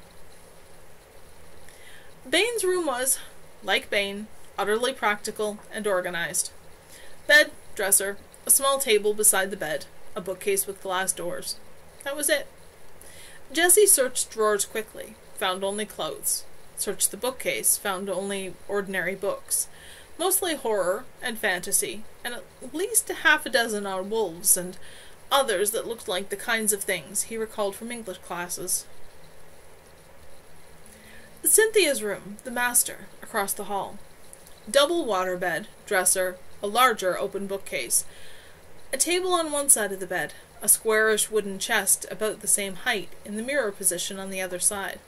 Bane's room was, like Bane, utterly practical and organized. Bed, dresser, a small table beside the bed, a bookcase with glass doors. That was it. Jessie searched drawers quickly, found only clothes. Searched the bookcase, found only ordinary books, mostly horror and fantasy, and at least a half a dozen on wolves and others that looked like the kinds of things he recalled from English classes. Cynthia's room, the master, across the hall. Double waterbed, dresser, a larger open bookcase, a table on one side of the bed, a squarish wooden chest about the same height in the mirror position on the other side.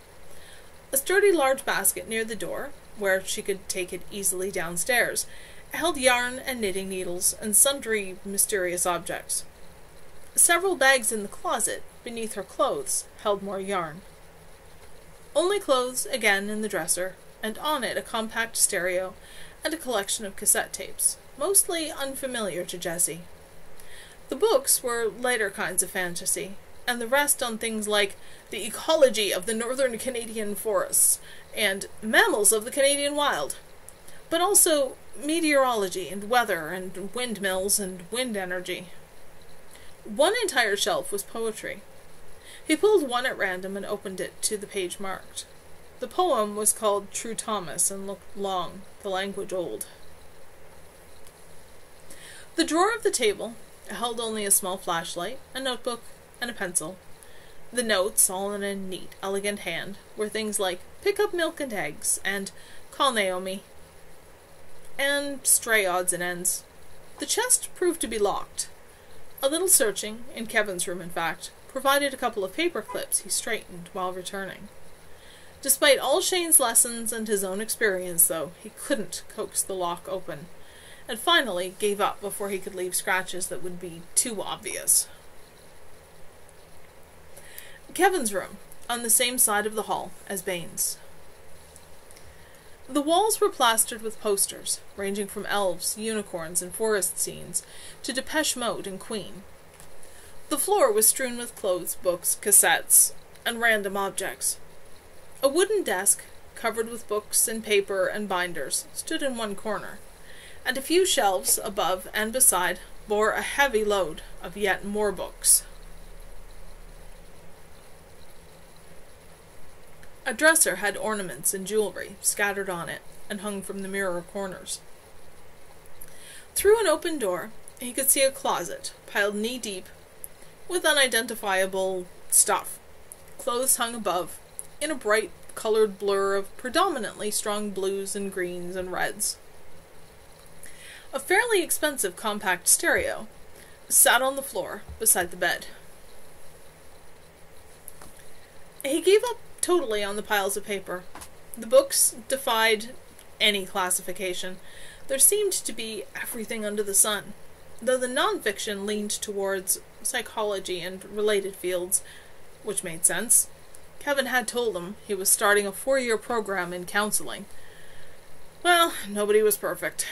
A sturdy large basket near the door, where she could take it easily downstairs, held yarn and knitting needles and sundry mysterious objects. Several bags in the closet, beneath her clothes, held more yarn. Only clothes, again, in the dresser, and on it a compact stereo and a collection of cassette tapes, mostly unfamiliar to Jessie. The books were lighter kinds of fantasy, and the rest on things like the ecology of the northern Canadian forests and mammals of the Canadian wild, but also meteorology and weather and windmills and wind energy. One entire shelf was poetry. He pulled one at random and opened it to the page marked. The poem was called True Thomas and looked long, the language old. The drawer of the table held only a small flashlight, a notebook, and a pencil. The notes, all in a neat, elegant hand, were things like pick up milk and eggs, and call Naomi, and stray odds and ends. The chest proved to be locked. A little searching, in Kevin's room in fact, provided a couple of paper clips he straightened while returning. Despite all Shane's lessons and his own experience, though, he couldn't coax the lock open, and finally gave up before he could leave scratches that would be too obvious. Kevin's room, on the same side of the hall as Bane's. The walls were plastered with posters, ranging from elves, unicorns, and forest scenes, to Depeche Mode and Queen, The floor was strewn with clothes, books, cassettes, and random objects. A wooden desk, covered with books and paper and binders, stood in one corner, and a few shelves above and beside bore a heavy load of yet more books. A dresser had ornaments and jewelry scattered on it and hung from the mirror corners. Through an open door, he could see a closet piled knee-deep with unidentifiable stuff. Clothes hung above, in a bright colored blur of predominantly strong blues and greens and reds. A fairly expensive compact stereo sat on the floor beside the bed. He gave up totally on the piles of paper. The books defied any classification. There seemed to be everything under the sun, though the non-fiction leaned towards psychology and related fields, which made sense. Kevin had told him he was starting a 4-year program in counseling. Well, nobody was perfect.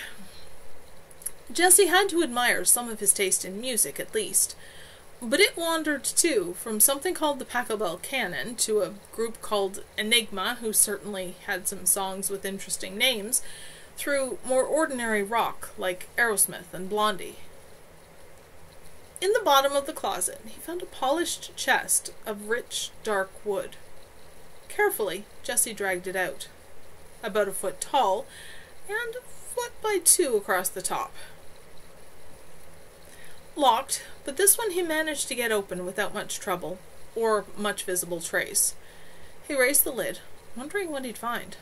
Jesse had to admire some of his taste in music, at least, but it wandered, too, from something called the Pachelbel Canon to a group called Enigma, who certainly had some songs with interesting names, through more ordinary rock, like Aerosmith and Blondie. In the bottom of the closet, he found a polished chest of rich, dark wood. Carefully, Jesse dragged it out, about a foot tall, and 1 by 2 across the top. Locked, but this one he managed to get open without much trouble, or much visible trace. He raised the lid, wondering what he'd find.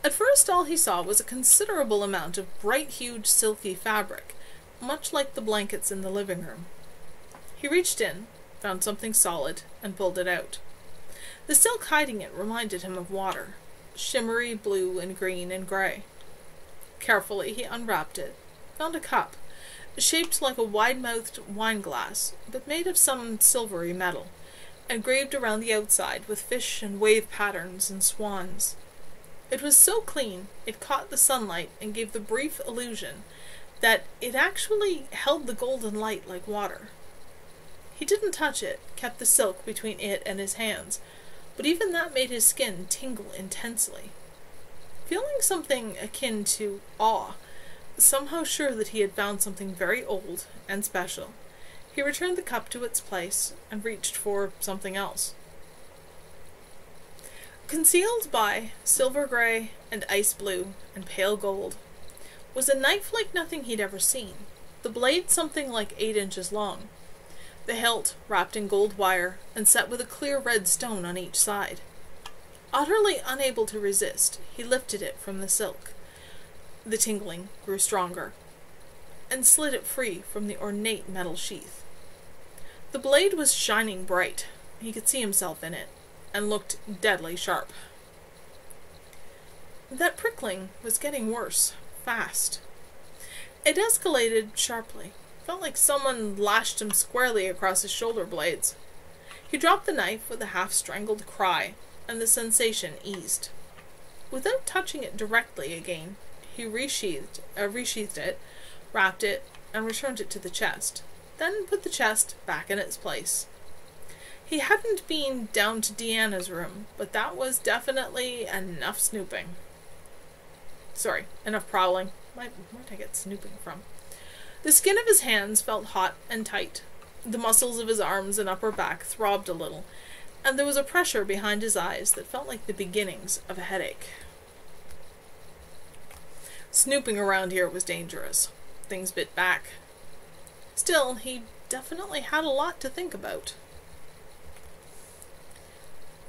At first all he saw was a considerable amount of bright-hued silky fabric, much like the blankets in the living room. He reached in, found something solid, and pulled it out. The silk hiding it reminded him of water, shimmery blue and green and grey. Carefully he unwrapped it, found a cup, shaped like a wide-mouthed wine glass, but made of some silvery metal, engraved around the outside with fish and wave patterns and swans. It was so clean it caught the sunlight and gave the brief illusion that it actually held the golden light like water. He didn't touch it, kept the silk between it and his hands, but even that made his skin tingle intensely. Feeling something akin to awe, somehow sure that he had found something very old and special, he returned the cup to its place and reached for something else. Concealed by silver grey and ice blue and pale gold was a knife like nothing he'd ever seen, the blade something like 8 inches long, the hilt wrapped in gold wire and set with a clear red stone on each side. Utterly unable to resist, he lifted it from the silk. The tingling grew stronger, and slid it free from the ornate metal sheath. The blade was shining bright. He could see himself in it, and looked deadly sharp. That prickling was getting worse, fast. It escalated sharply. Felt like someone lashed him squarely across his shoulder blades. He dropped the knife with a half-strangled cry, and the sensation eased. Without touching it directly again, he resheathed it, wrapped it, and returned it to the chest, then put the chest back in its place. He hadn't been down to Deanna's room, but that was definitely enough snooping. Sorry, enough prowling. Where'd I get snooping from? The skin of his hands felt hot and tight. The muscles of his arms and upper back throbbed a little, and there was a pressure behind his eyes that felt like the beginnings of a headache. Snooping around here was dangerous. Things bit back. Still, he definitely had a lot to think about.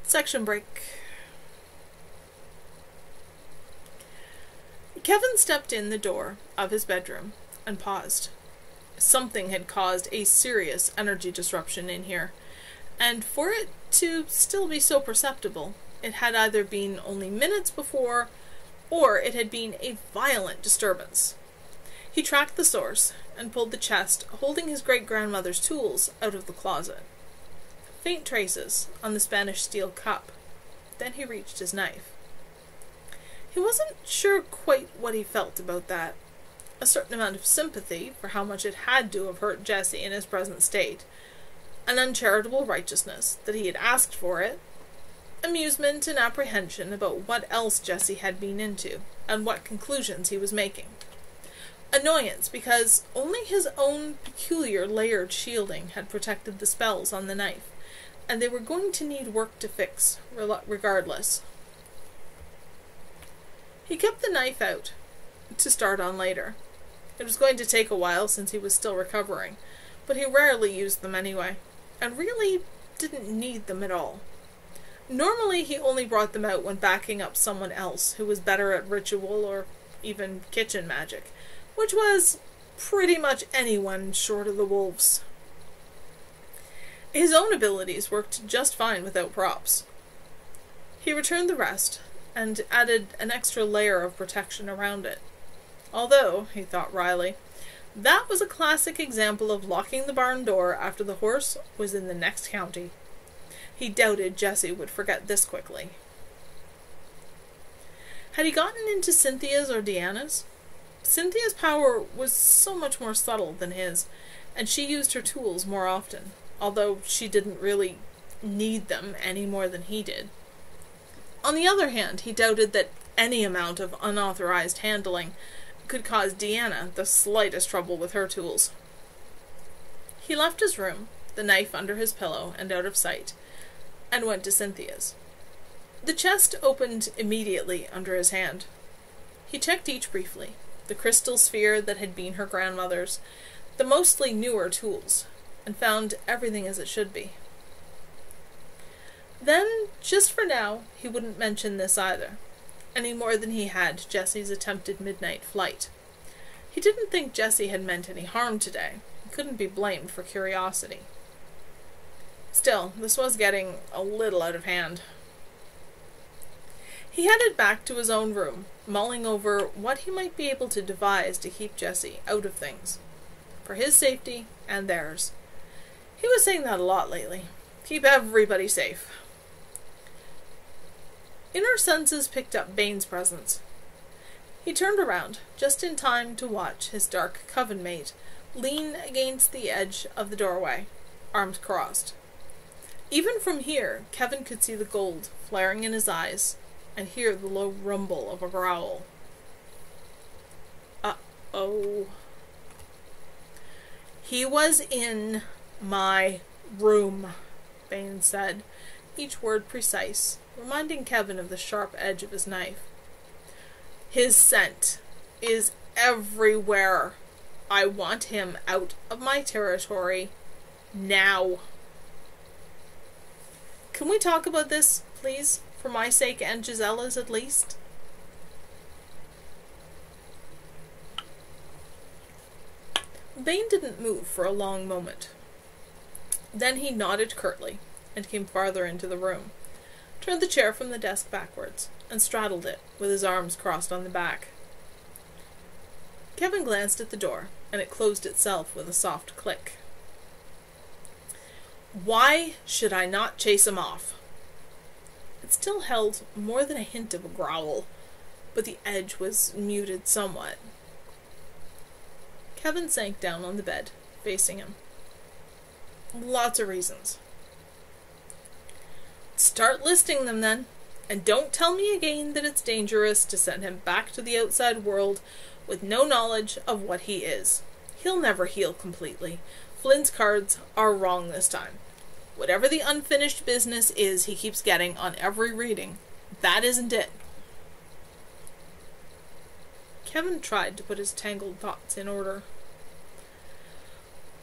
Section break. Kevin stepped in the door of his bedroom and paused. Something had caused a serious energy disruption in here, and for it to still be so perceptible, it had either been only minutes before, or it had been a violent disturbance. He tracked the source and pulled the chest holding his great-grandmother's tools out of the closet. Faint traces on the Spanish steel cup. Then he reached his knife. He wasn't sure quite what he felt about that. a certain amount of sympathy for how much it had to have hurt Jesse in his present state, an uncharitable righteousness that he had asked for it, amusement and apprehension about what else Jesse had been into, and what conclusions he was making. Annoyance because only his own peculiar layered shielding had protected the spells on the knife, and they were going to need work to fix, regardless. He kept the knife out to start on later. It was going to take a while since he was still recovering, but he rarely used them anyway, and really didn't need them at all. Normally he only brought them out when backing up someone else who was better at ritual or even kitchen magic, which was pretty much anyone short of the wolves. His own abilities worked just fine without props. He returned the rest, and added an extra layer of protection around it. Although, he thought wryly, that was a classic example of locking the barn door after the horse was in the next county. He doubted Jesse would forget this quickly. Had he gotten into Cynthia's or Deanna's? Cynthia's power was so much more subtle than his, and she used her tools more often, although she didn't really need them any more than he did. On the other hand, he doubted that any amount of unauthorized handling could cause Deanna the slightest trouble with her tools. He left his room, the knife under his pillow and out of sight, and went to Cynthia's. The chest opened immediately under his hand. He checked each briefly, the crystal sphere that had been her grandmother's, the mostly newer tools, and found everything as it should be. Then, just for now, he wouldn't mention this either, any more than he had Jesse's attempted midnight flight. He didn't think Jesse had meant any harm today. He couldn't be blamed for curiosity. Still, this was getting a little out of hand. He headed back to his own room, mulling over what he might be able to devise to keep Jesse out of things, for his safety and theirs. He was saying that a lot lately. Keep everybody safe. Inner senses picked up Bane's presence. He turned around, just in time to watch his dark coven mate lean against the edge of the doorway, arms crossed. Even from here, Kevin could see the gold flaring in his eyes and hear the low rumble of a growl. Uh-oh. He was in my room, Bane said, each word precise, reminding Kevin of the sharp edge of his knife. His scent is everywhere. I want him out of my territory now. Can we talk about this, please? For my sake and Gisella's, at least? Bane didn't move for a long moment. Then he nodded curtly and came farther into the room, turned the chair from the desk backwards, and straddled it with his arms crossed on the back. Kevin glanced at the door, and it closed itself with a soft click. Why should I not chase him off? It still held more than a hint of a growl, but the edge was muted somewhat. Kevin sank down on the bed, facing him. Lots of reasons. Start listing them then, and don't tell me again that it's dangerous to send him back to the outside world with no knowledge of what he is. He'll never heal completely. Flynn's cards are wrong this time. Whatever the unfinished business is he keeps getting on every reading, that isn't it. Kevin tried to put his tangled thoughts in order.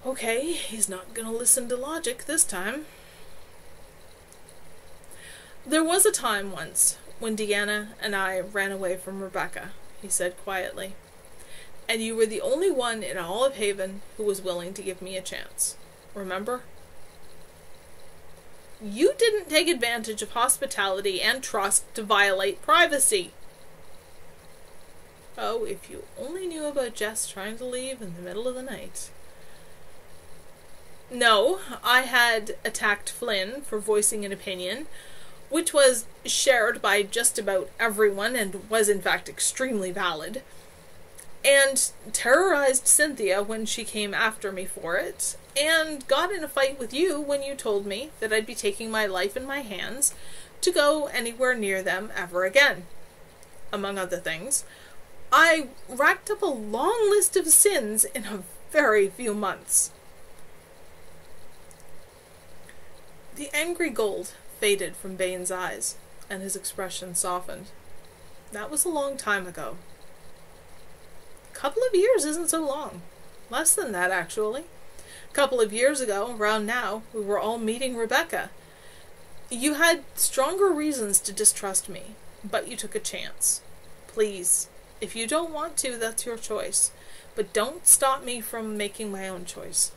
Okay, he's not gonna listen to logic this time. There was a time once when Deanna and I ran away from Rebecca, he said quietly, and you were the only one in all of Haven who was willing to give me a chance. Remember? You didn't take advantage of hospitality and trust to violate privacy. Oh, if you only knew about Jess trying to leave in the middle of the night. No, I had attacked Flynn for voicing an opinion, which was shared by just about everyone and was in fact extremely valid. and terrorized Cynthia when she came after me for it, and got in a fight with you when you told me that I'd be taking my life in my hands to go anywhere near them ever again. Among other things, I racked up a long list of sins in a very few months. The angry gold faded from Bane's eyes, and his expression softened. That was a long time ago. A couple of years isn't so long. Less than that, actually. A couple of years ago, around now, we were all meeting Rebecca. You had stronger reasons to distrust me, but you took a chance. Please, if you don't want to, that's your choice. But don't stop me from making my own choice.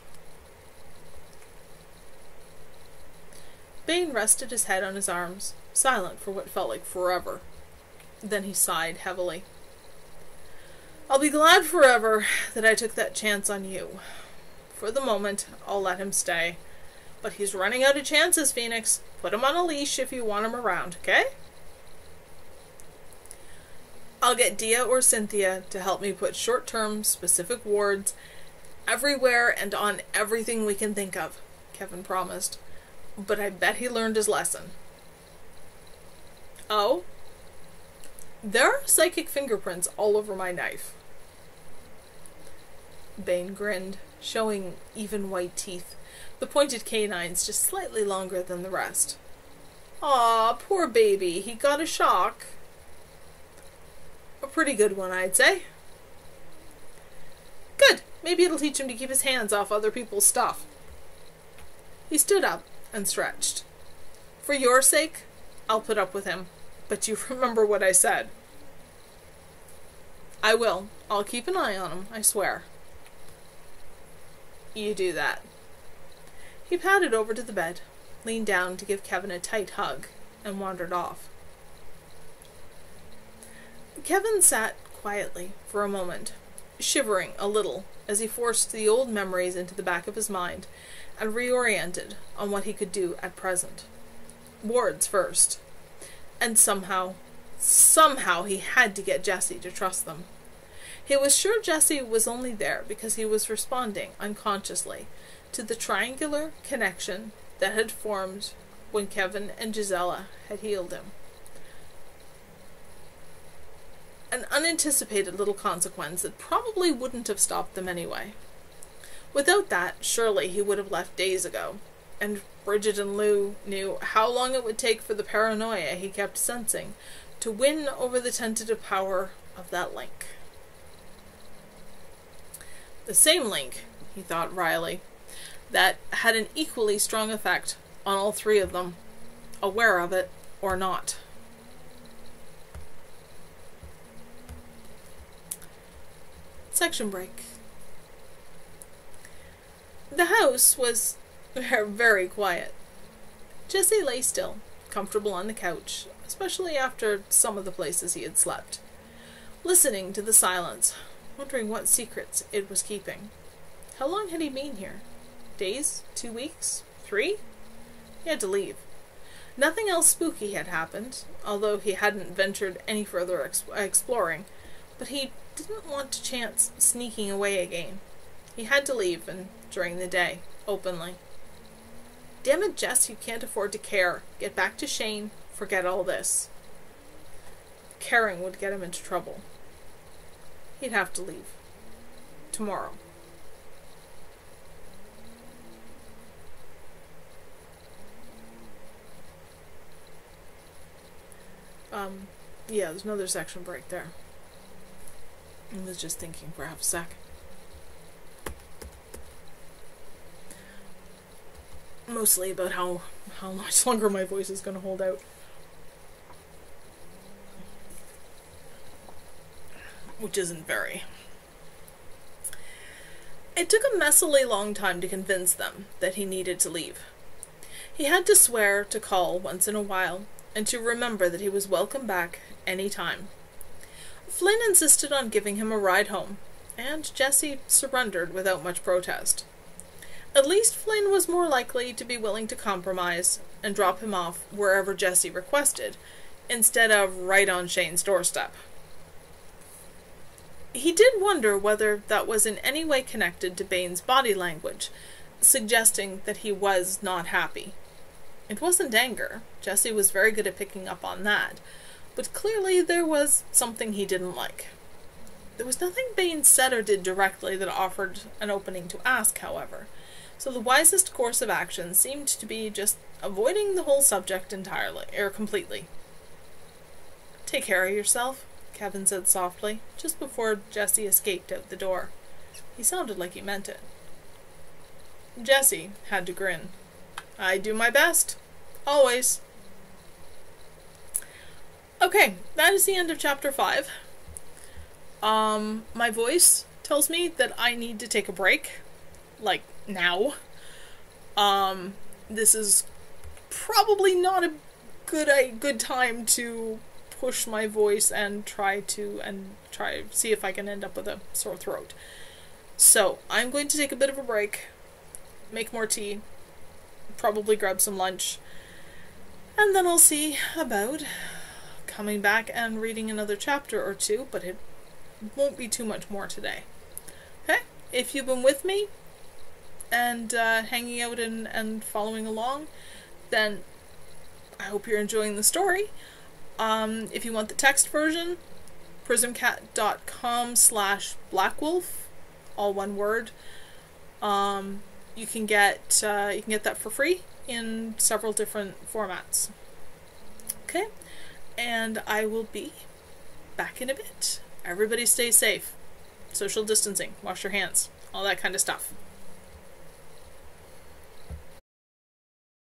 Bane rested his head on his arms, silent for what felt like forever. Then he sighed heavily. I'll be glad forever that I took that chance on you. For the moment, I'll let him stay. But he's running out of chances, Phoenix. Put him on a leash if you want him around, okay? I'll get Dia or Cynthia to help me put short-term, specific wards everywhere and on everything we can think of, Kevin promised. But I bet he learned his lesson. Oh? There are psychic fingerprints all over my knife. Bane grinned, showing even white teeth, the pointed canines just slightly longer than the rest. Aw, poor baby, he got a shock. A pretty good one, I'd say. Good, maybe it'll teach him to keep his hands off other people's stuff. He stood up and stretched. For your sake, I'll put up with him, but you remember what I said. I will. I'll keep an eye on him, I swear. You do that. He padded over to the bed, leaned down to give Kevin a tight hug, and wandered off. Kevin sat quietly for a moment, shivering a little as he forced the old memories into the back of his mind and reoriented on what he could do at present. Wards first. And somehow he had to get Jessie to trust them. He was sure Jessie was only there because he was responding unconsciously to the triangular connection that had formed when Kevin and Gisela had healed him. An unanticipated little consequence that probably wouldn't have stopped them anyway. Without that, surely he would have left days ago, and Bridget and Lou knew how long it would take for the paranoia he kept sensing to win over the tentative power of that link. The same link, he thought wryly, that had an equally strong effect on all three of them, aware of it or not. Section break. The house was very quiet. Jessie lay still, comfortable on the couch, especially after some of the places he had slept, listening to the silence, wondering what secrets it was keeping. How long had he been here? Days? 2 weeks? 3? He had to leave. Nothing else spooky had happened, although he hadn't ventured any further exploring, but he didn't want to chance sneaking away again. He had to leave, and during the day, openly. Damn it, Jess, you can't afford to care. Get back to Shane, forget all this. Caring would get him into trouble. He'd have to leave. Tomorrow. Yeah, there's another section break there. I was just thinking for half a sec. Mostly about how much longer my voice is going to hold out. Which isn't very. It took a messily long time to convince them that he needed to leave. He had to swear to call once in a while, and to remember that he was welcome back any time. Flynn insisted on giving him a ride home, and Jessie surrendered without much protest. At least Flynn was more likely to be willing to compromise and drop him off wherever Jessie requested, instead of right on Shane's doorstep. He did wonder whether that was in any way connected to Bane's body language, suggesting that he was not happy. It wasn't anger. Jesse was very good at picking up on that. But clearly there was something he didn't like. There was nothing Bane said or did directly that offered an opening to ask, however. So the wisest course of action seemed to be just avoiding the whole subject entirely, or completely. "Take care of yourself," Kevin said softly, just before Jesse escaped out the door. He sounded like he meant it. Jesse had to grin. "I do my best. Always." Okay, that is the end of chapter 5. My voice tells me that I need to take a break. Like, now. This is probably not a good time to push my voice and try see if I can end up with a sore throat. So, I'm going to take a bit of a break, make more tea, probably grab some lunch, and then I'll see about coming back and reading another chapter or two, but it won't be too much more today. Okay? If you've been with me and hanging out and following along, then I hope you're enjoying the story. If you want the text version, prismcat.com/blackwolf, all one word. You can get that for free in several different formats. Okay? And I will be back in a bit. Everybody stay safe. Social distancing, wash your hands, all that kind of stuff.